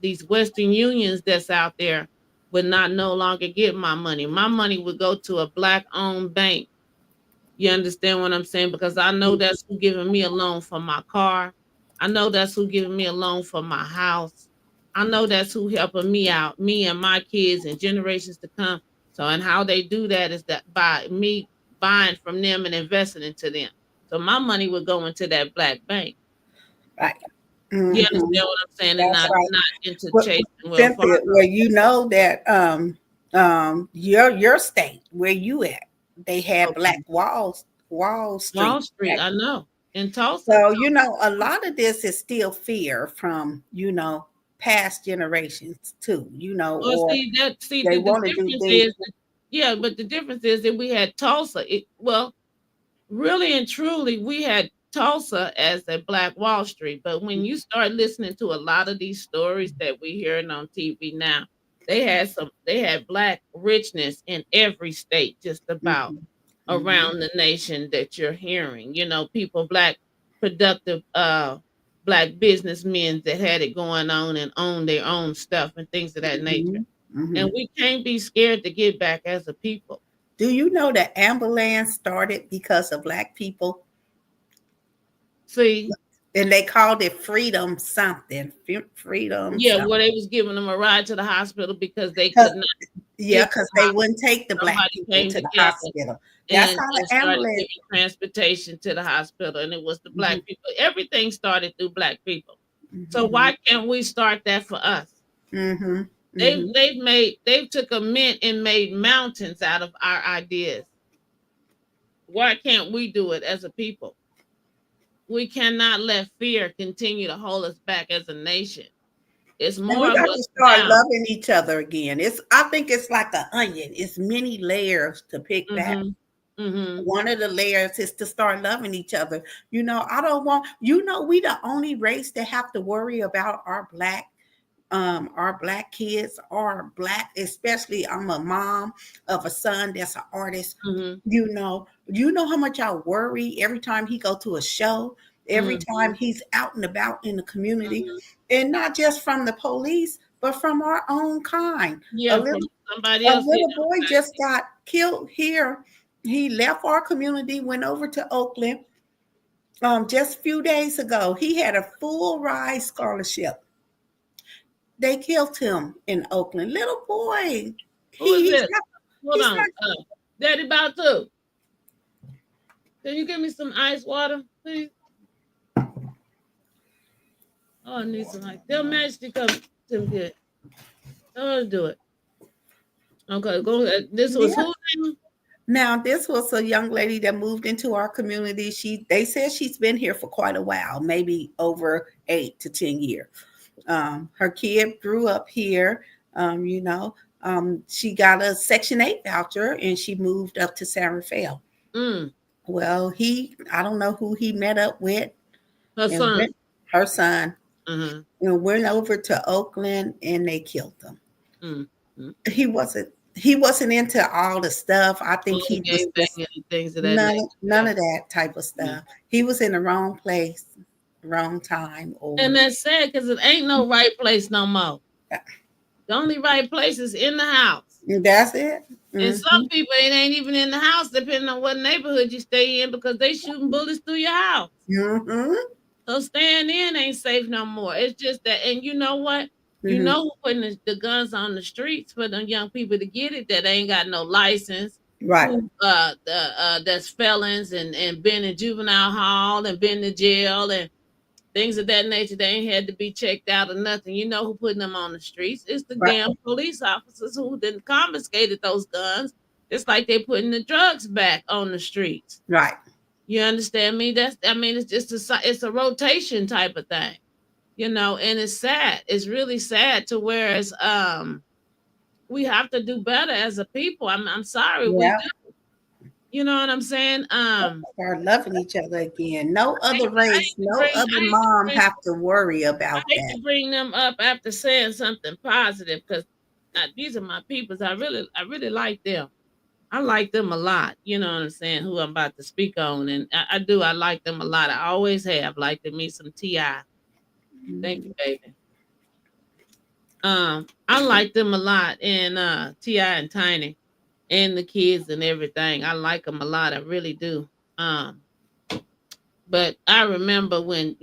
These Western Unions that's out there would not no longer get my money. My money would go to a black owned bank. You understand what I'm saying? Because I know that's who giving me a loan for my car. I know that's who giving me a loan for my house. I know that's who helping me out, me and my kids and generations to come. So, and how they do that is that by me buying from them and investing into them. So my money would go into that black bank. Right. You Mhm. understand what I'm saying? And That's right. not into Well, Chase and Wells Cynthia, Fargo. well, you know that your state where you at, they had Okay. Wall Wall Street. Street, Right. I know. In Tulsa. So, a lot of this is still fear from, past generations too, Well, or see they the want to do difference things. is yeah, but the difference is that we had Tulsa. Really and truly, we had Tulsa as a Black Wall Street. But when you start listening to a lot of these stories that we hearing on TV now, they had black richness in every state, just about Mhm. Mhm. around the nation that you're hearing. People, black productive black businessmen that had it going on and owned their own stuff and things of that nature. Mhm. And Mhm. we can't be scared to get back as a people. Do you know that ambulance started because of black people? See, And they called it freedom something. Freedom yeah, something. well, they was giving them a ride to the hospital because they 'Cause could not Yeah, get to because the they hospital. wouldn't take the black Somebody people came to the together hospital. That's and how the started ambulance. giving transportation to the hospital, and it was the Mhm. black people. Everything started through black people. So Mhm. why can't we start that for us? Mhm. They've Mhm. they've made they've took a mint and made mountains out of our ideas. Why can't we do it as a people? We cannot let fear continue to hold us back as a nation. It's And more we of got us to start now. loving each other again. I think it's like an onion. It's many layers to pick back. Mhm. Mhm. One of the layers is to start loving each other. I don't want, we the only race that have to worry about our black kids are black, especially I'm a mom of a son that's an artist. Mhm. You know how much I worry every time he go to a show, every time Mhm. he's out and about in the community, Mhm. and not just from the police, but from our own kind. A Yeah, from little somebody a else hitting little boy them. just got killed here. He left our community, went over to Oakland just a few days ago. He had a full ride scholarship. They killed him in Oakland. Little boy. Who is He's this? not Hold he's on. not Daddy about to. Can you give me some ice water, please? Oh, I need some ice. Tell Majesty come to get. Tell her to do it. Okay, go ahead. This was yeah. who now? Now this was a young lady that moved into our community. They said she's been here for quite a while, maybe over 8 to 10 years. Her kid grew up here. She got a Section 8 voucher and she moved up to San Rafael. Mm, Well, I don't know who he met up with her and son. went, her son, Uh-huh. and went over to Oakland and they killed him. Mm, mm, He wasn't, he wasn't into all the stuff. I think he was Game just banging and things of that none nature. none Yeah. of that type of Yeah. stuff. He was in the wrong place, wrong time, And or that's sad because it ain't no right place no more. The only right place is in the house. that's it. And some Hmm. people it ain't even in the house, depending on what neighborhood you stay in, because they shooting bullets through your house. Hmm. So staying in ain't safe no more. It's just that, and you know what? You Hmm. know who putting the guns on the streets for them young people to get it that ain't got no license, Right, who that's felons and been in juvenile hall and been to jail and things of that nature. They ain't had to be checked out or nothing. You know who putting them on the streets? It's the right, damn police officers who then confiscated those guns. It's like they putting the drugs back on the streets. right. You understand me? That's I mean, it's just it's a rotation type of thing, and it's sad. It's really sad to whereas we have to do better as a people. I'm sorry, we Yeah, do. You know what I'm saying? start loving each other again. No other I race, hate to no bring other I hate to mom bring have to worry I about hate that. to bring them up after saying something positive because these are my peoples. I really like them. I like them a lot. You know what I'm saying? Who I'm about to speak on, and I do. I like them a lot. I always have liked to meet some Ti. Thank you, baby. I like them a lot, and Ti and Tiny, and the kids and everything. I like them a lot. I really do. Um, But I remember when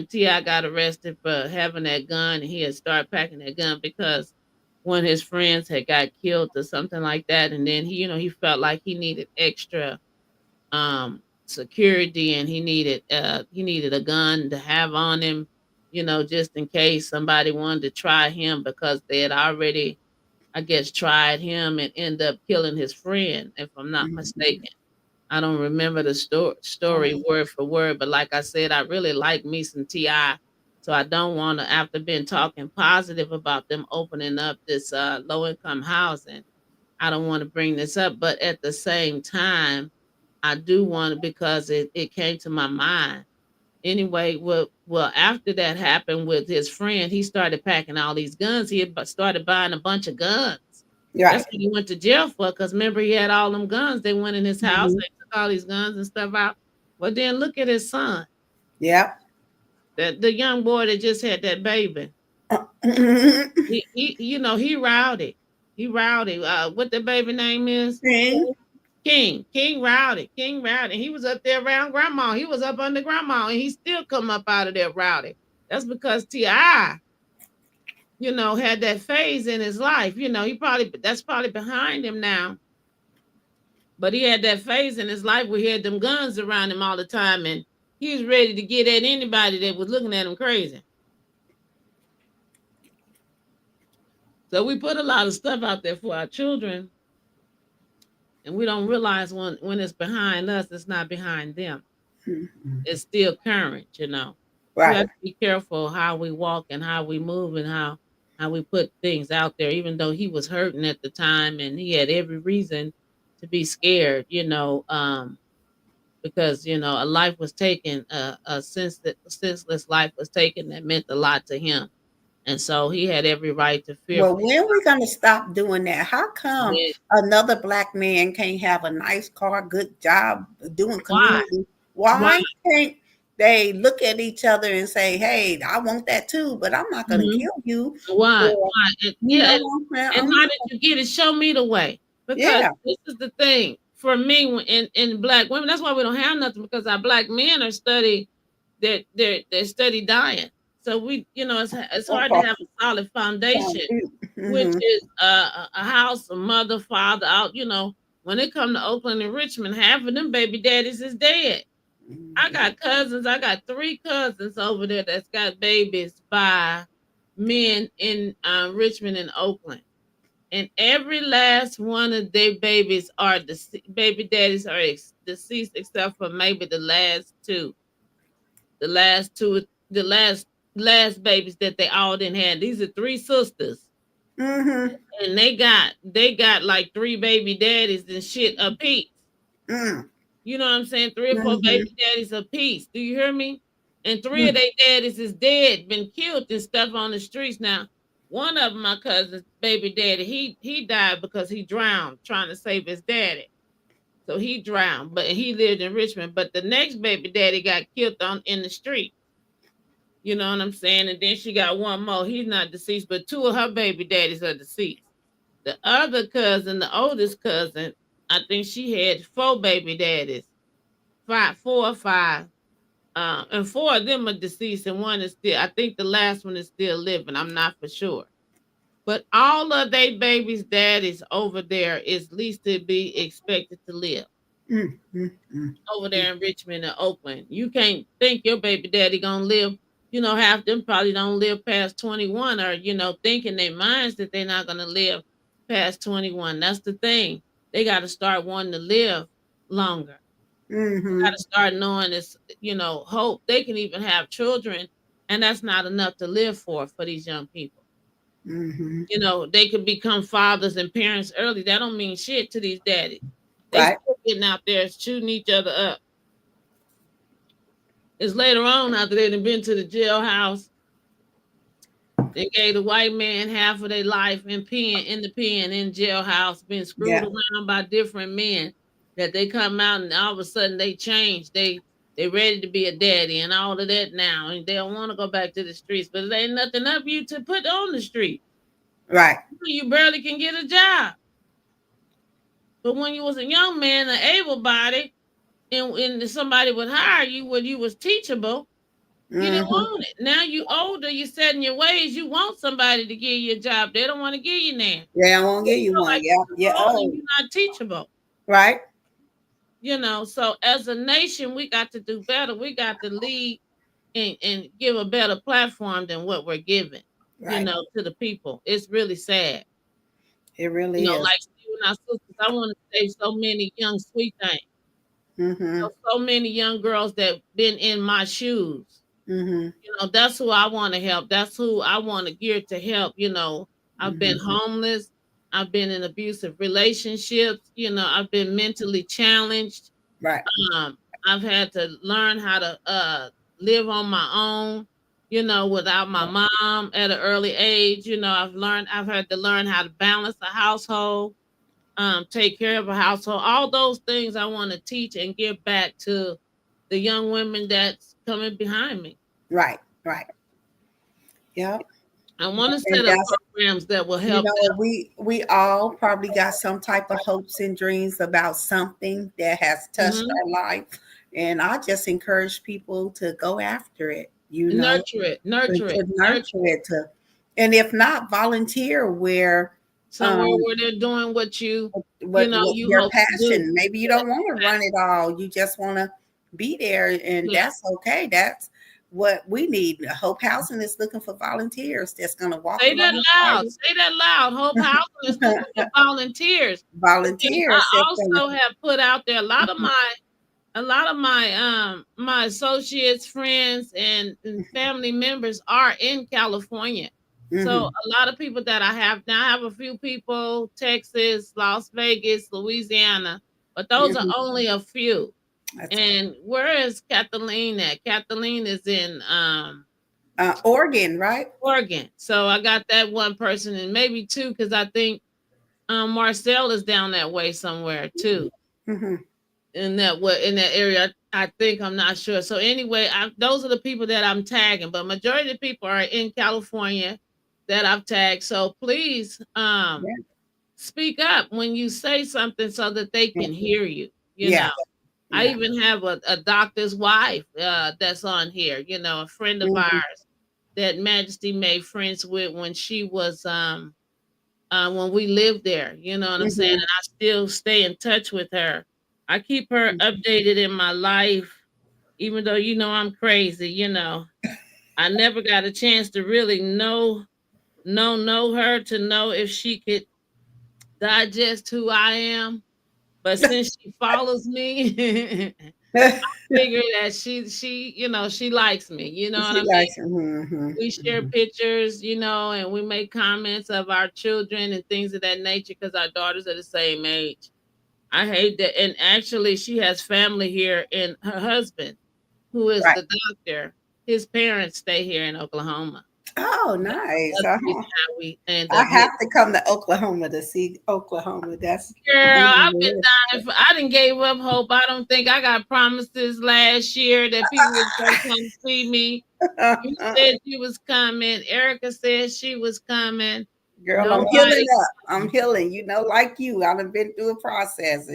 Ti got arrested for having that gun, and he had started packing that gun because one of his friends had got killed or something like that, and then he felt like he needed extra security, and he needed a gun to have on him, just in case somebody wanted to try him because they had already, I guess, tried him and end up killing his friend, if I'm not Mhm. mistaken. I don't remember the story Oh, word for word, but like I said, I really like me some Ti. So I don't want to, after been talking positive about them opening up this low income housing, I don't want to bring this up. But at the same time, I do want to because it came to my mind. Anyway, well, after that happened with his friend, he started packing all these guns. He had started buying a bunch of guns. That's right. what he went to jail for. Cause remember, he had all them guns. They went in his house. Hmm. They took all these guns and stuff out. Well, then look at his son, Yep. that the young boy that just had that baby. He rowdy. He rowdy. What the baby name is? See? King Rowdy. King Rowdy. He was up there around grandma. He was up under grandma, and he still come up out of there rowdy. That's because Ti, had that phase in his life. That's probably behind him now. But he had that phase in his life where he had them guns around him all the time, and he was ready to get at anybody that was looking at him crazy. So we put a lot of stuff out there for our children, and we don't realize when it's behind us, it's not behind them. Mhm. It's still current. We Right. have to be careful how we walk and how we move and how we put things out there, even though he was hurting at the time and he had every reason to be scared, because a life was taken, senseless life was taken that meant a lot to him, and so he had every right to fear Well, for his when we gonna stop doing that? How come life. another black man can't have a nice car, good job, doing Why? community? Why? Why can't they look at each other and say, "Hey, I want that too, but I'm not gonna Mhm. kill you," Why? or Why? you Yeah, know what I'm saying? and I'm how not. did you get it? Show me the way. Because Yeah. this is the thing for me in black women. That's why we don't have nothing because our black men are study they're study dying. So it's hard to Okay. have a solid foundation, which Mm-hmm. is a house, a mother, father out. When it come to Oakland and Richmond, half of them baby daddies is dead. I got cousins. I got three cousins over there that's got babies by men in Richmond and Oakland, and every last one of their babies are baby daddies are deceased, except for maybe the last babies that they all didn't have. These are three sisters, Mm-hmm. and they got like three baby daddies and shit apiece. Mm-hmm. You know what I'm saying? Three or four baby Mm-hmm. daddies apiece. Do you hear me? And three of their daddies is dead, been killed and stuff on the streets now. One of my cousins, baby daddy, he died because he drowned trying to save his daddy. So he drowned, but he lived in Richmond. But the next baby daddy got killed on in the street. You know what I'm saying? And then she got one more. He's not deceased, but two of her baby daddies are deceased. The other cousin, the oldest cousin, I think she had four baby daddies, five, four or five. And four of them are deceased, and one is still. I think the last one is still living. I'm not for sure. But all of they babies' daddies over there is least to be expected to live Mm, mm, mm, over mm, there in Richmond and Oakland. You can't think your baby daddy gonna live. You know, half them probably don't live past 21, or think in their minds that they're not gonna live past 21. That's the thing. They got to start wanting to live longer. Got mm-hmm, to start knowing this. Hope they can even have children, and that's not enough to live for these young people. mm-hmm. They could become fathers and parents early. That don't mean shit to these daddies. They Right, still getting out there shooting each other up. It's later on after they done been to the jailhouse. They gave the white man half of their life in the pen in jailhouse, been screwed yeah, around by different men. That they come out and all of a sudden they change. They ready to be a daddy and all of that now, and they don't want to go back to the streets. But it ain't nothing up you to put on the street. right, You barely can get a job. But when you was a young man, an able body, and somebody would hire you when you was teachable, you didn't mm-hmm. want it. Now you older, you set in your ways, you want somebody to give you a job. They don't want to give you now. Yeah, I won't They give you feel one. like Yeah, you're yeah. too old and Oh, you're not teachable. right, So as a nation, we got to do better. We got to lead and give a better platform than what we're giving, right. to the people. It's really sad. It really is. Like Steve and our sisters, I want to save so many young sweet things. Mm-hmm, So many young girls that been in my shoes. mm-hmm, That's who I want to help. That's who I want to gear to help. I've been mm-hmm. homeless. I've been in abusive relationships. I've been mentally challenged. Right, Um, I've had to learn how to live on my own, without my mom at an early age. I've had to learn how to balance a household, take care of a household. All those things I want to teach and give back to the young women that's coming behind me. right, right. Yep. I want to And set up that's, programs that will help them. we all probably got some type of hopes and dreams about something that has touched Mhm. our life. And I just encourage people to go after it, Nurture it, and nurture it, to nurture nurture it. it to, and if not, volunteer where Somewhere um where they're doing what what you your hope to do. passion. Maybe you Yeah, don't want to run it all. You just want to be there, and yeah. that's okay. That's what we need. Hope Housing is looking for volunteers that's going to walk Say that alongside loud. you. Say that loud. Hope Housing is looking for volunteers. Because I Volunteers that's going also have put out there a lot of my associates, friends, and family members are in California. So to. a lot of people that I have now, I have a few people, Texas, Las Vegas, Louisiana, but those are Hmm. only a few. That's And where is Kathleen at? Kathleen is in Oregon, right? Oregon. So I got that one person and maybe two because I think Marcel is down that way somewhere too. Hmm. In that area. I think I'm not sure. So anyway, those are the people that I'm tagging, but majority of the people are in California that I've tagged. So please Yeah. speak up when you say something so that they can hear you. Yeah. I Yeah. even have a doctor's wife that's on here, a friend of Hmm. ours that Majesty made friends with when we lived there. You know what I'm saying? And Hmm. I still stay in touch with her. I keep her updated in my life, even though I'm crazy. I never got a chance to really know her to know if she could digest who I am. But since she follows me, figure that she likes me. You know what I She mean? likes it. Hmm. We share pictures, and we make comments of our children and things of that nature because our daughters are the same age. I hate that. And actually, she has family here, and her husband, who is Right. the doctor, his parents stay here in Oklahoma. Oh, nice. That's the reason how we end I up have meeting. to come to Oklahoma to see Oklahoma. That's Girl, on I've been the dying for. I didn't gave up hope. I don't think I got promises last year that people was gonna come see me. You list. said you was coming. Erica said she was coming. Girl, I'm healing Nobody. up. I'm healing. You know, like you, I've been through a process.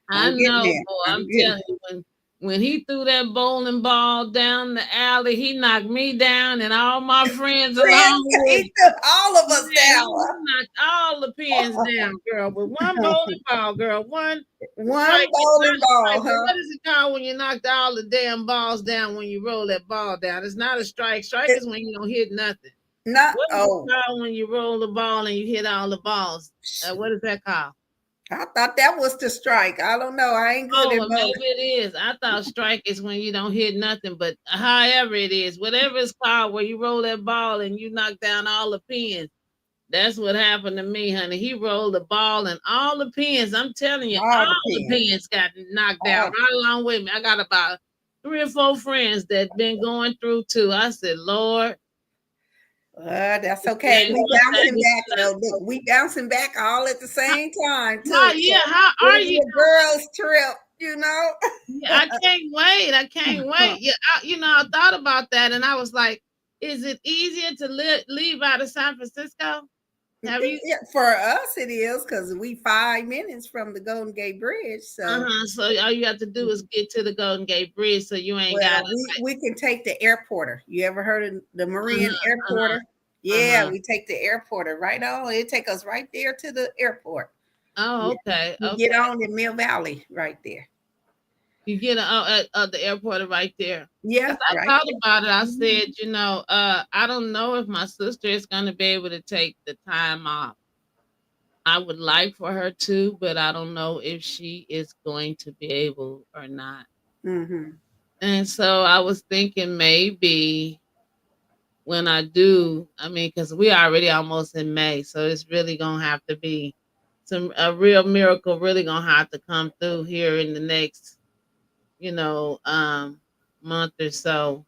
I I'm getting know, there. boy. I'm I'm getting telling you, when he threw that bowling ball down the alley, he knocked me down and all my friends friends. along with. He took all of us Man, down. he knocked all the pins down, girl, with one bowling ball, girl. One One strike, not bowling a strike, ball, but huh? what is it called when you knocked all the damn balls down when you roll that ball down? It's not a strike. Strike It, is when you don't hit nothing. not What is it oh, called when you roll the ball and you hit all the balls? What is that called? I thought that was the strike. I don't know. I ain't good Oh, at well, bowling. maybe it is. I thought strike is when you don't hit nothing, but however it is, whatever it's called, where you roll that ball and you knock down all the pins. That's what happened to me, honey. He rolled the ball and all the pins. I'm telling you, All the all the pins. pins got knocked down All, right along with me. I got about 3 or 4 friends that been going through too. I said, Lord, that's that okay. We look, that bouncing is back though. Look, we bouncing back all at the same time how, too. yeah. So How are it'll you be a girls' trip, you know. Yeah, I can't wait. I can't wait. Yeah, I thought about that, and I was like, "Is it easier to leave out of San Francisco? Have you? Yeah, for us, it is because we 5 minutes from the Golden Gate Bridge. So, So all you have to do is get to the Golden Gate Bridge, so you ain't got well, to we can take the airporter. You ever heard of the Marine like, airporter? Yeah, uh-huh. we take the airporter right on. It take us right there to the airport. Oh, Yeah, okay, you get okay. on in Mill Valley right there. You get at the airport right there. Yeah, Cause I right thought there. about it. I Mhm. said, I don't know if my sister is going to be able to take the time off. I would like for her to, but I don't know if she is going to be able or not. Mhm. And so I was thinking maybe when I do, I mean, because we already almost in May, so it's really gonna have to be a real miracle really gonna have to come through here in the next, you know, month or so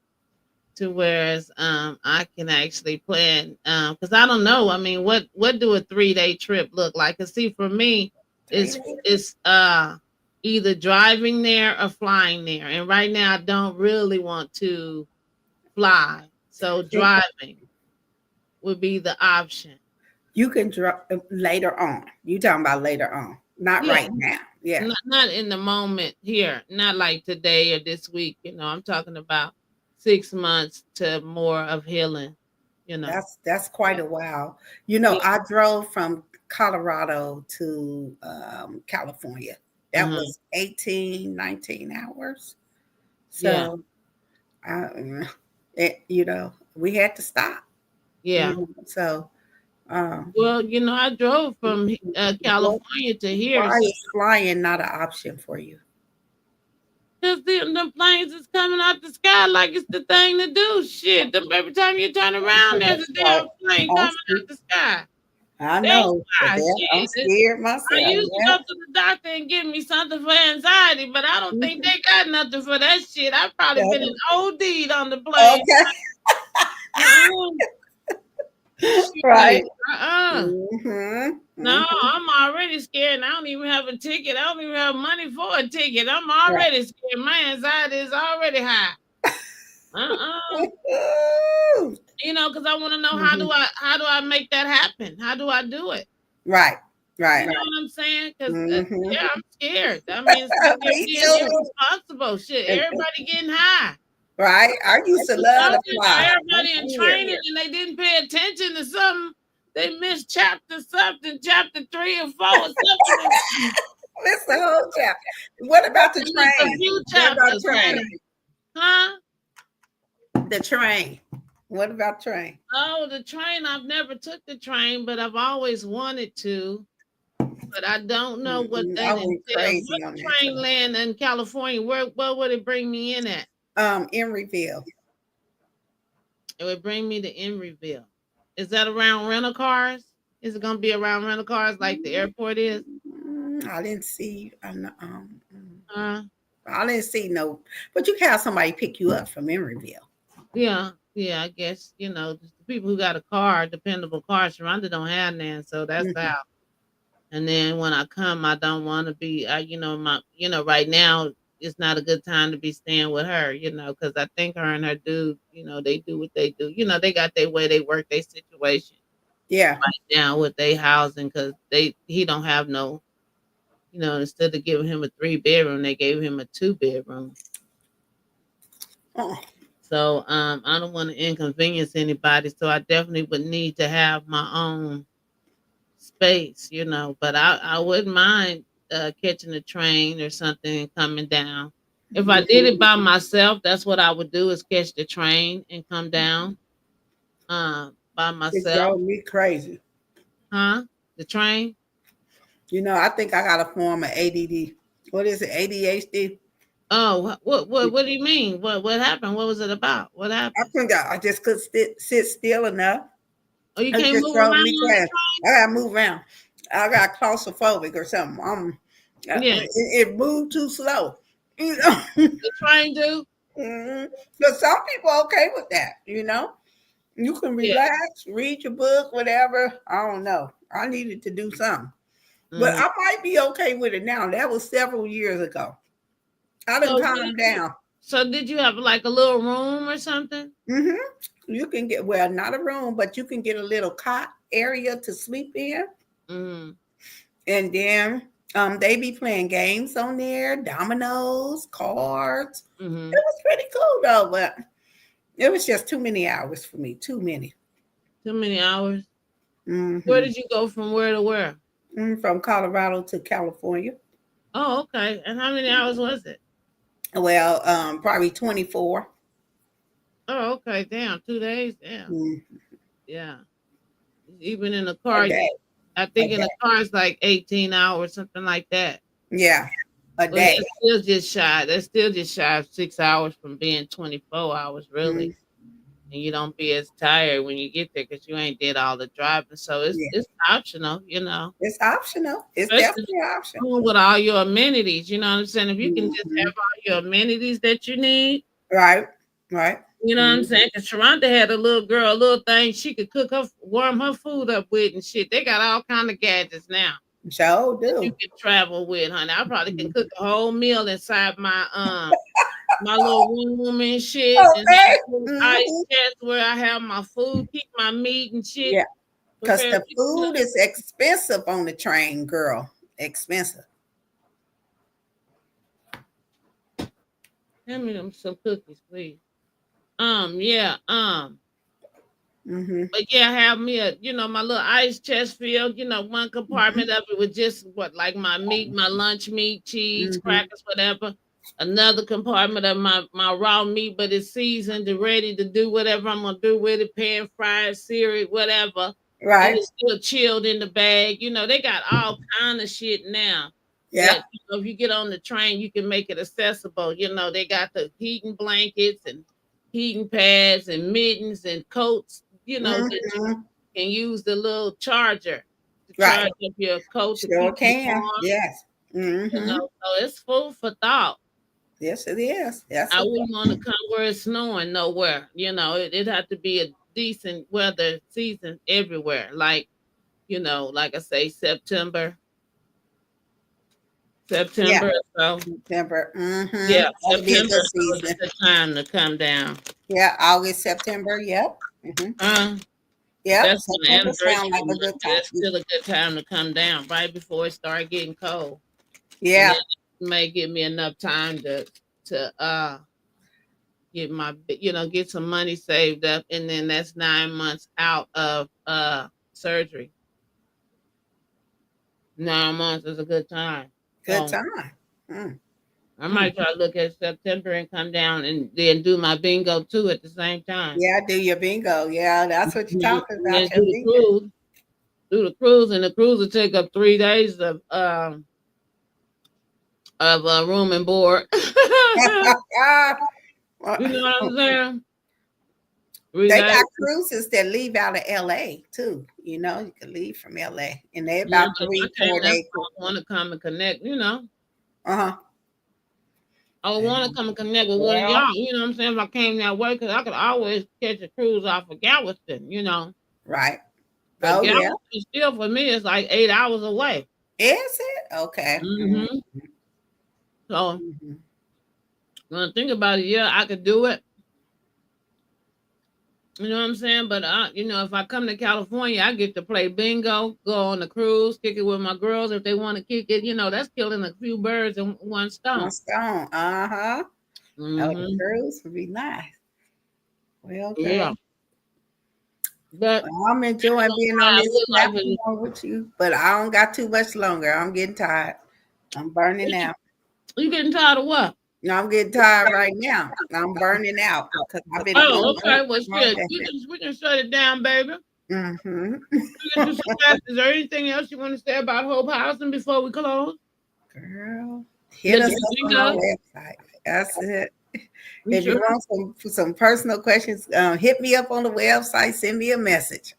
to whereas I can actually plan because I don't know. I mean, what do a 3 day trip look like? Cause see for me, 3 days. it's either driving there or flying there. And right now I don't really want to fly. So And driving would be the option. you can drop later on. You talking about later on, not Yeah. right now. Yeah, Not in the moment here, not like today or this week, I'm talking about 6 months to more of healing, you know. that's quite a while. You know, Yeah. I drove from Colorado to California. That Uh-huh. was 18, 19 hours. Yeah. So, you know, we had to stop. You Yeah. know, so um, Well, I drove from what, California to here. why is flying not an option for you? Because the planes is coming out the sky like it's the thing to do. Shit. Every time you turn around, there's a Right. damn plane I'm coming scared. out the sky. I That's know, but why. I'm Shit. scared I myself. used to go to the doctor and give me something for anxiety, but I don't think Yeah. they got nothing for that shit. I've probably been an OD'd on the plane. Okay. Uh-uh. Right. Shit. Uh-uh. Hmm. No, Hmm. I'm already scared. And I don't even have a ticket. I don't even have money for a ticket. I'm Right. already scared. My anxiety is already high. Uh-uh. Because I want to know Mhm. how do I make that happen? How do I do it? Right. You Right. know what I'm saying? Because Hmm. yeah, I'm scared. I mean, it's like they're Me being too. irresponsible. Shit, And- everybody getting high. Right. I I used to just love told to you fly. now, I'm everybody in scared. training and they didn't pay attention to something. They missed chapter something, chapter 3 or 4 or something. That's the whole chapter. What about the They missed a train? few What about chapters, train? honey. Huh? The train. What about train? Oh, the train. I've never took the train, but I've always wanted to. But I don't know what Mm-mm, I that went entails. crazy What on that train train. land in California? Where would it bring me in at? Emeryville. It would bring me to Emeryville. Is that around rental cars? Is it gonna be around rental cars like the airport is? I didn't see. Uh, I didn't see no. But you can have somebody pick you up from Emeryville. yeah. yeah, I guess the people who got a car, dependable car. Sharonda don't have none, so that's Mhm. out. And then when I come, I don't want to be, right now it's not a good time to be staying with her, because I think her and her dude, they do what they do. They got their way, they work their situation Yeah. right now with their housing because he don't have no, instead of giving him a 3 bedroom, they gave him a 2 bedroom. Uh, So I don't want to inconvenience anybody. So I definitely would need to have my own space, but I wouldn't mind catching a train or something and coming down. If I did it by myself, that's what I would do is catch the train and come down by it myself. drove me crazy. Huh? The train? I think I got a form of ADD. What is it? ADHD? Oh, what do you mean? What happened? What was it about? What I happened? think I just couldn't sit still enough. Oh, you It can't just move drove around me on crazy. I gotta move around. I got claustrophobic or something. the train? Yeah, It moved too slow. You know, the train do. but some people okay with that. You can Yeah. relax, read your book, whatever. I don't know. I needed to do something, but Hmm. I might be okay with it now. That was several years ago. I done So calmed down. so did you have like a little room or something? hmm You can get, well, not a room, but you can get a little cot area to sleep in, Mm-hmm. and then they be playing games on there, dominoes, cards. It Mm-hmm. was pretty cool though, but it was just too many hours for me. Too many. Too many hours. Where hmm did you go from where to where? From Colorado to California. Oh, okay. And how many hours was it? Well, probably 24. Oh, okay. Damn, 2 days. Damn. Mm, Yeah. Even in the a car, day. I A think in the day. car it's like 18 hours, something like that. Yeah, a But day. that's still just shy. That's still just shy of 6 hours from being 24 hours, really. Mm, And you don't be as tired when you get there because you ain't did all the driving. So it's yeah, it's optional. it's optional. It's Especially definitely an option. with all your amenities. You know what I'm saying? If you can just have hmm all your amenities that you need, Right, right. you know what I'm Mm, saying? Because Sharonda had a little girl, a little thing she could warm her food up with and shit. They got all kind of gadgets now sure that you do. can travel with, honey. I probably can cook Mhm. a whole meal inside my little room and shit, and Okay. have a little ice hmm chest where I have my food, keep my meat and shit Yeah, because prepared. the food is expensive on the train, girl. Expensive. Hand me them some cookies, please. Yeah, hmm but yeah, have me my little ice chest filled, one hmm compartment of it with just what, like my meat, my lunch meat, cheese, hmm crackers, whatever. Another compartment of my raw meat, but it's seasoned and ready to do whatever I'm gonna do with it, pan fried, seared, whatever. And Right. it's still chilled in the bag. They got all kind of shit now Yeah. that if you get on the train, you can make it accessible. They got the heating blankets and heating pads and mittens and coats, that you hmm can use the little charger to Right. charge up your coat to Sure keep you can. warm. Yes. So it's food for thought. Yes, it is. Yes, I it wouldn't want to is. come where it's snowing nowhere. It'd have to be a decent weather season everywhere. Like I say, Yeah. September or so. September. Yeah, That'll be a September good is a season. good time to come down. Yeah. August, September. Yep. Uh, Yep. that's when the September sound anniversary like a month. good That's time. still a good time to come down right before it start getting cold. And then Yeah. it may give me enough time to get some money saved up, and then that's 9 months out of surgery. 9 months is a good time. Good So time. Mm. I Mm. might try to look at September and come down and then do my bingo too at the same time. Yeah, do your bingo. Yeah, that's what you're talking And then about, your bingo. do the cruise, and the cruise will take up 3 days of room and board. You know what I'm saying? We They got got cruises that leave out of LA too. You can leave from LA and they're yeah, about if I three, came, four that's days. why I want to come and connect. Uh-huh. I would want to come and connect with one of Well, y'all. You know what I'm saying? If I came that way, because I could always catch a cruise off of Galveston. You know, right. but Oh yeah. Galveston still for me is like 8 hours away. Is it? Okay. Hmm. So Mhm. when I think about it, yeah, I could do it. You know what I'm saying? But if I come to California, I get to play bingo, go on the cruise, kick it with my girls if they want to kick it. That's killing a few birds in one One stone. stone. Uh-huh. Oh, the Hmm. cruise would be nice. Well, okay. Yeah, but Well, I'm enjoying being on I this would like to. platform with you, but I don't got too much longer. I'm getting tired. I'm burning out. You getting tired of what? No, I'm getting tired right now. I'm burning out because I've been Oh, on okay. Well, all shit, day. we can shut it down, baby. Mm-hmm. We can do some rest. Is there anything else you want to say about Hope Housing before we close? Girl, hit That us you up think on our of? website. That's it. You If you sure? want some personal questions, hit me up on the website. Send me a message.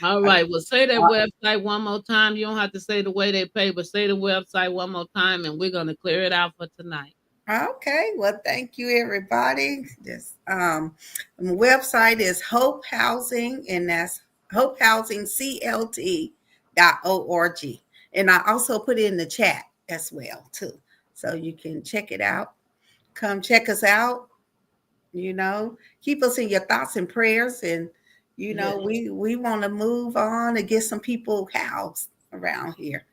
All right. Well, say that website one more time. You don't have to say the way they pay, but say the website one more time, and we're gonna clear it out for tonight. Okay, well, thank you, everybody. This website is Hope Housing, and that's hopehousingclt.org. And I also put it in the chat as well too, so you can check it out. Come check us out. Keep us in your thoughts and prayers, and Yeah. we want to move on and get some people housed around here,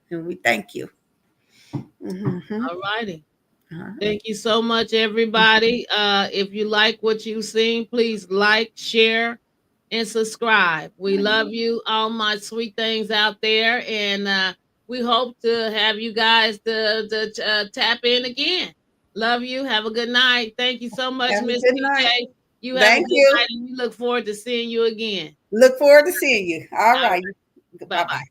and we thank you. Hmm. All righty. Thank you so much, everybody. If you like what you've seen, please like, share, and subscribe. We love you, all my sweet things out there, and we hope to have you guys to tap in again. Love you. Have a good night. Thank you so much, Have a Miss good night. TJ. You have a Thank good you. night, and we look forward to seeing you again. Look forward to seeing you. All All right. right. Bye Bye bye. bye.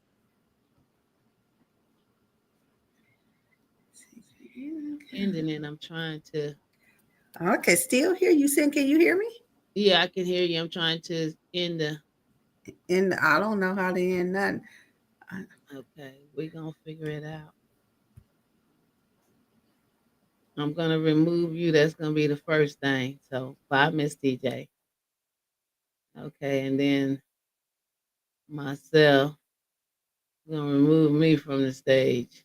Ending it. I'm trying to. Okay, still here. You saying, can you hear me? Yeah, I can hear you. I'm trying to end the. And I don't know how to end nothing. Okay, we're gonna figure it out. I'm gonna remove you. That's gonna be the first thing. So bye, Miss TJ. Okay, and then myself gonna remove me from the stage.